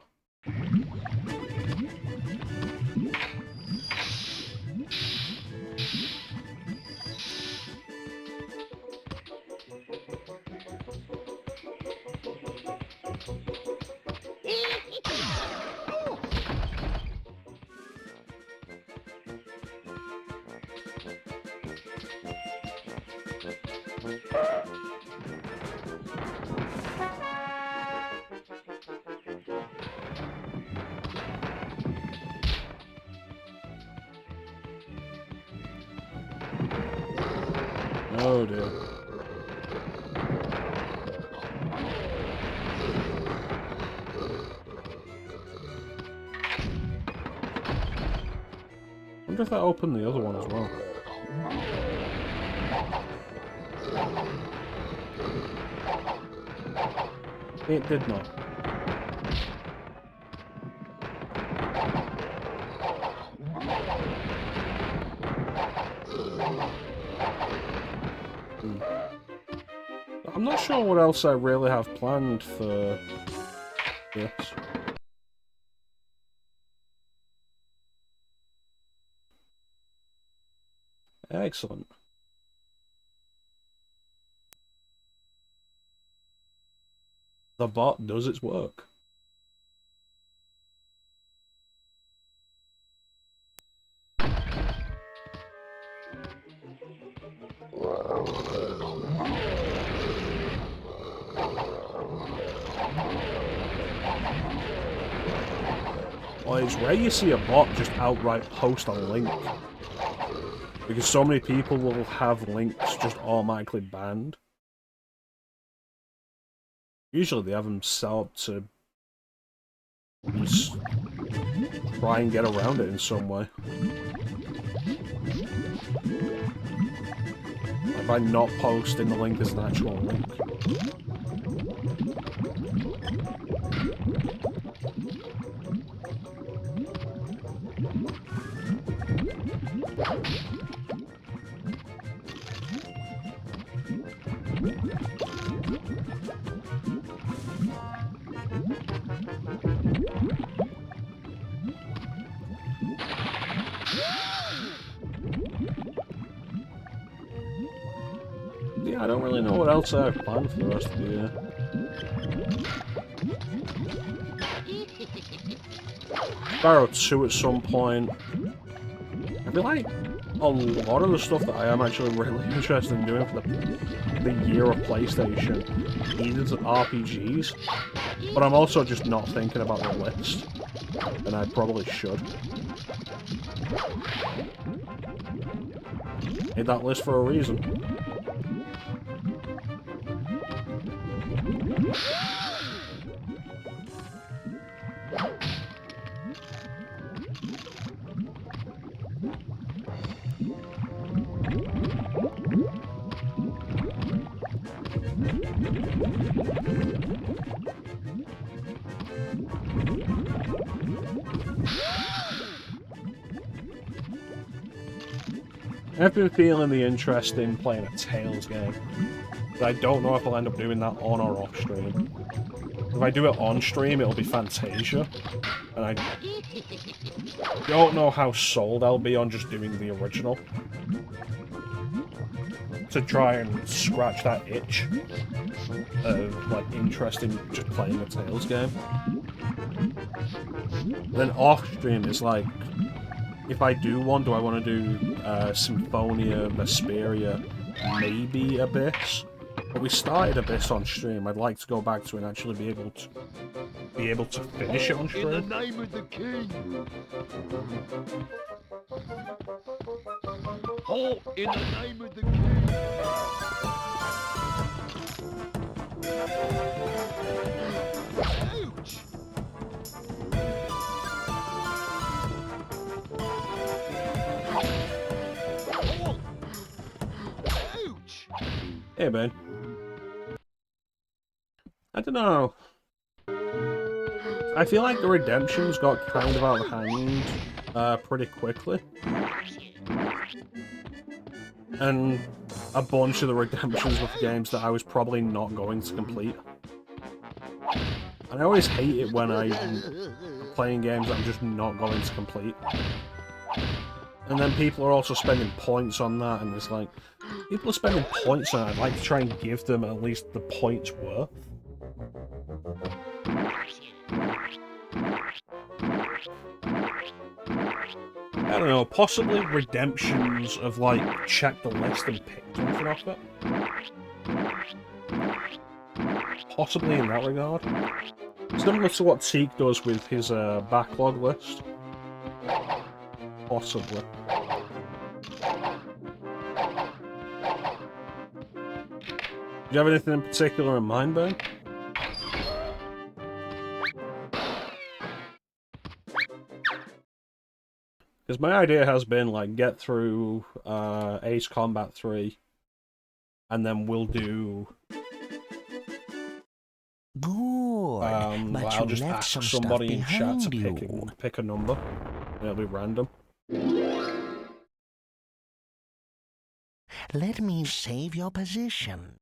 Oh dear. wonder if that opened the other one as well. It did not. I'm not sure what else I really have planned for this. Excellent. The bot does its work. Well, it's rare you see a bot just outright post a link. Because so many people will have links just automatically banned. Usually they have them set up to just try and get around it in some way. Like by not posting the link as an actual link. Yeah, I don't really know what else I have planned for the rest of the year. Sparrow 2 at some point. I feel like a lot of the stuff that I am actually really interested in doing for the year of PlayStation is RPGs, but I'm also just not thinking about the list, and I probably should. Made that list for a reason. I've been feeling the interest in playing a Tales game, but I don't know if I'll end up doing that on or off stream. If I do it on stream, it'll be Fantasia, and I don't know how sold I'll be on just doing the original. To try and scratch that itch of, like, interest in just playing a Tales game. Then off stream is like, if I do one, do I want to do Symphonia, Vesperia, maybe Abyss? But we started Abyss on stream. I'd like to go back to it and actually be able to finish it on stream. In the name of the king. Oh, in the name of the king. Ouch! Hey, man. I don't know. I feel like the redemptions got kind of out of hand pretty quickly. And a bunch of the redemptions were games that I was probably not going to complete. And I always hate it when I'm playing games that I'm just not going to complete. And then people are also spending points on that, and it's like, people are spending points on it, I'd like to try and give them at least the points worth. I don't know, possibly redemptions of, like, check the list and pick something off it. Possibly in that regard. Similar to what Teak does with his backlog list. Possibly. Do you have anything in particular in mind, Ben? Because my idea has been, like, get through Ace Combat 3, and then we'll do... Good, but I'll you just left ask some stuff somebody in chat to behind you. pick a number. And it'll be random. Let me save your position.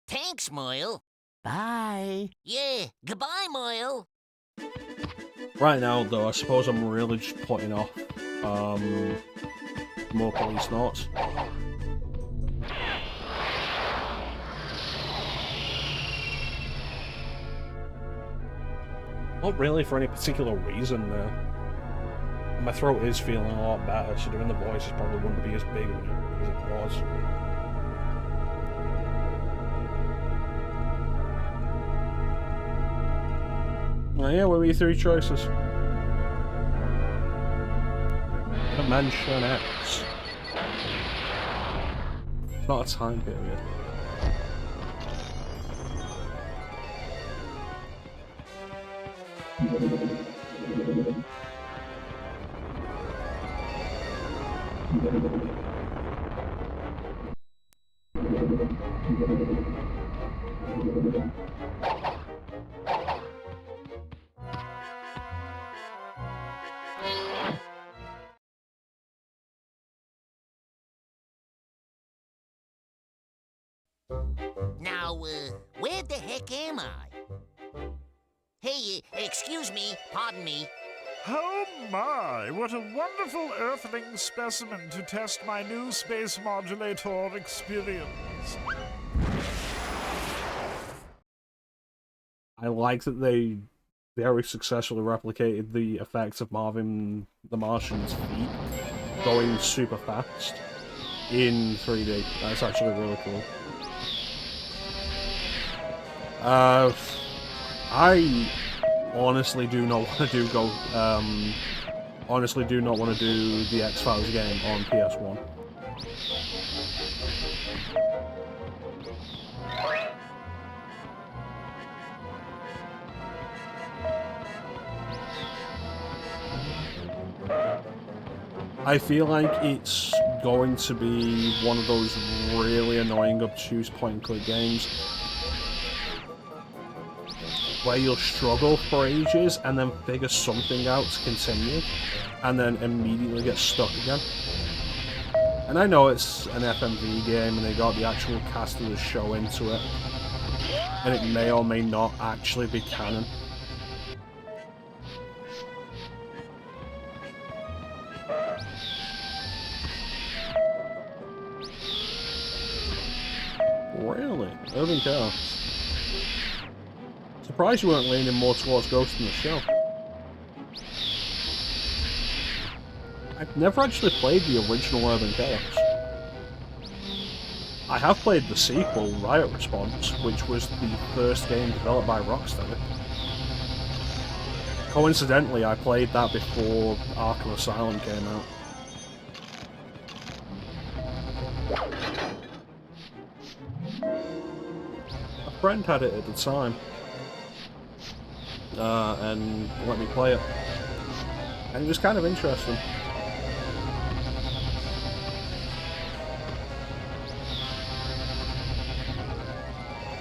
Thanks, Moyle. Bye. Yeah, goodbye, Moyle. Right now, though, I suppose I'm really just putting off more Policenauts. Not really for any particular reason, though. My throat is feeling a lot better, so doing the voices probably wouldn't be as big as it was. Oh yeah, what were your three choices? Dimension X. It's not a time period. Now, where the heck am I? Hey, excuse me, pardon me. Oh my, what a wonderful Earthling specimen to test my new space modulator experience. I like that they very successfully replicated the effects of Marvin the Martian's feet going super fast in 3D. That's actually really cool. I honestly do not want to honestly do not want to do the X-Files game on PS1. I feel like it's going to be one of those really annoying, obtuse point-and-click games where you'll struggle for ages and then figure something out to continue, and then immediately get stuck again. And I know it's an FMV game and they got the actual cast of the show into it, and it may or may not actually be canon. Really? Urban Chaos. Surprised you weren't leaning more towards Ghost in the Shell. I've never actually played the original Urban Chaos. I have played the sequel, Riot Response, which was the first game developed by Rocksteady. Coincidentally, I played that before Arkham Asylum came out. A friend had it at the time, and let me play it, and it was kind of interesting.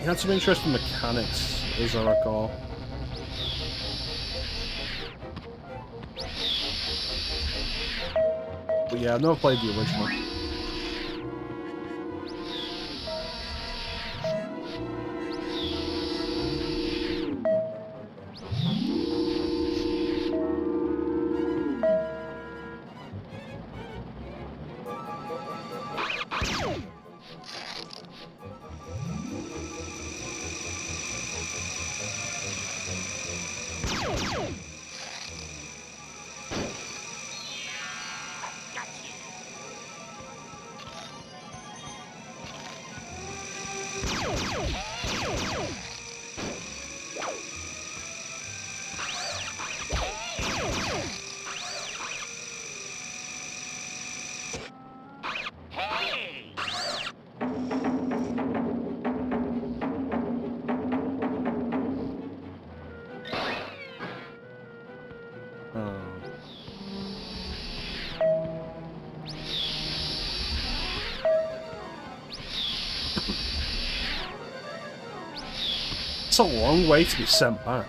It had some interesting mechanics, as I recall. But yeah, I've never played the original. It's a long way to be sent back.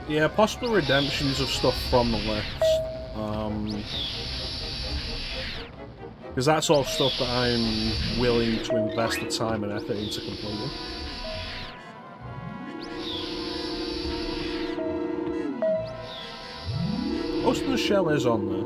Yeah, possible redemptions of stuff from the list. Because that's all stuff that I'm willing to invest the time and effort into completing. Ghost in the Shell is on there.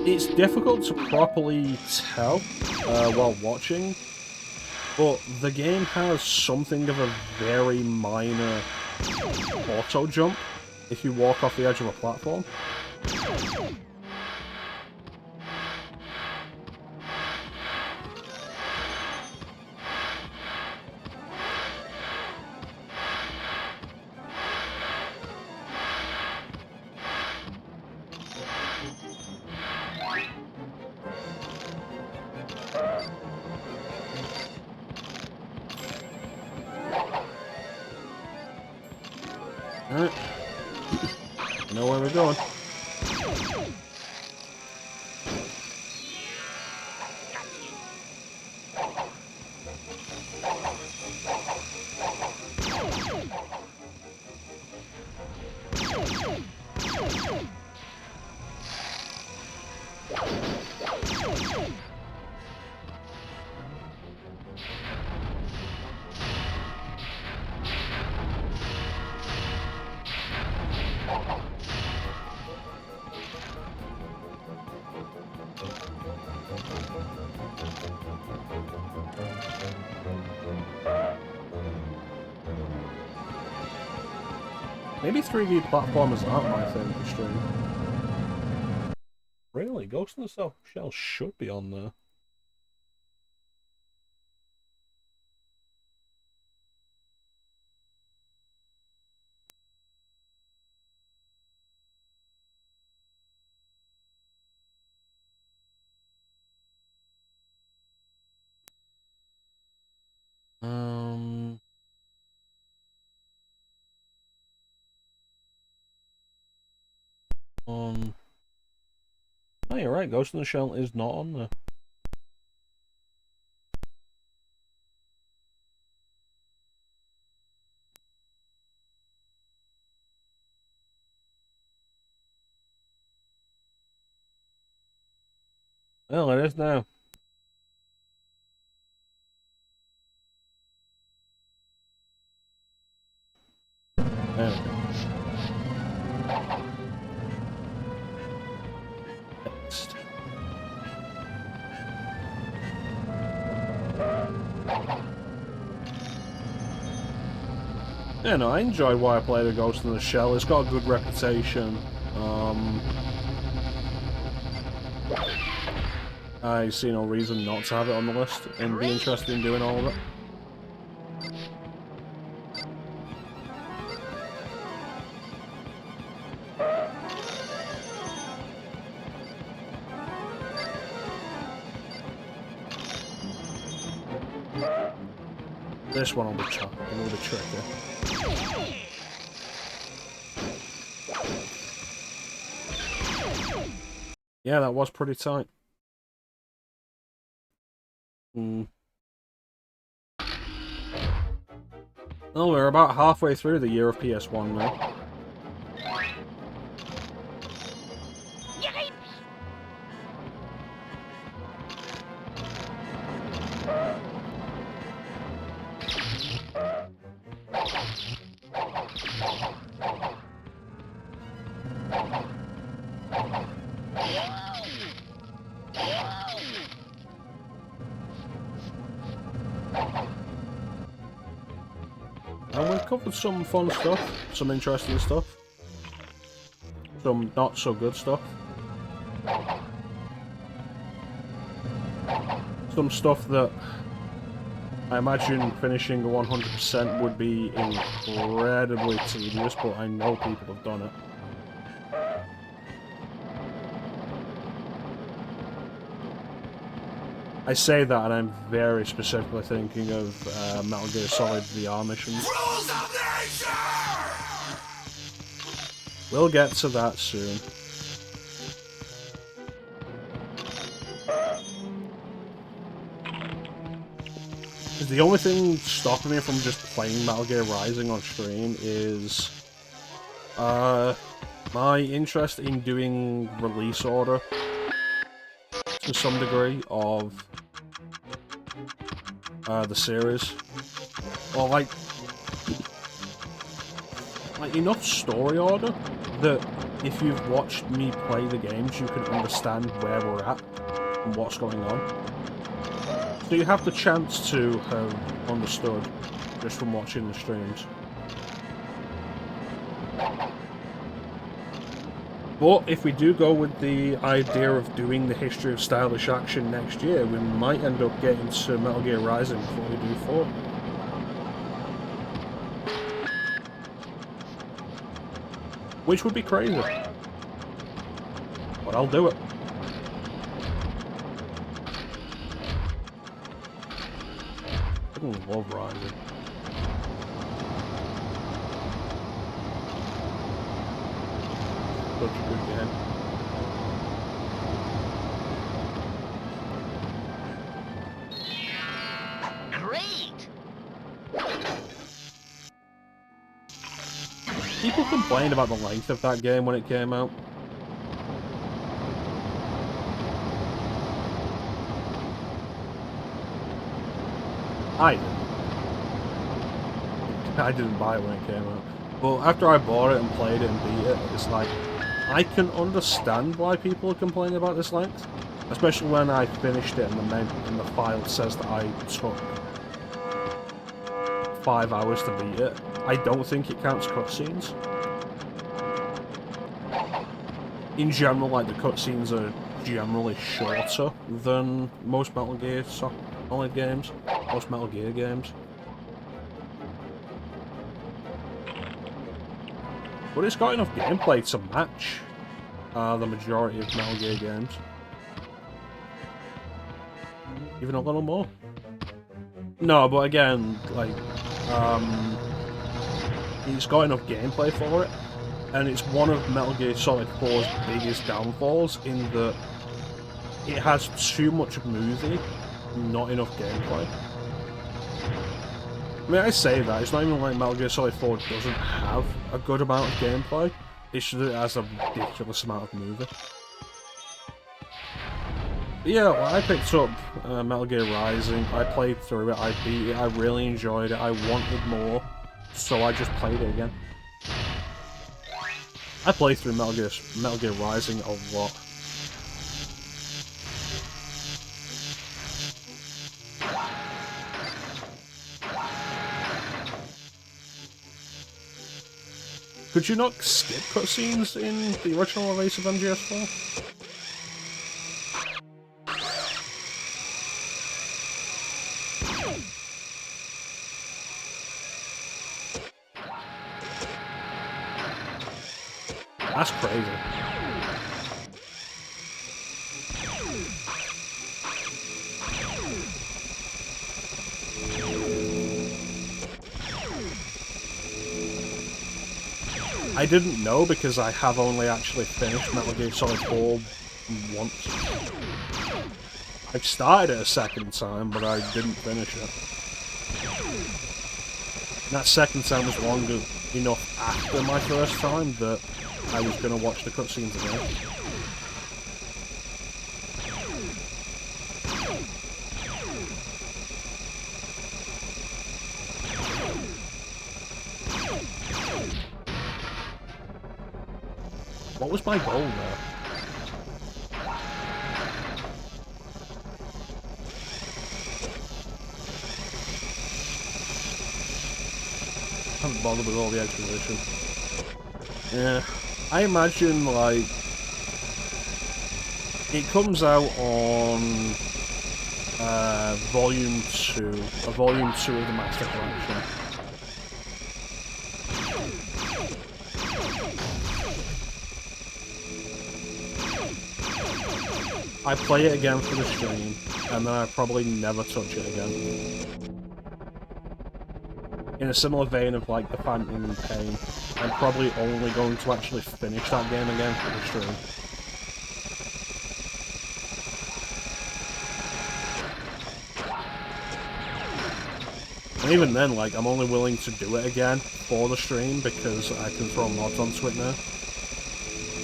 It's difficult to properly tell while watching, but the game has something of a very minor auto jump if you walk off the edge of a platform. Alright. I know where we're going. Maybe 3D platformers aren't my thing for stream. Really? Ghost in the Shell should be on there. Oh, you're right. Ghost in the Shell is not on there. Well, it is now. There we go. Next. Yeah, no, I enjoy why I play the Ghost in the Shell. It's got a good reputation. I see no reason not to have it on the list and be interested in doing all of it. This one will be a little bit tricky. Yeah, that was pretty tight. Well, we're about halfway through the year of PS1 now. And we've covered some fun stuff, some interesting stuff, some not so good stuff. Some stuff that I imagine finishing 100% would be incredibly tedious, but I know people have done it. I say that and I'm very specifically thinking of Metal Gear Solid VR missions. Rules of nature! We'll get to that soon. The only thing stopping me from just playing Metal Gear Rising on stream is my interest in doing release order to some degree of the series. Or like enough story order that if you've watched me play the games you can understand where we're at and what's going on. So you have the chance to have understood just from watching the streams. But if we do go with the idea of doing the history of stylish action next year, we might end up getting to Metal Gear Rising before we do 4. Which would be crazy. But I'll do it. I love Rising. Such a good game. Great! People complained about the length of that game when it came out. I didn't buy it when it came out. But after I bought it and played it and beat it, it's like, I can understand why people are complaining about this length. Especially when I finished it and the file says that I took 5 hours to beat it. I don't think it counts cutscenes. In general, like, the cutscenes are generally shorter than most Metal Gear Solid games. Most Metal Gear games. But it's got enough gameplay to match the majority of Metal Gear games. Even a little more. No, but again, like, it's got enough gameplay for it. And it's one of Metal Gear Solid 4's biggest downfalls in that it has too much movie, not enough gameplay. I mean, I say that, it's not even like Metal Gear Solid 4 doesn't have a good amount of gameplay, it's just that it has a ridiculous amount of movie. But yeah, well, I picked up Metal Gear Rising, I played through it, I beat it, I really enjoyed it, I wanted more, so I just played it again. I played through Metal Gear Rising a lot. Could you not skip cutscenes in the original release of MGS4? That's crazy. I didn't know because I have only actually finished Metal Gear Solid 4 once. I've started it a second time, but I didn't finish it. And that second time was long enough after my first time that I was going to watch the cutscenes again. What was my goal there? haven't bothered with all the exposition. Yeah, I imagine, like, it comes out on Volume 2, Volume 2 of the Master Collection. I play it again for the stream, and then I probably never touch it again. In a similar vein of like the Phantom Pain, I'm probably only going to actually finish that game again for the stream. And even then, like, I'm only willing to do it again for the stream because I can throw mods onto it now.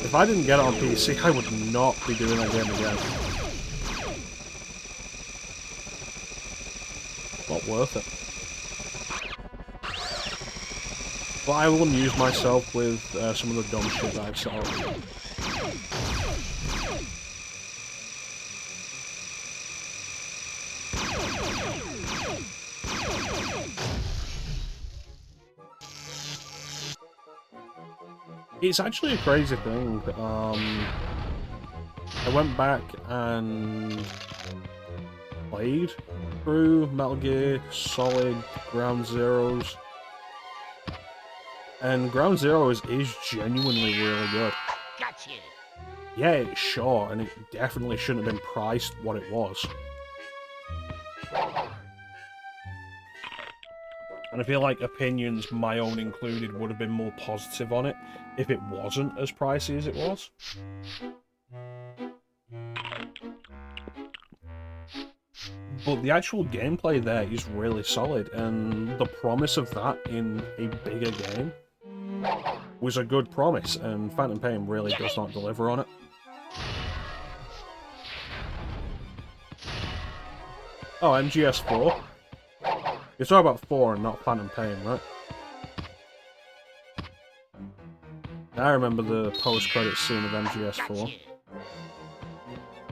If I didn't get it on PC, I would not be doing that game again. Not worth it. But I will amuse myself with some of the dumb shit that I've set up. It's actually a crazy thing. I went back and played through Metal Gear Solid Ground Zeroes. And Ground Zeroes is genuinely really good. Gotcha. Yeah, it's short, and it definitely shouldn't have been priced what it was. And I feel like opinions, my own included, would have been more positive on it if it wasn't as pricey as it was. But the actual gameplay there is really solid, and the promise of that in a bigger game was a good promise, and Phantom Pain really does not deliver on it. Oh, MGS4? You're talking about 4 and not Phantom Pain, right? I remember the post-credits scene of MGS4.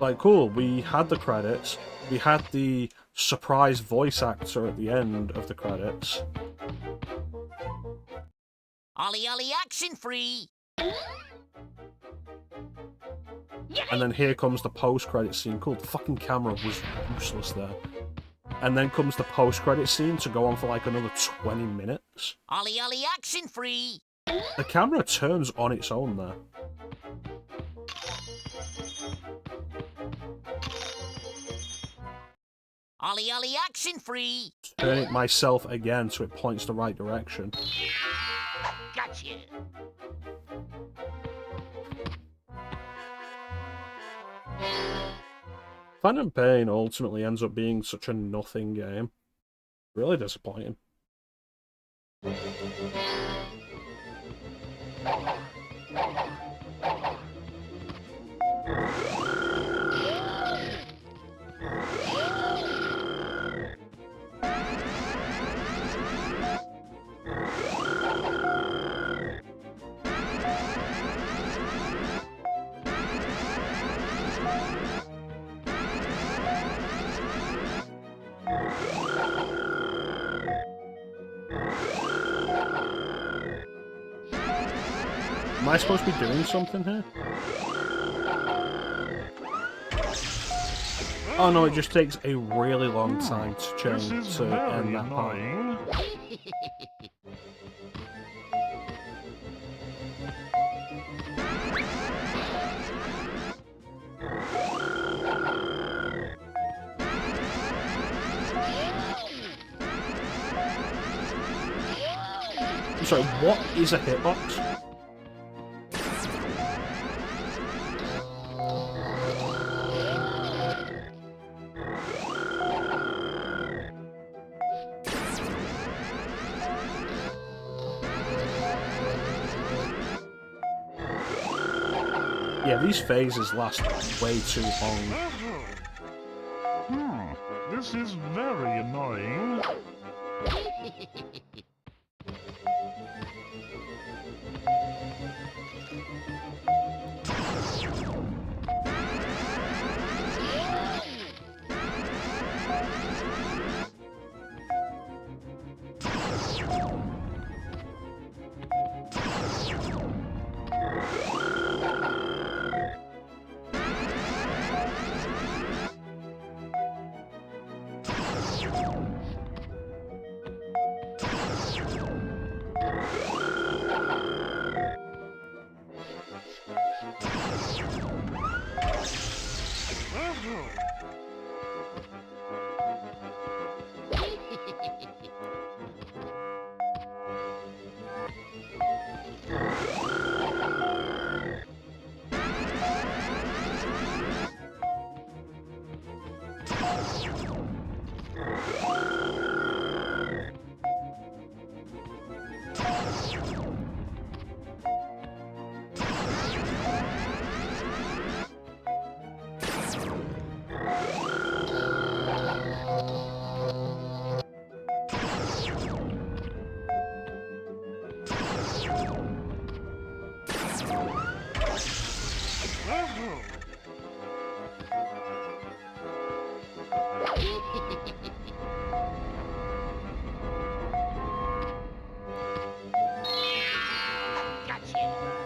Like, cool, we had the credits, we had the surprise voice actor at the end of the credits. Ollie Ollie action free! And then here comes the post-credit scene. Cool, the fucking camera was useless there. And then comes the post-credit scene to go on for like another 20 minutes. Ollie Ollie action free! The camera turns on its own there. Ollie Ollie action free! Turn it myself again so it points the right direction. Gotcha. Phantom Pain ultimately ends up being such a nothing game. Really disappointing. Am I supposed to be doing something here? Oh no, it just takes a really long time to change to end that part. I'm sorry, what is a hitbox? Yeah, these phases last way too long. This is very annoying.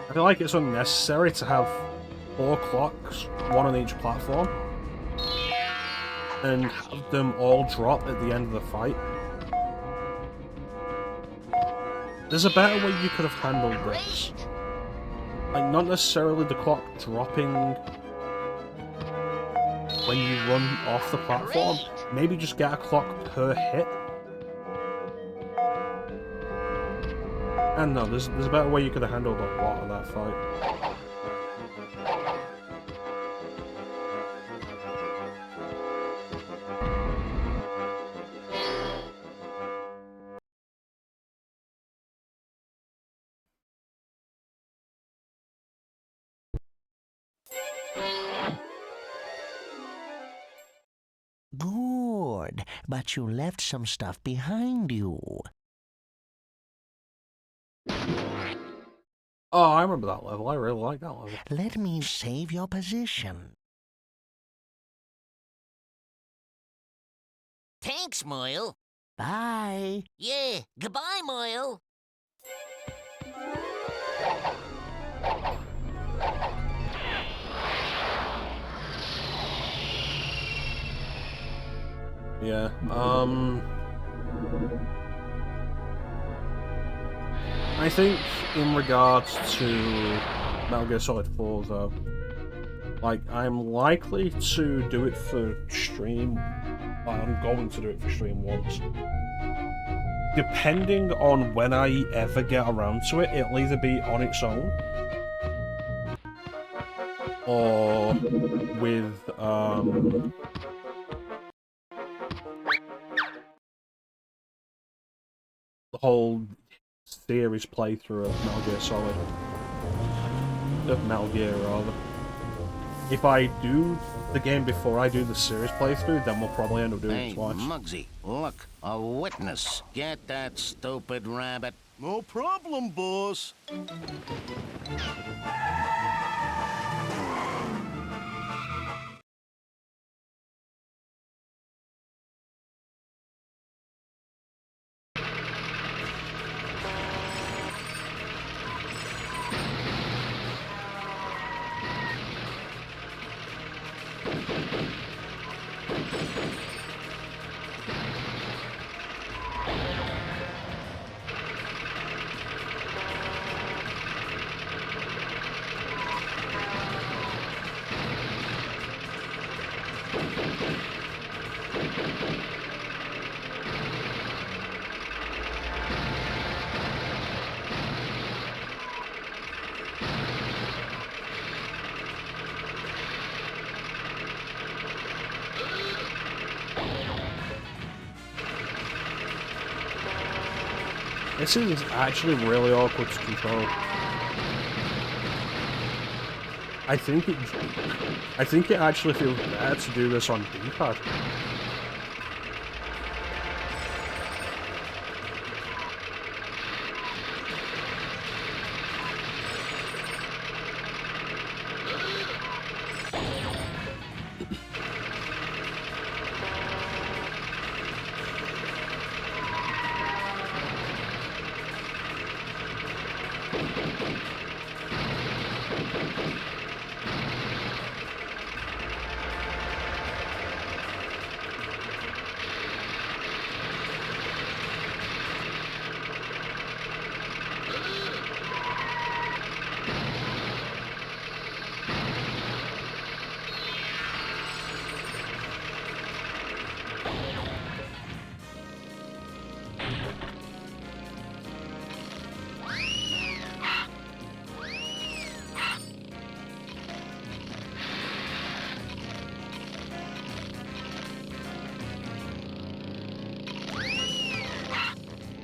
I feel like it's unnecessary to have 4 clocks, one on each platform, and have them all drop at the end of the fight. There's a better way you could have handled this. Like, not necessarily the clock dropping when you run off the platform. Maybe just get a clock per hit. And no, there's a better way you could have handled a lot of that fight. Good, but you left some stuff behind you. Oh, I remember that level. I really like that level. Let me save your position. Thanks, Moyle. Bye. Yeah, goodbye, Moyle. Yeah, I think in regards to Metal Gear Solid 4, though, like, I'm likely to do it for stream. I'm going to do it for stream once. Depending on when I ever get around to it, it'll either be on its own or with, the whole series playthrough of Metal Gear Solid. Of Metal Gear, rather. If I do the game before I do the series playthrough, then we'll probably end up doing it twice. Muggsy, look, a witness. Get that stupid rabbit. No problem, boss. This is actually really awkward to control. I think it actually feels better to do this on D-pad.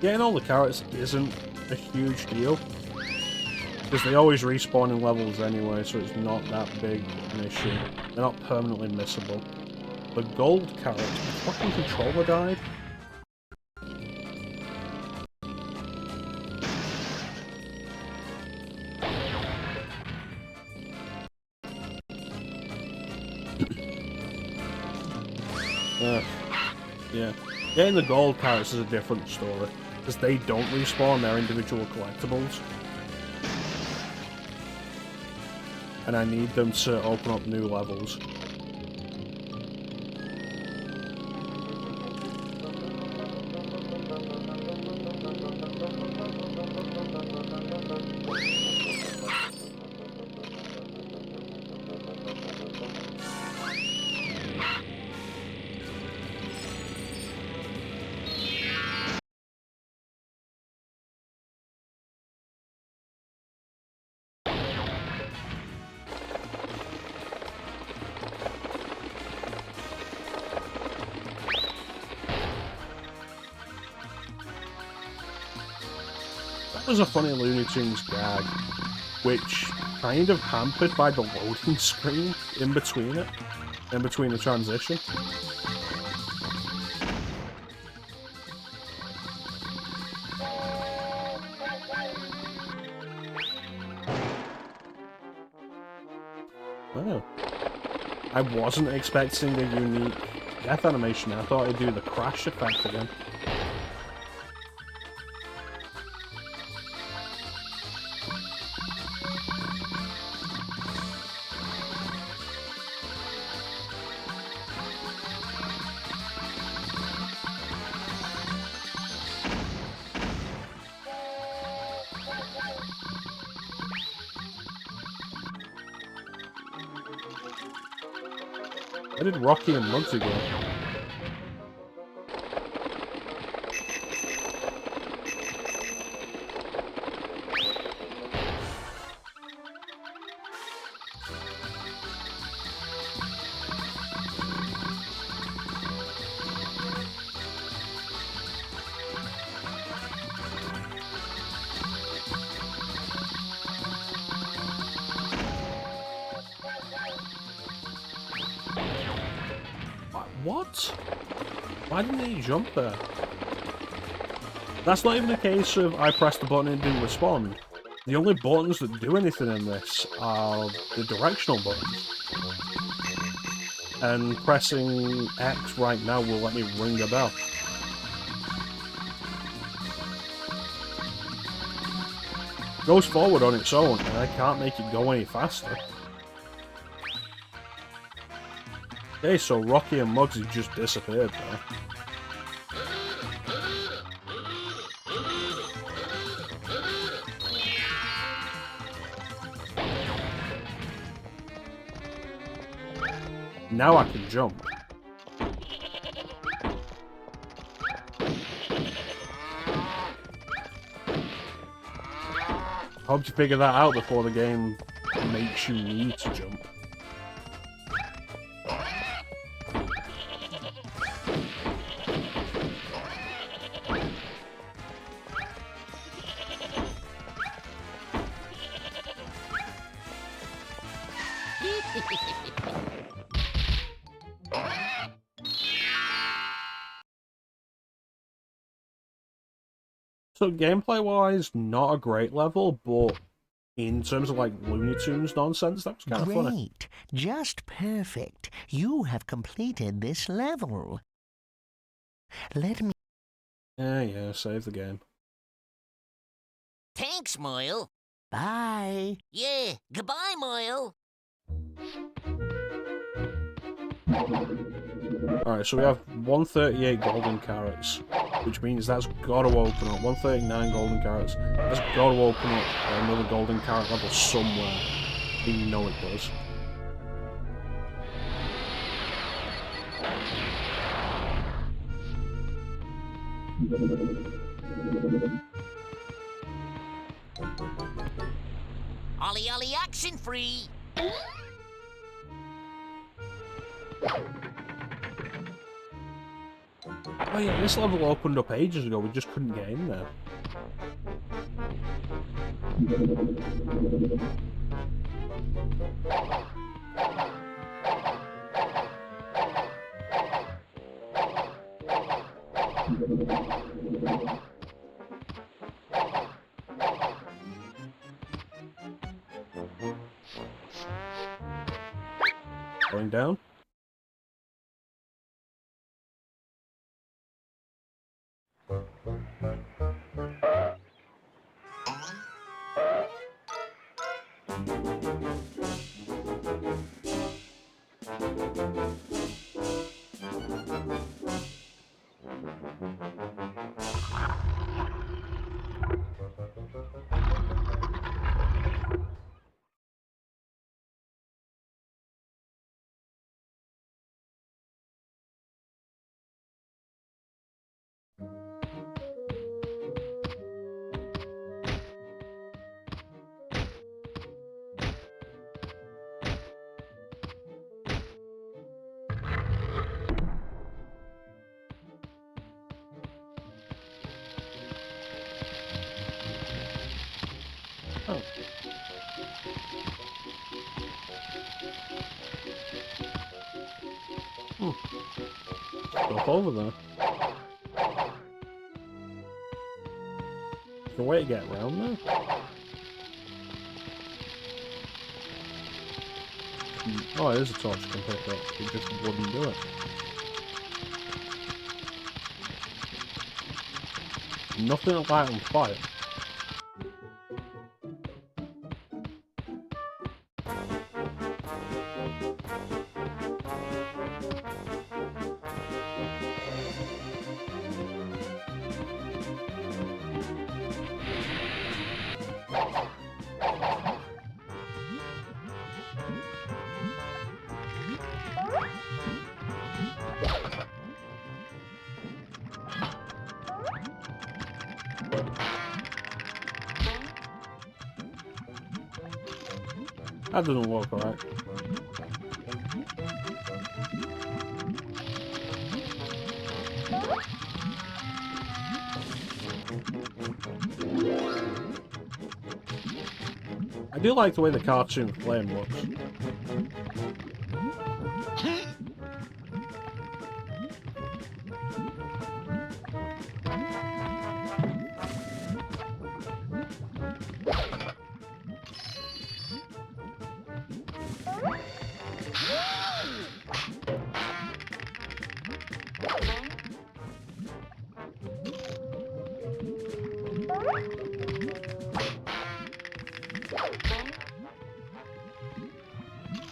Getting all the carrots isn't a huge deal, because they always respawn in levels anyway, so it's not that big an issue. They're not permanently missable. The gold carrots, my fucking controller died. Yeah. Getting the gold carrots is a different story, because they don't respawn, they're individual collectibles. And I need them to open up new levels. That was a funny Looney Tunes gag, which kind of hampered by the loading screen in between it, in between the transition. Oh. I wasn't expecting a unique death animation. I thought it'd do the crash effect again. Where did Rocky and Muggsy go? What? Why didn't he jump there? That's not even a case of I pressed the button and it didn't respond. The only buttons that do anything in this are the directional buttons. And pressing X right now will let me ring a bell. It goes forward on its own, and I can't make it go any faster. Okay, so Rocky and Muggsy just disappeared there. Now I can jump. I hope you figure that out before the game makes you need to jump. So gameplay-wise, not a great level, but in terms of like Looney Tunes nonsense, that was kind of funny. Great. Just perfect. You have completed this level. Let me... Yeah, save the game. Thanks, Moyle. Bye. Yeah, goodbye, Moyle. Alright, so we have 138 golden carrots, which means that's got to open up. 139 golden carrots. That's got to open up another golden carrot level somewhere. You know it does. Ollie Ollie action free. Oh yeah, this level opened up ages ago, we just couldn't get in there. Going down? Oh. Stuff over there. Is there a way to get around there? Oh, there's a torch you can pick up. It just wouldn't do it. Nothing to light on fire. That doesn't work alright. I do like the way the cartoon flame looks.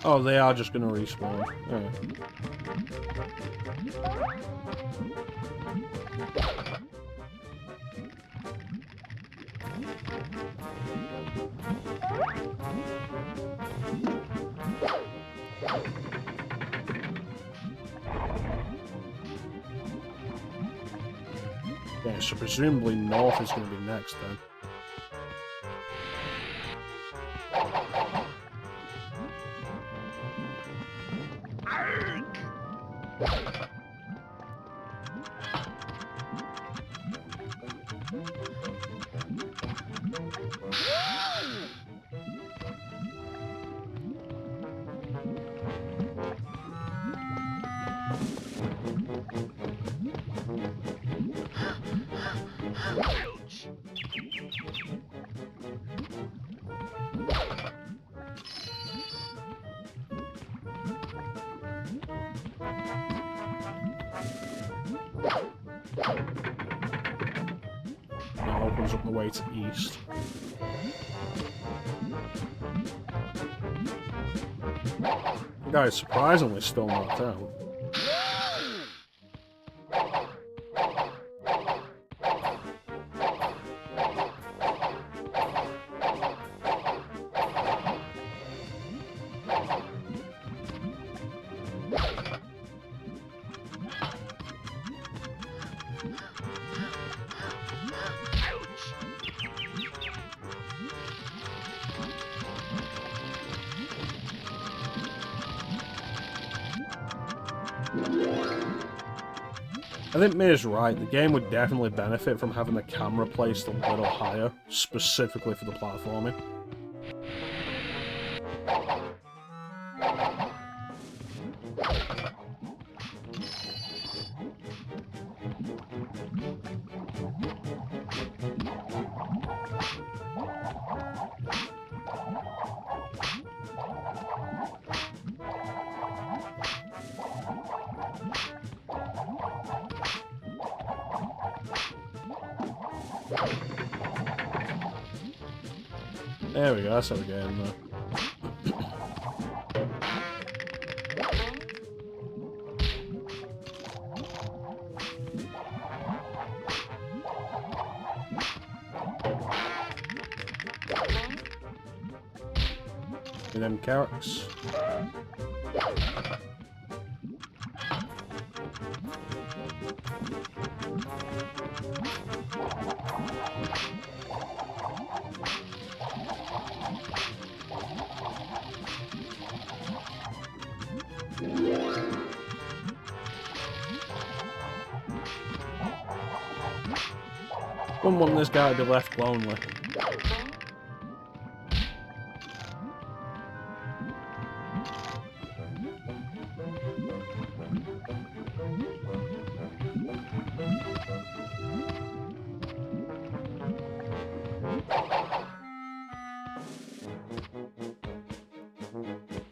Oh, they are just gonna respawn. Alright. Yeah, so presumably north is gonna be next then. That opens up the way to east. The guy is surprisingly still knocked out. I think Mia's right. The game would definitely benefit from having the camera placed a little higher, specifically for the platforming. There we go, that's how we get in there. With them carrots. Wouldn't want this guy to be left lonely.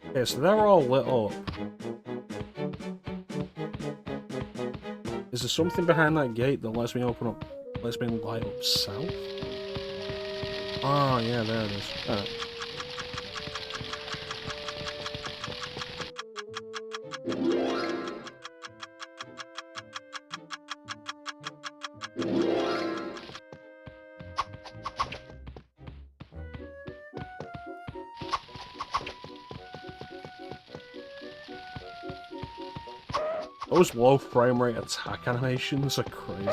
Okay, so they're all lit up. Is there something behind that gate that lets me open up, lets me light up south? Oh, yeah, there it is. Alright. Those low frame rate attack animations are crazy.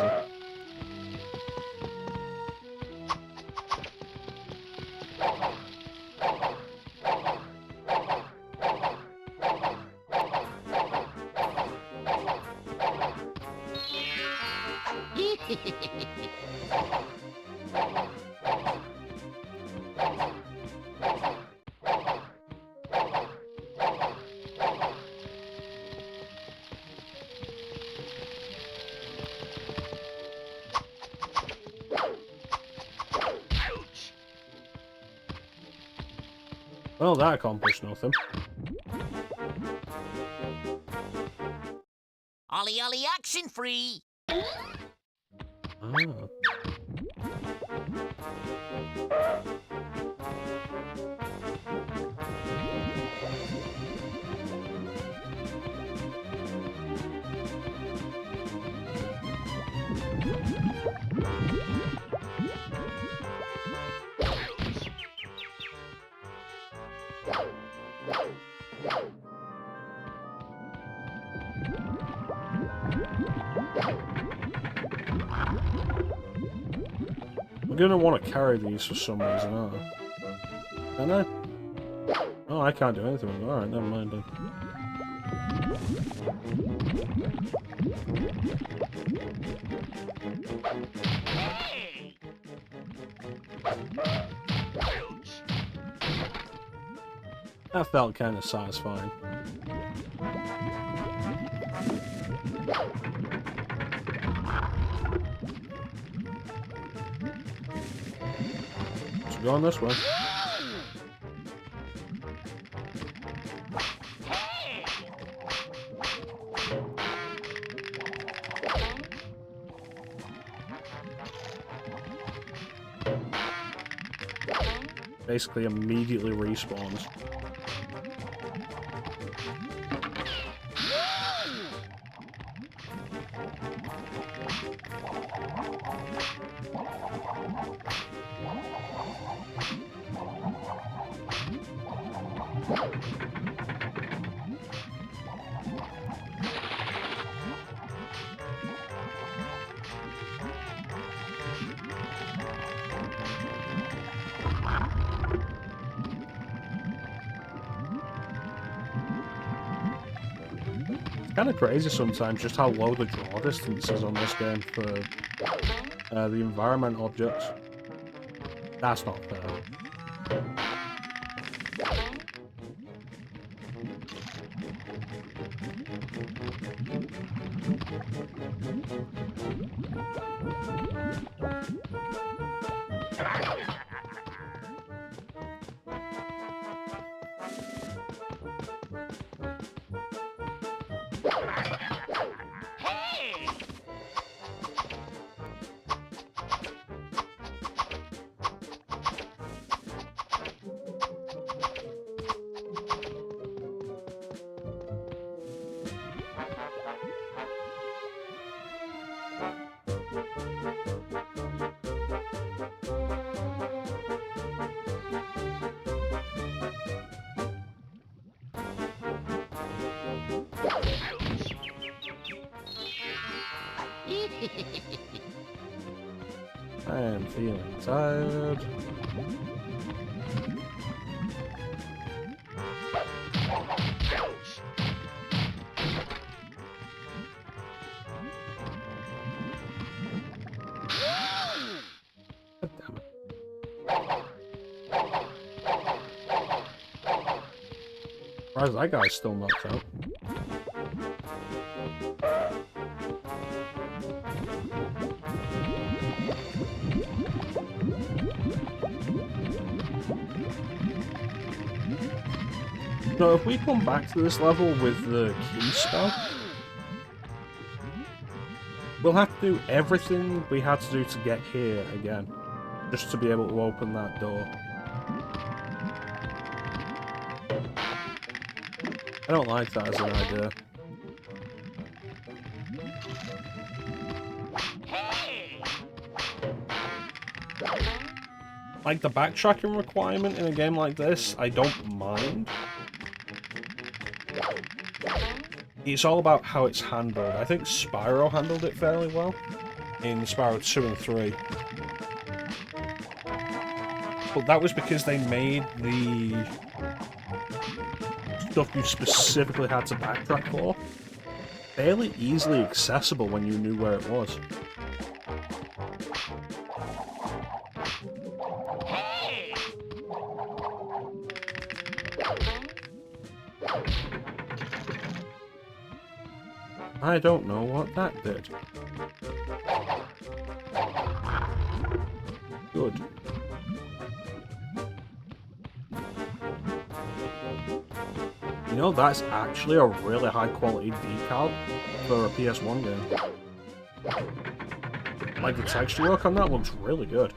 Well, that accomplished nothing. Ollie Ollie action free! Ah. I'm gonna want to carry these for some reason, aren't I? Can I? Oh, I can't do anything with them. Alright, never mind then. That felt kind of satisfying. So going this way. Basically immediately respawns. Kind kind of crazy sometimes just how low the draw distance is on this game for the environment objects. That's not fair. I am feeling tired. God damn it. Surprised that guy's still knocked out. So if we come back to this level with the key spell, we'll have to do everything we had to do to get here again, just to be able to open that door. I don't like that as an idea. Like, the backtracking requirement in a game like this, I don't mind. It's all about how it's handled. I think Spyro handled it fairly well in Spyro 2 and 3. But that was because they made the stuff you specifically had to backtrack for fairly easily accessible when you knew where it was. I don't know what that did. Good. You know, that's actually a really high quality decal for a PS1 game. Like, the texture work on that looks really good.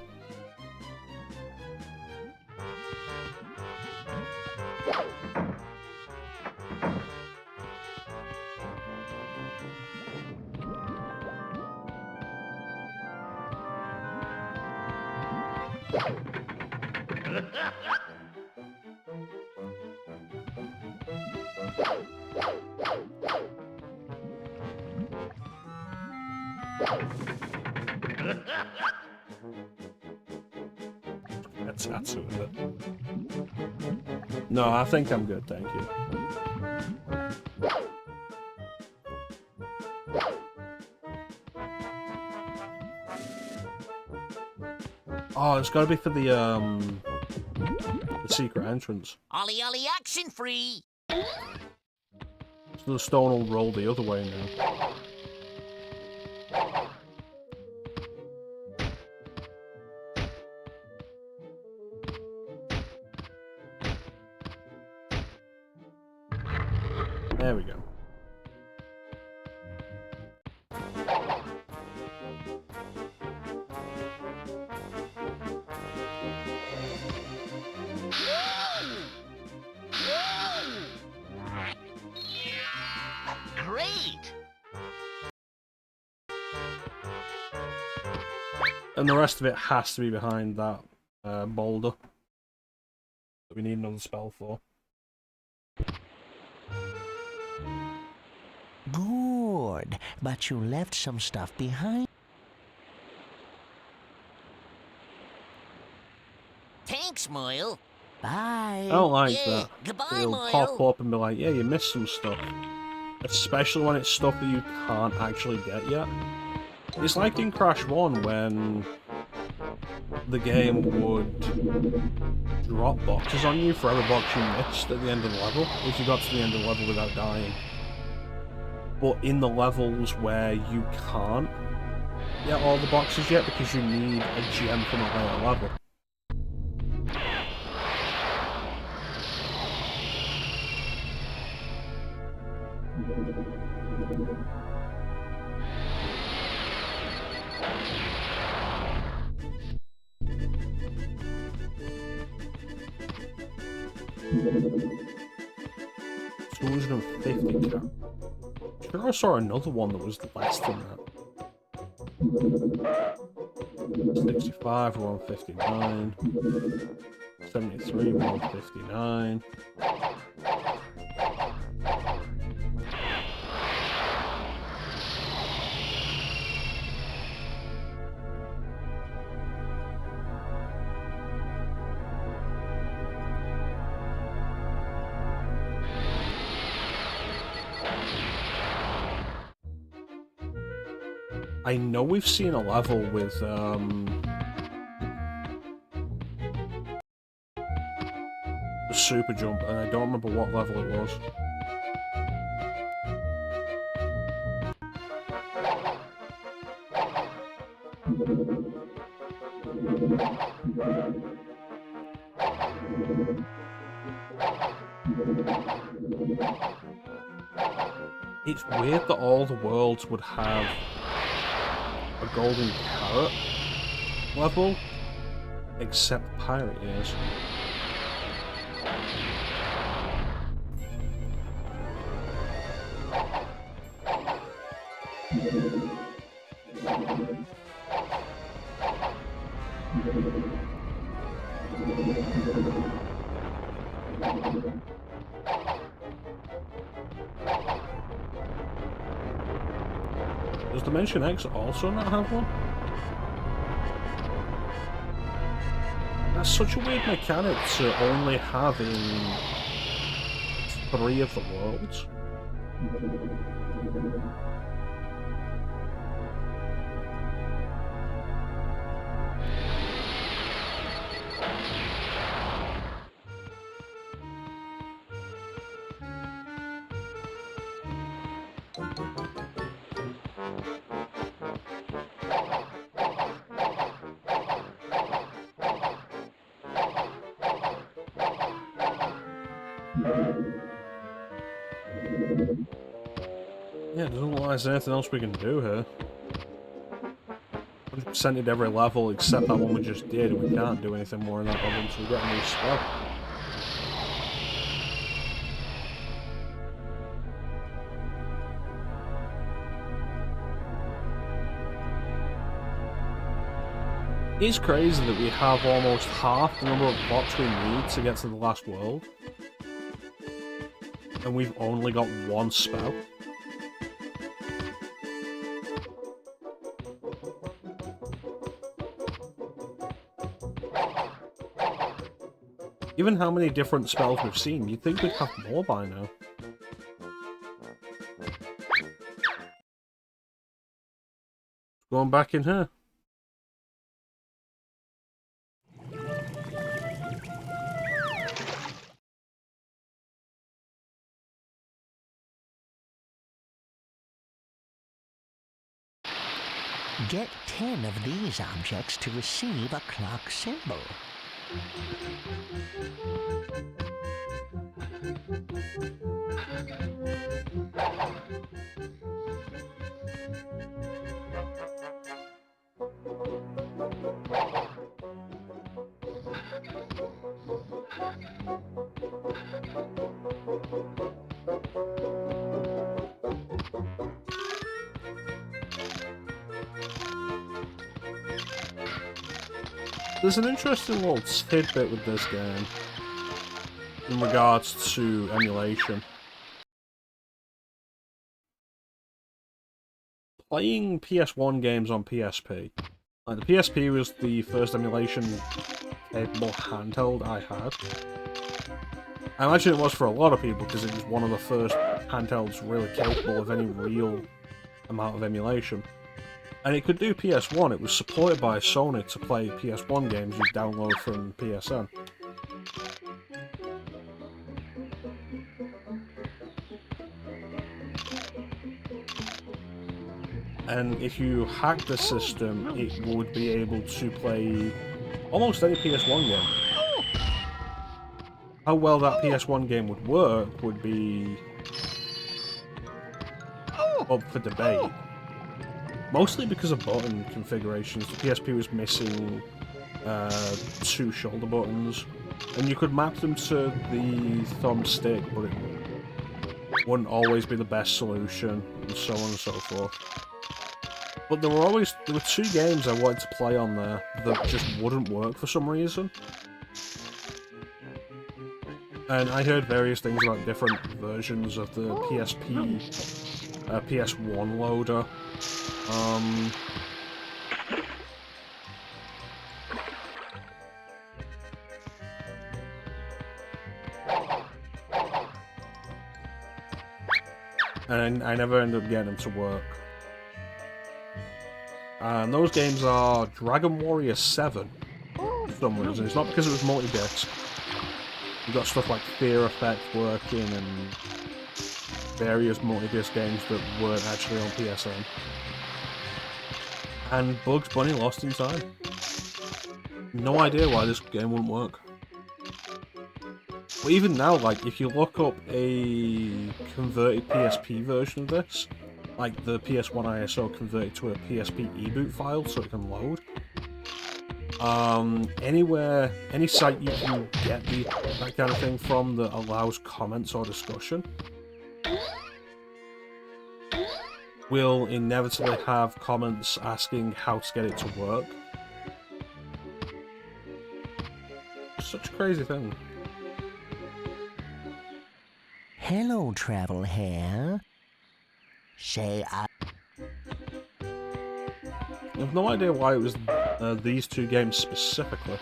That's with it. No, I think I'm good, thank you. Oh, it's gotta be for the secret entrance. Ollie ollie action free. So the stone will roll the other way now. There we go. Great. And the rest of it has to be behind that boulder that we need another spell for. Good, but you left some stuff behind. Thanks, Moyle. Bye. I don't like Yeah, that. goodbye, It'll Moyle. pop up and be like, yeah, you missed some stuff. Especially when it's stuff that you can't actually get yet. It's like in Crash 1 when the game would drop boxes on you for every box you missed at the end of the level, if you got to the end of the level without dying. But in the levels where you can't get all the boxes yet because you need a gem from a later level, $250. I sure I saw another one that was less than that. 65 for 159. 73 159. I know we've seen a level with, the super jump, and I don't remember what level it was. It's weird that all the worlds would have a golden carrot level, except pirate ears. Does Dimension X also not have one? That's such a weird mechanic to only have in 3 of the worlds. Yeah, it doesn't look like there's anything else we can do here. 100% did every level except that one we just did, and we can't do anything more in that level until we get a new spell. It's crazy that we have almost half the number of blocks we need to get to the last world, and we've only got one spell. Given how many different spells we've seen, you'd think we'd have more by now. Going back in here. Get 10 of these objects to receive a clock symbol. There's an interesting little tidbit with this game in regards to emulation. Playing PS1 games on PSP. Like, the PSP was the first emulation capable handheld I had. I imagine it was for a lot of people because it was one of the first handhelds really capable of any real amount of emulation. And it could do PS1, it was supported by Sony to play PS1 games you'd download from PSN. And if you hacked the system, it would be able to play almost any PS1 game. How well that PS1 game would work would be up for debate. Mostly because of button configurations. The PSP was missing 2 shoulder buttons, and you could map them to the thumbstick, but it wouldn't always be the best solution, and so on and so forth. But there were 2 games I wanted to play on there that just wouldn't work for some reason. And I heard various things about different versions of the PSP, PS1 loader. And I never ended up getting them to work. And those games are Dragon Warrior 7, for some reason. It's not because it was multi-disc. You've got stuff like Fear Effect working and various multi-disc games that weren't actually on PSN. And Bugs Bunny Lost in Time. No idea why this game wouldn't work. But even now, like, if you look up a converted PSP version of this, like the PS1 ISO converted to a PSP eboot file so it can load, anywhere, any site you can get that kind of thing from that allows comments or discussion will inevitably have comments asking how to get it to work. Such a crazy thing. Hello, travel hair. Say I have no idea why it was these 2 games specifically.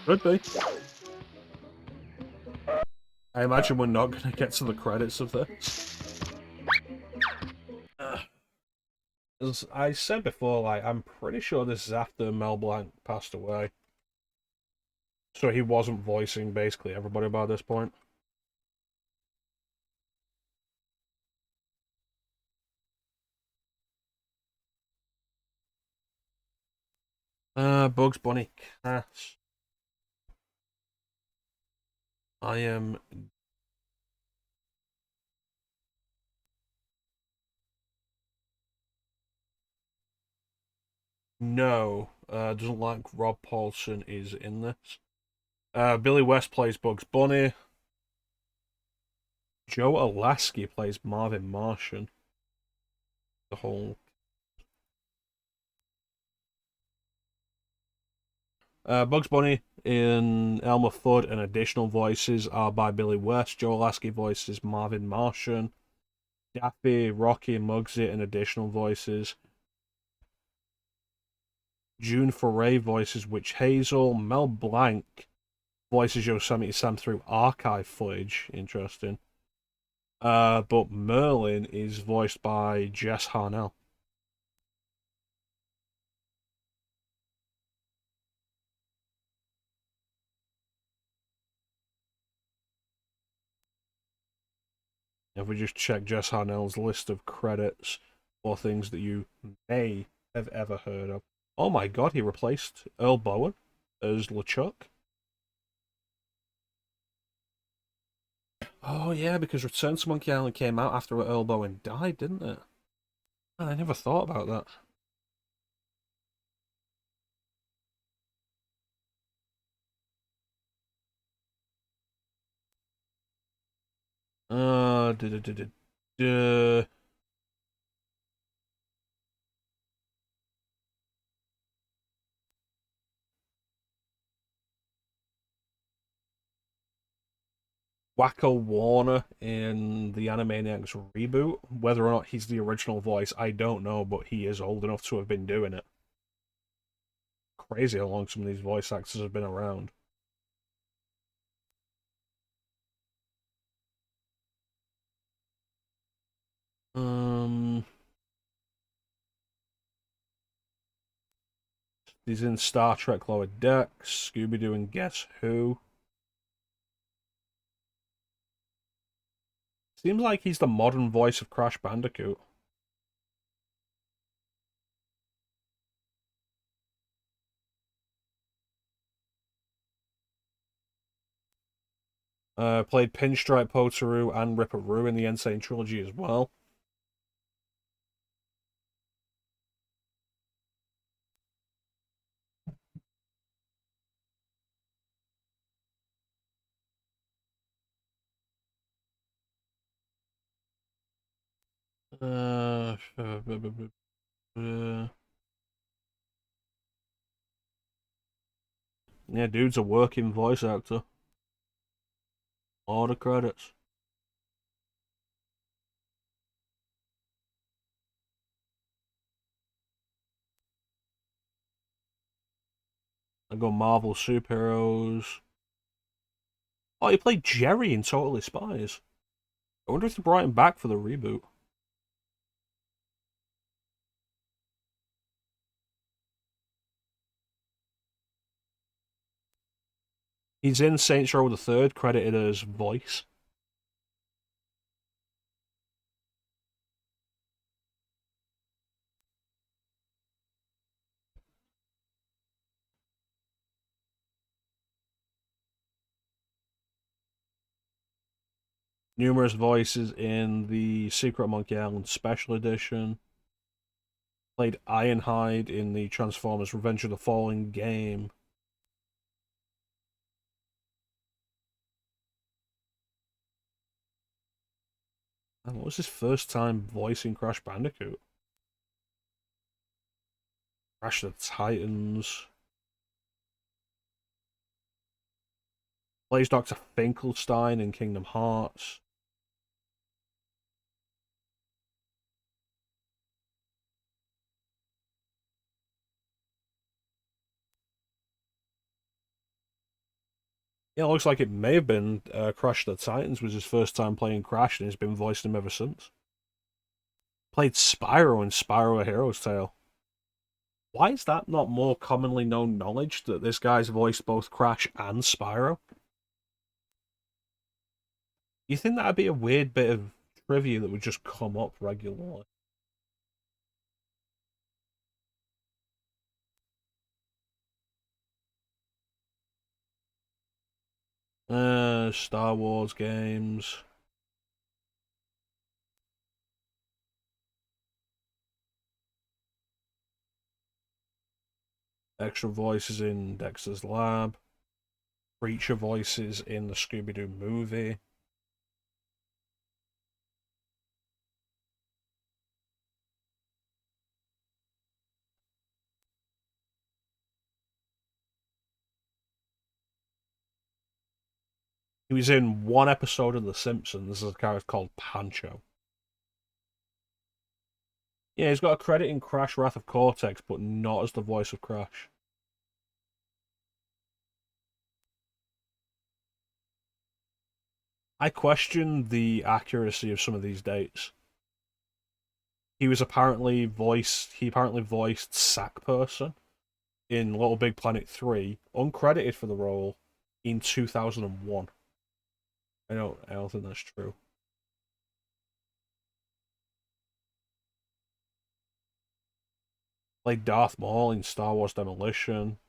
Could be. I imagine we're not going to get to the credits of this. As I said before, like, I'm pretty sure this is after Mel Blanc passed away. So he wasn't voicing basically everybody by this point. Bugs Bunny Cast. I am... No, doesn't like Rob Paulson is in this. Billy West plays Bugs Bunny. Joe Alaskey plays Marvin Martian. The whole... Bugs Bunny in Elmer Fudd and additional voices are by Billy West. Joe Alaskey voices Marvin Martian. Daffy, Rocky, and Muggsy and additional voices. June Foray voices Witch Hazel. Mel Blanc voices Yosemite Sam through archive footage. Interesting. But Merlin is voiced by Jess Harnell. If we just check Jess Harnell's list of credits or things that you may have ever heard of. Oh my god, he replaced Earl Bowen as LeChuck. Oh yeah, because Return to Monkey Island came out after Earl Bowen died, didn't it? Man, I never thought about that. Uh, duh, duh, duh, duh, duh. Wacko Warner in the Animaniacs reboot. Whether or not he's the original voice, I don't know, but he is old enough to have been doing it. Crazy how long some of these voice actors have been around. He's in Star Trek Lower Decks, Scooby-Doo and Guess Who. Seems like he's the modern voice of Crash Bandicoot. Played Pinstripe Potaroo and Ripperoo in the Insane Trilogy as well. Yeah, dude's a working voice actor. All the credits. I go Marvel superheroes. Oh, he played Jerry in Totally Spies. I wonder if they brought him back for the reboot. He's in Saints Row the Third, credited as voice. Numerous voices in the Secret Monkey Island Special Edition. Played Ironhide in the Transformers Revenge of the Fallen game. And what was his first time voicing Crash Bandicoot? Crash the Titans. Plays Dr. Finkelstein in Kingdom Hearts. Yeah, it looks like it may have been Crash the Titans was his first time playing Crash, and he's been voicing him ever since. Played Spyro in Spyro A Hero's Tale. Why is that not more commonly known knowledge that this guy's voiced both Crash and Spyro? You think that'd be a weird bit of trivia that would just come up regularly? Star Wars games. Extra voices in Dexter's Lab. Creature voices in the Scooby-Doo movie. He was in one episode of The Simpsons as a character called Pancho. Yeah, he's got a credit in Crash Wrath of Cortex, but not as the voice of Crash. I question the accuracy of some of these dates. He apparently voiced Sack Person in Little Big Planet 3, uncredited for the role, in 2001. I don't think that's true. Played Darth Maul in Star Wars Demolition.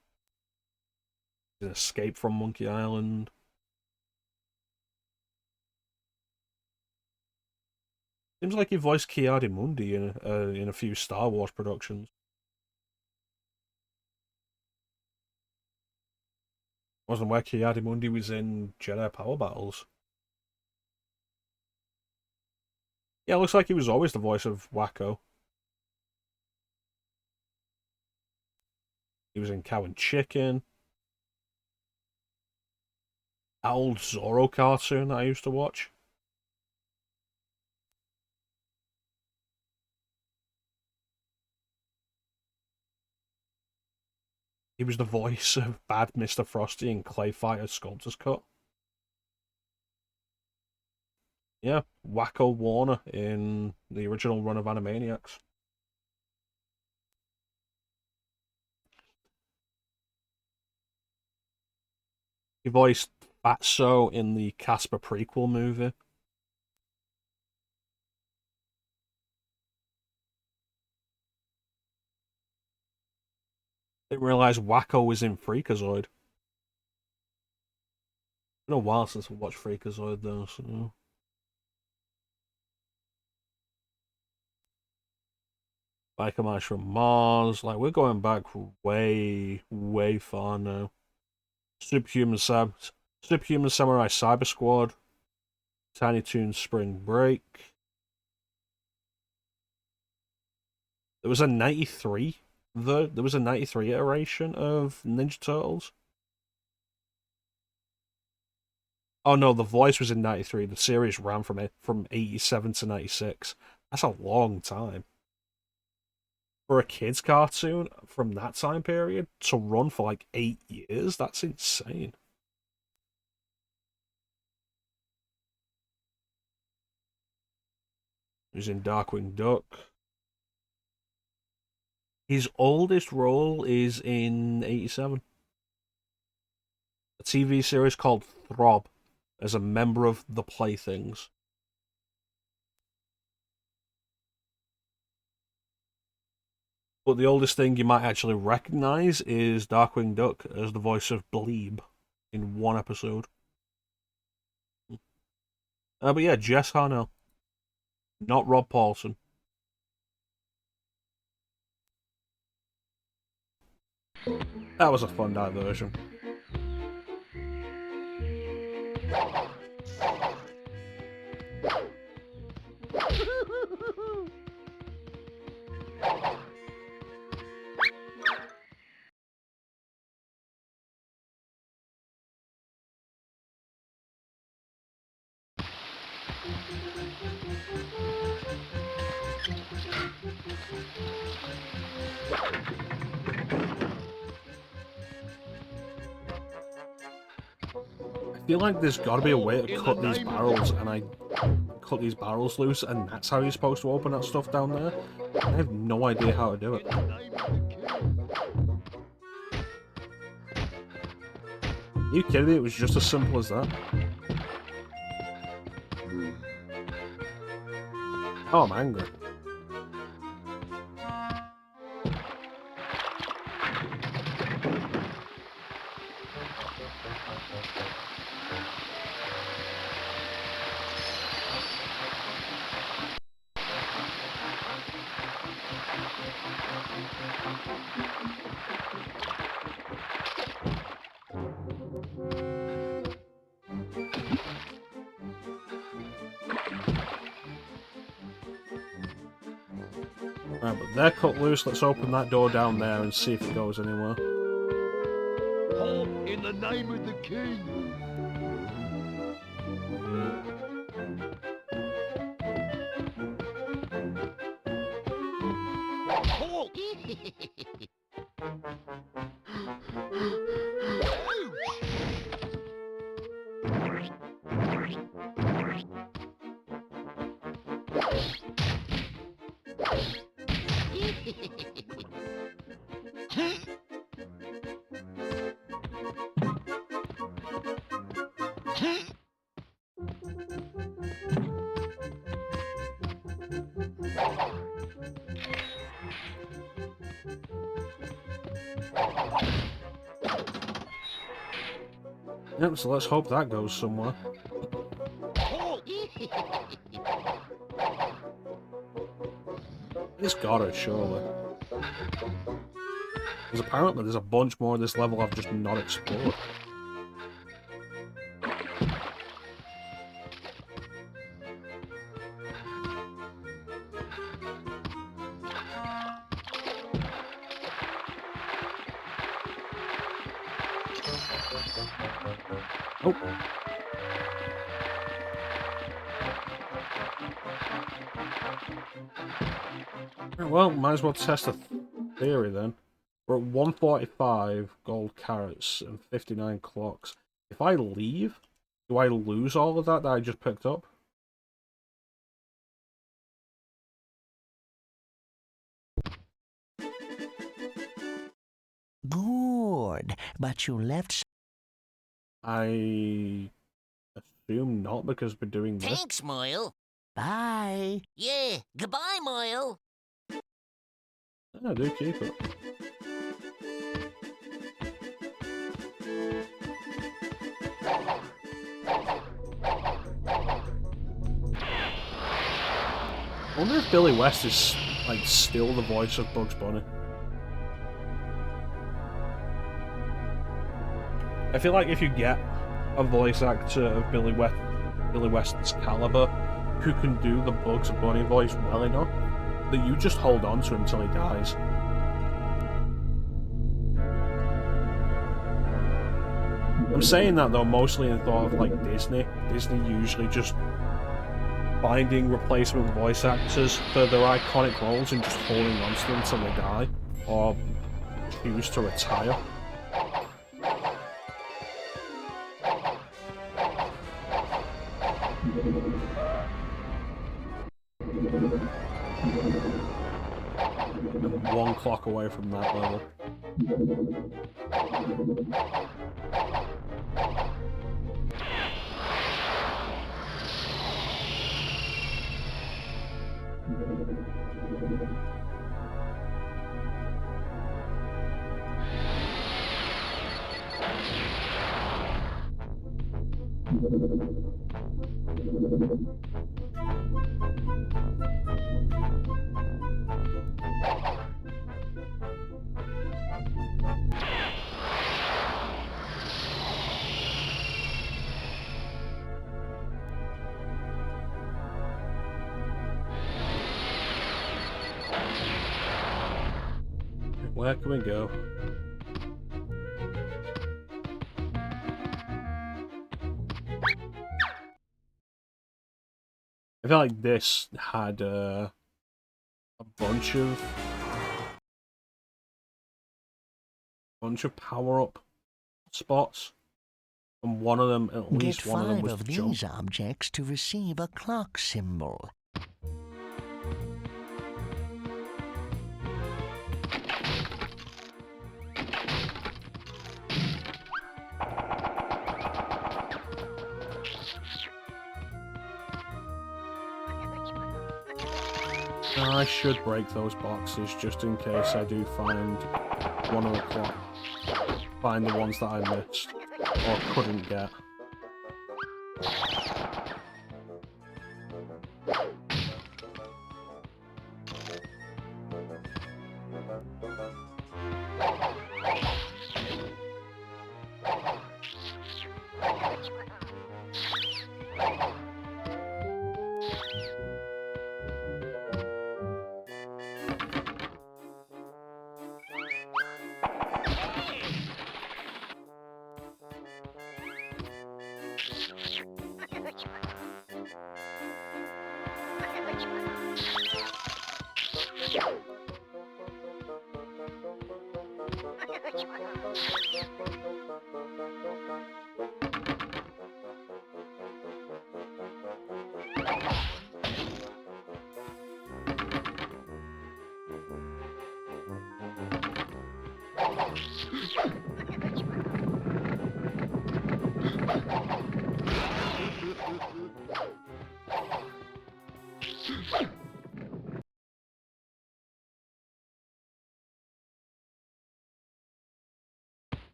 In Escape from Monkey Island. Seems like he voiced Ki-Adi-Mundi in a few Star Wars productions. Wasn't where Ki-Adi-Mundi was in Jedi Power Battles. Yeah, it looks like he was always the voice of Wacko. He was in Cow and Chicken. That old Zorro cartoon that I used to watch. He was the voice of Bad Mr. Frosty in Clay Fighter Sculptor's Cut. Yeah, Wacko Warner in the original run of Animaniacs. He voiced Fatso in the Casper prequel movie. Didn't realize Wacko was in Freakazoid. Been a while since I watched Freakazoid though, so. Biker Mice from Mars, like we're going back way, way far now. Superhuman Samurai Cyber Squad, Tiny Toons Spring Break. There was a 93, there was a 93 iteration of Ninja Turtles. Oh no, the voice was in 93. The series ran from 87 to 96. That's a long time. For a kids cartoon from that time period to run for like 8 years, that's insane. He's in Darkwing Duck. His oldest role is in 87. A TV series called Throb as a member of the Playthings. But the oldest thing you might actually recognize is Darkwing Duck as the voice of Bleeb in one episode. But yeah, Jess Harnell. Not Rob Paulson. That was a fun diversion. I feel like there's got to be a way to cut these barrels, and I cut these barrels loose, and that's how you're supposed to open that stuff down there. I have no idea how to do it. Are you kidding me? It was just as simple as that. Oh, I'm angry. Right, but they're cut loose. Let's open that door down there and see if it goes anywhere. Halt in the name of the king. Halt! Yep, so let's hope that goes somewhere. It's gotta, surely. Because apparently there's a bunch more of this level I've just not explored. Oh. Well, might as well test the theory then. We're at 145 gold carrots and 59 clocks. If I leave, do I lose all of that I just picked up? Good, but you left. I assume not, because we're doing this. Thanks, Moyle. Bye. Yeah, goodbye, Moyle. I do keep it. I wonder if Billy West is, like, still the voice of Bugs Bunny. I feel like if you get a voice actor of Billy West's caliber who can do the Bugs Bunny voice well enough, that you just hold on to him till he dies. I'm saying that though mostly in thought of like Disney. Disney usually just finding replacement voice actors for their iconic roles and just holding on to them till they die, or choose to retire. I'm 1 clock away from that level. Where can we go? I feel like this had a bunch of power-up spots, and one of them, at least Get one of them 5 was of jump. these objects to receive a clock symbol. I should break those boxes just in case I do find one of the clock. Find the ones that I missed or couldn't get.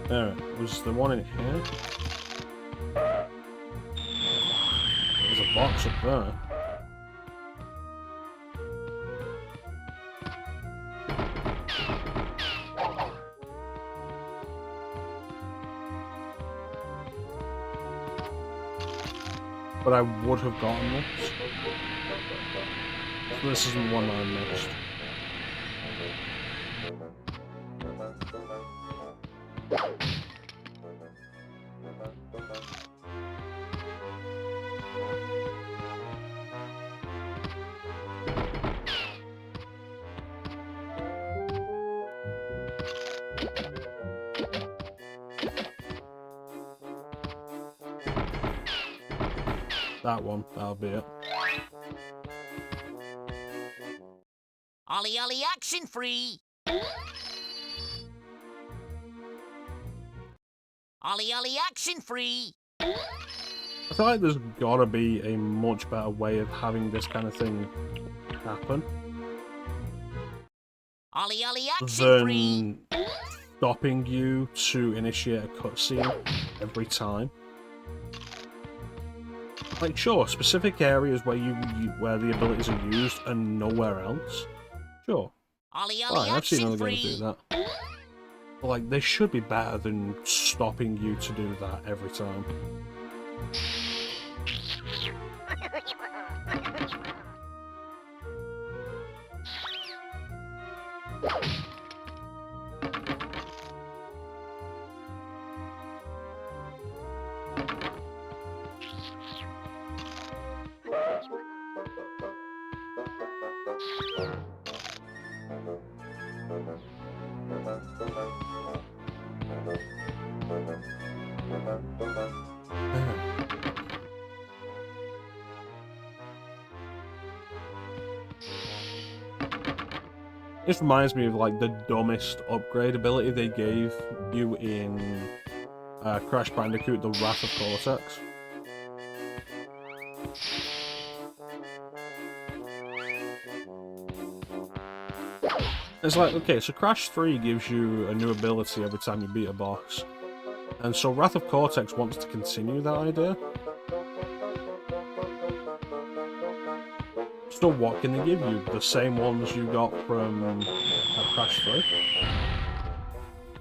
There, was the one in here? There's a box up there. But I would have gotten this. So this isn't one that I missed. That one, that'll be it. Ollie Ollie action free! Ollie Ollie action free! I feel like there's gotta be a much better way of having this kind of thing happen Ollie Ollie action free! than stopping you to initiate a cutscene every time. Like, sure, specific areas where where the abilities are used and nowhere else. Sure. Ollie Ollie Fine, I've seen action other games free! do that. But, like, they should be better than stopping you to do that every time. This reminds me of like the dumbest upgrade ability they gave you in Crash Bandicoot: The Wrath of Cortex. It's like, okay, so Crash 3 gives you a new ability every time you beat a boss. And so Wrath of Cortex wants to continue that idea. So what can they give you? The same ones you got from Crash 3?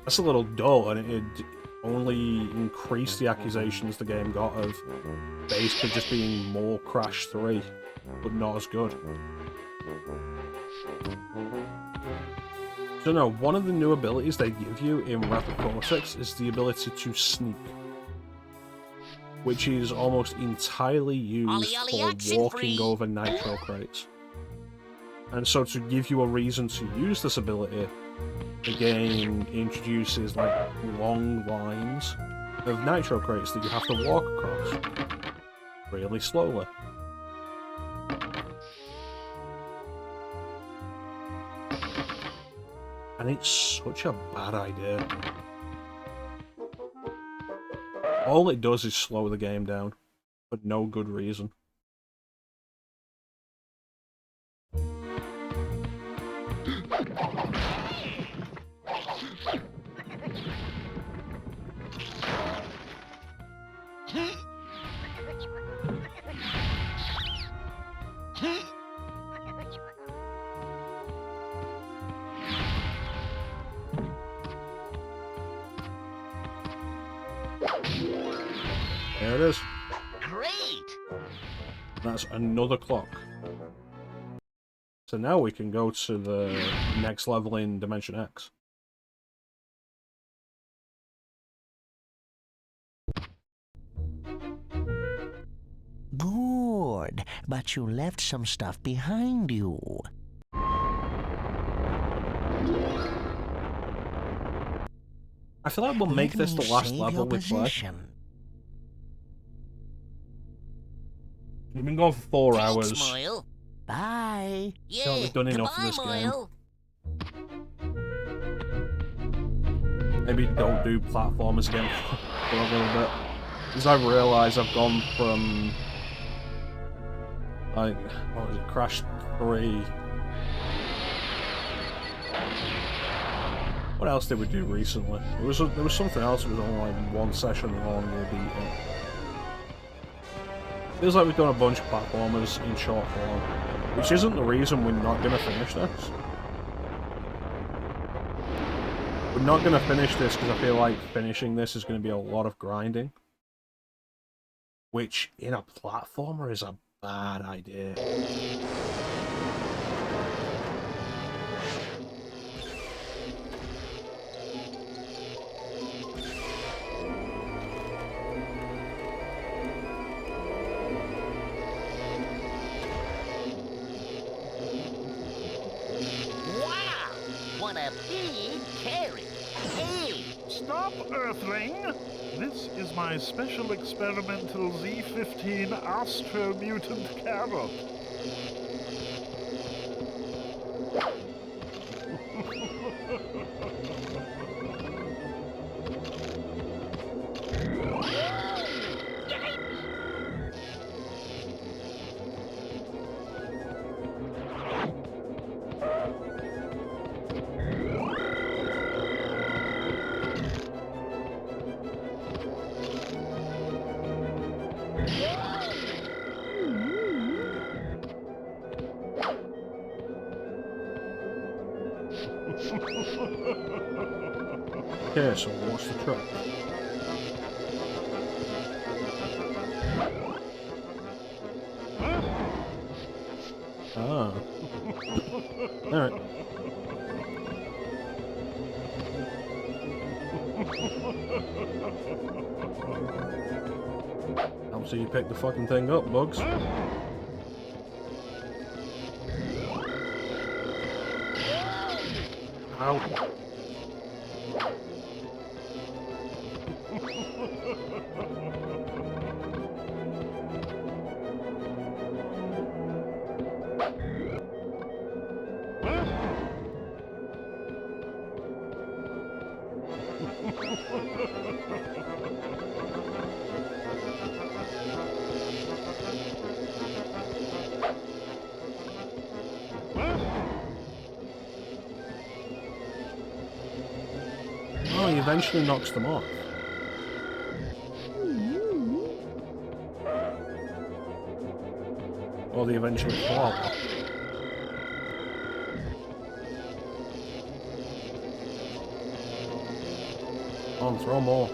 That's a little dull, and it'd only increase the accusations the game got of basically just being more Crash 3, but not as good. So no, one of the new abilities they give you in Wrath of Cortex is the ability to sneak, which is almost entirely used for walking over nitro crates. And so to give you a reason to use this ability, the game introduces like long lines of nitro crates that you have to walk across really slowly. And it's such a bad idea. All it does is slow the game down, for no good reason. There it is. Great! That's another clock. So now we can go to the next level in Dimension X. Good, but you left some stuff behind you. I feel like we'll make this the last level we play. We've been going for 4 hours. Moyle. Bye. Yeah, feel like we've done enough of this Moyle. game. Maybe don't do platformers again for a little bit. Because I've realised I've gone from, like, what was it, Crash 3. What else did we do recently? There was something else that was only like 1 session long we beat it. Feels like we've done a bunch of platformers in short form, which isn't the reason we're not going to finish this. We're not going to finish this because I feel like finishing this is going to be a lot of grinding, which in a platformer is a bad idea. carrot. Hey! Stop, Earthling! This is my special experimental Z15 Astro Mutant Carrot. Okay, so what's the trick? Ah. Alright. So you pick the fucking thing up, Bugs. Ow. Oh, he eventually knocks them off. Or they eventually fall off. On, throw more.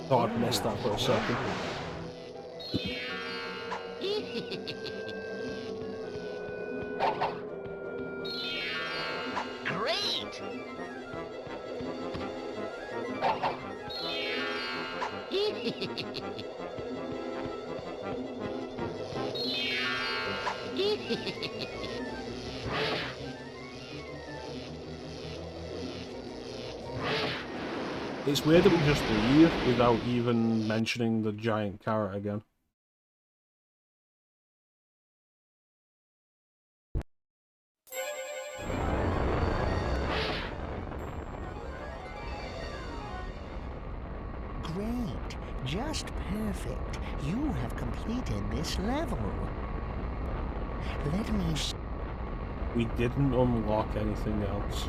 Thought I'd missed that for a second. Great! It's weird that we just leave without even mentioning the giant carrot again. Great. Just perfect. You have completed this level. Let me... We didn't unlock anything else.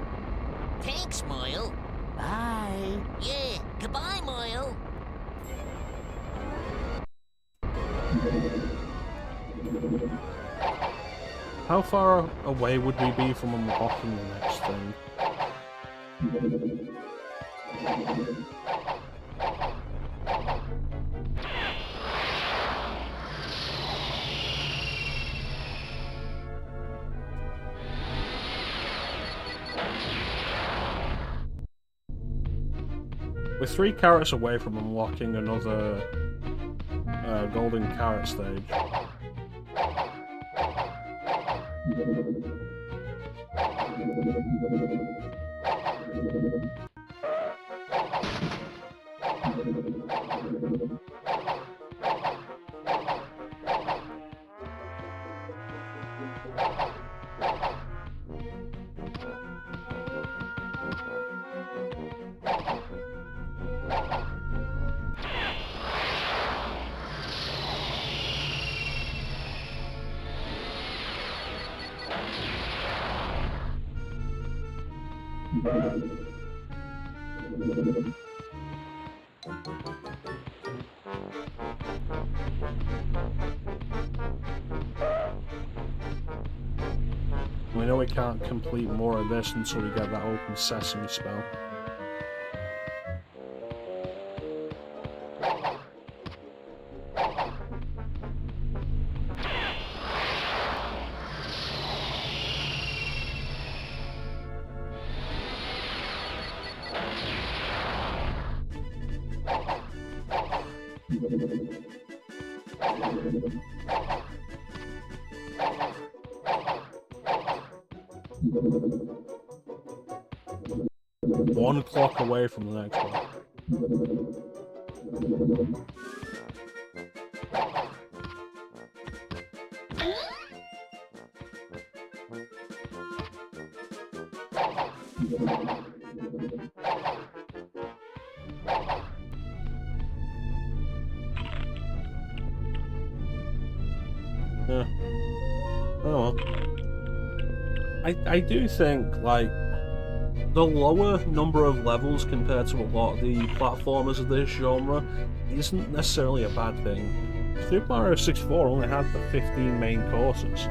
Thanks, Moyle. Bye. Yeah, goodbye, Moyle. How far away would we be from unlocking the next thing? We're 3 carrots away from unlocking another golden carrot stage. We know we can't complete more of this until we get that open sesame spell. One clock away from the next one. Yeah. Oh well. I do think, like, the lower number of levels compared to a lot of the platformers of this genre isn't necessarily a bad thing. Super Mario 64 only had the 15 main courses.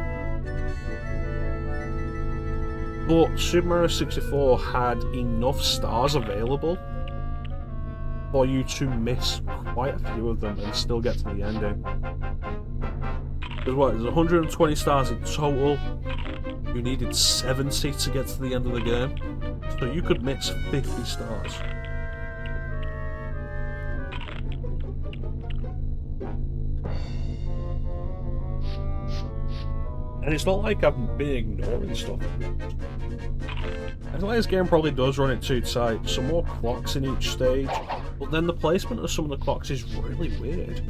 But Super Mario 64 had enough stars available for you to miss quite a few of them and still get to the ending. There's what, there's 120 stars in total. You needed 70 to get to the end of the game. So you could miss 50 stars. And it's not like I've been ignoring stuff. I feel like this game probably does run it too tight. Some more clocks in each stage, but then the placement of some of the clocks is really weird.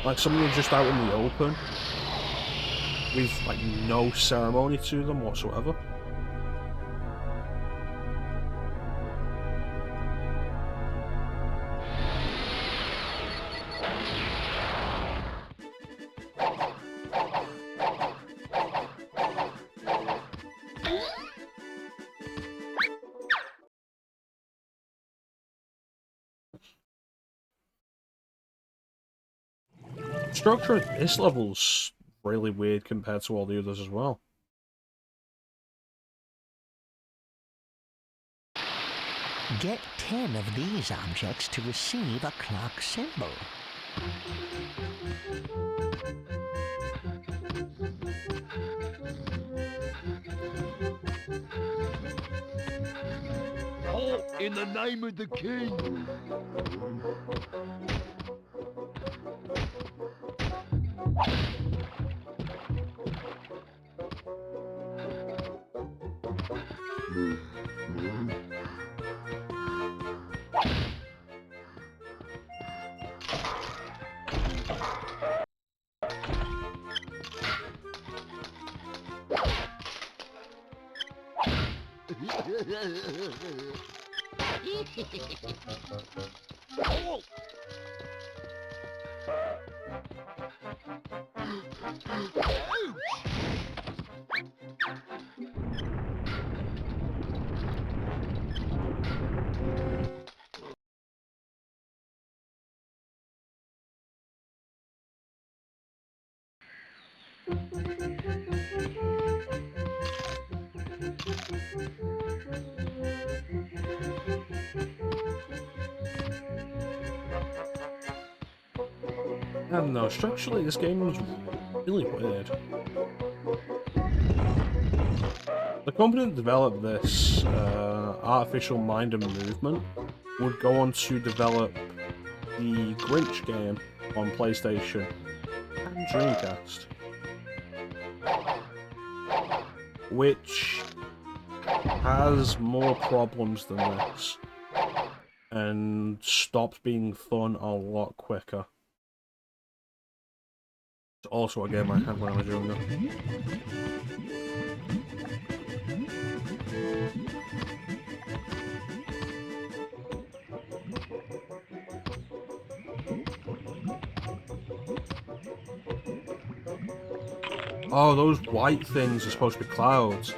Like some of them are just out in the open, with like no ceremony to them whatsoever. Structure of this level's really weird compared to all the others as well. Get 10 of these objects to receive a clock symbol. All in the name of the king. Oh. I don't know, structurally this game was really weird. The company that developed this, Artificial Mind and Movement, would go on to develop the Grinch game on PlayStation and Dreamcast, which has more problems than this, and stopped being fun a lot quicker. It's also a game I had when I was younger. Oh, those white things are supposed to be clouds.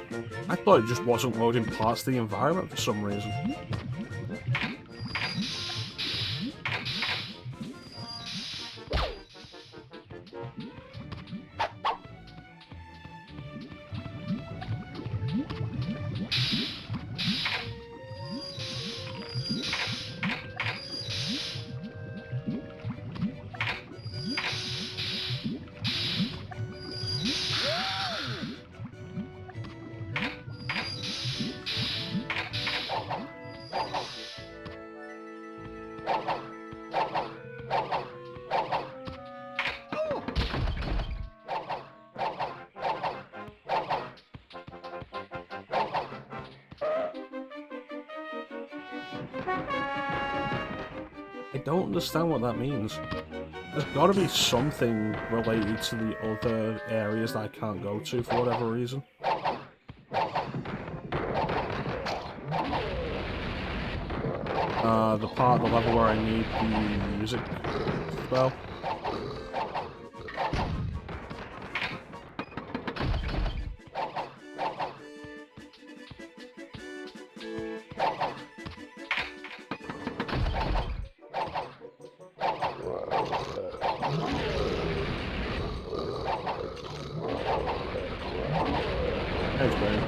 I thought it just wasn't loading parts of the environment for some reason. I don't understand what that means. There's got to be something related to the other areas that I can't go to for whatever reason. The part of the level where I need the music spell. Thanks, babe.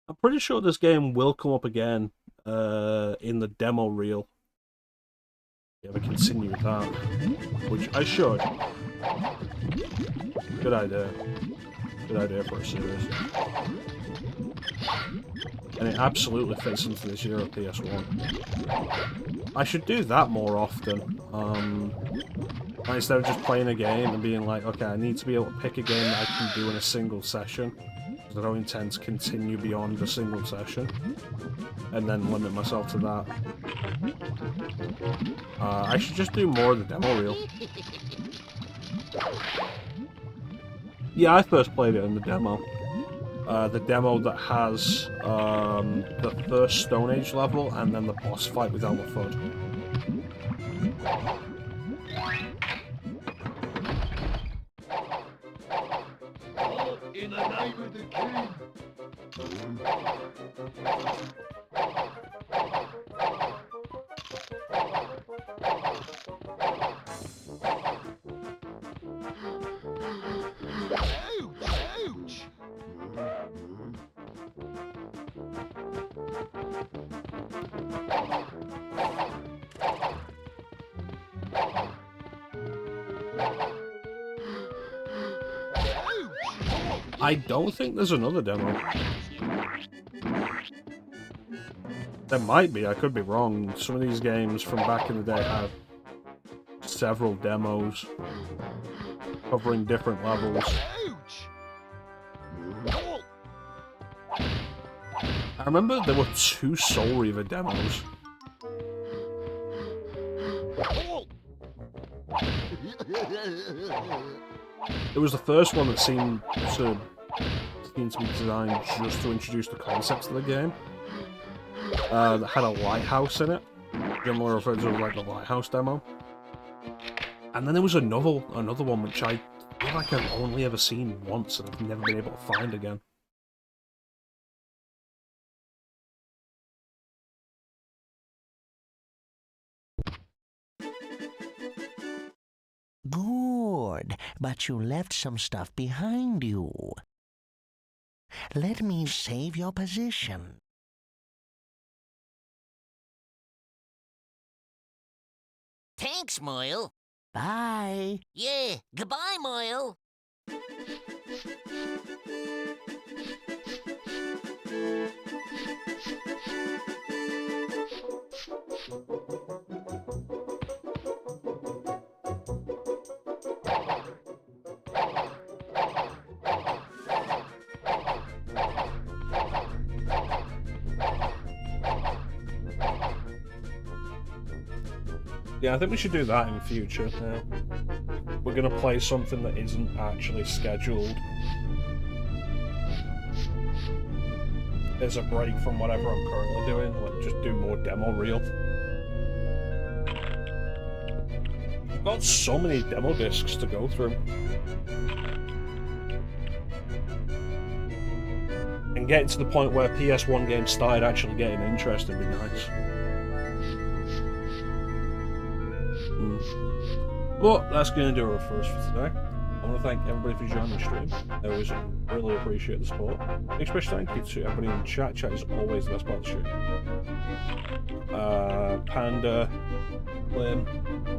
I'm pretty sure this game will come up again in the demo reel. Yeah, we continue with that, which I should. Good idea. Good idea for a series. And it absolutely fits into this year of PS1. I should do that more often. Instead of just playing a game and being like, okay, I need to be able to pick a game that I can do in a single session, because I don't intend to continue beyond a single session, and then limit myself to that. I should just do more of the demo reel. Yeah, I first played it in the demo. The demo that has the first Stone Age level and then the boss fight with Elmer Fudd. All in the name of the king. Ouch! I don't think there's another demo. There might be, I could be wrong. Some of these games from back in the day have several demos covering different levels. I remember there were 2 Soul Reaver demos. It was the first one that seemed to be designed just to introduce the concepts of the game. That had a lighthouse in it. Generally referred to as like the lighthouse demo. And then there was another one which I feel like I've only ever seen once and I've never been able to find again. Good, but you left some stuff behind you. Let me save your position. Thanks, Moyle. Bye. Yeah, goodbye, Moyle. Yeah, I think we should do that in the future now. We're gonna play something that isn't actually scheduled. as a break from whatever I'm currently doing, like just do more demo reel. I've got so many demo discs to go through. And getting to the point where PS1 games started actually getting interesting would be nice. But that's going to do it for us for today. I want to thank everybody for joining the stream. I always really appreciate the support. Big special thank you to everybody in the chat. Chat is always the best part of the stream. Panda, Flynn,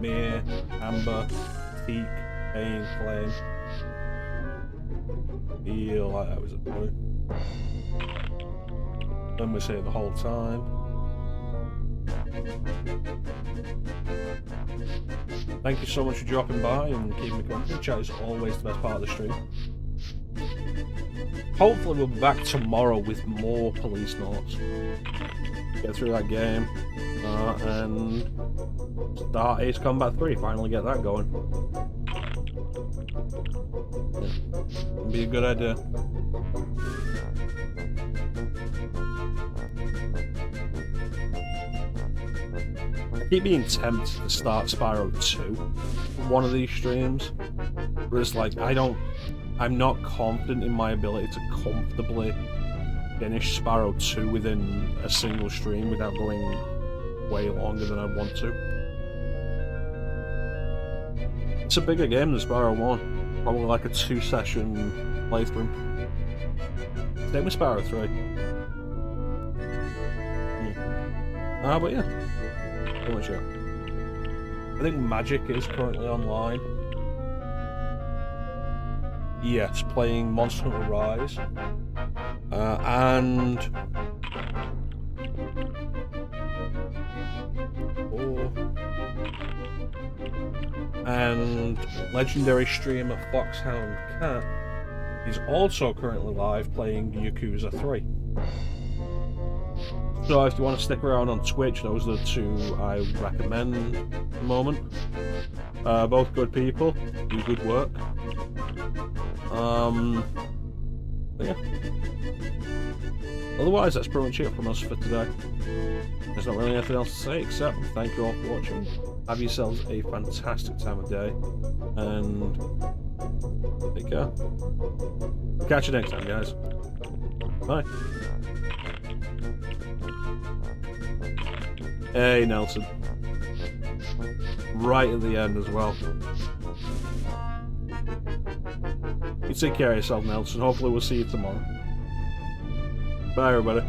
Mir, Amber, Teak, Bane, Flame. Feel like that was a boy. Flynn was here the whole time. Thank you so much for dropping by and keeping me company. Chat is always the best part of the stream. Hopefully we'll be back tomorrow with more Policenauts. Get through that game and start Ace Combat 3. Finally get that going. Yeah. It'd be a good idea. I keep being tempted to start Spyro 2 on one of these streams, but it's like I'm not confident in my ability to comfortably finish Spyro 2 within a single stream without going way longer than I want to. It's a bigger game than Spyro 1, probably like a 2-session playthrough. Same with Spyro 3. But yeah. Much, yeah. I think Magic is currently online. Yes, playing Monster Hunter Rise. And legendary streamer Foxhound Cat is also currently live playing Yakuza 3. So if you want to stick around on Twitch, those are the two I recommend at the moment. Both good people, do good work. But yeah. Otherwise, that's pretty much it from us for today. There's not really anything else to say except thank you all for watching. Have yourselves a fantastic time of day, and take care. Catch you next time, guys. Bye. Hey, Nelson. Right at the end as well. You take care of yourself, Nelson. Hopefully we'll see you tomorrow. Bye, everybody.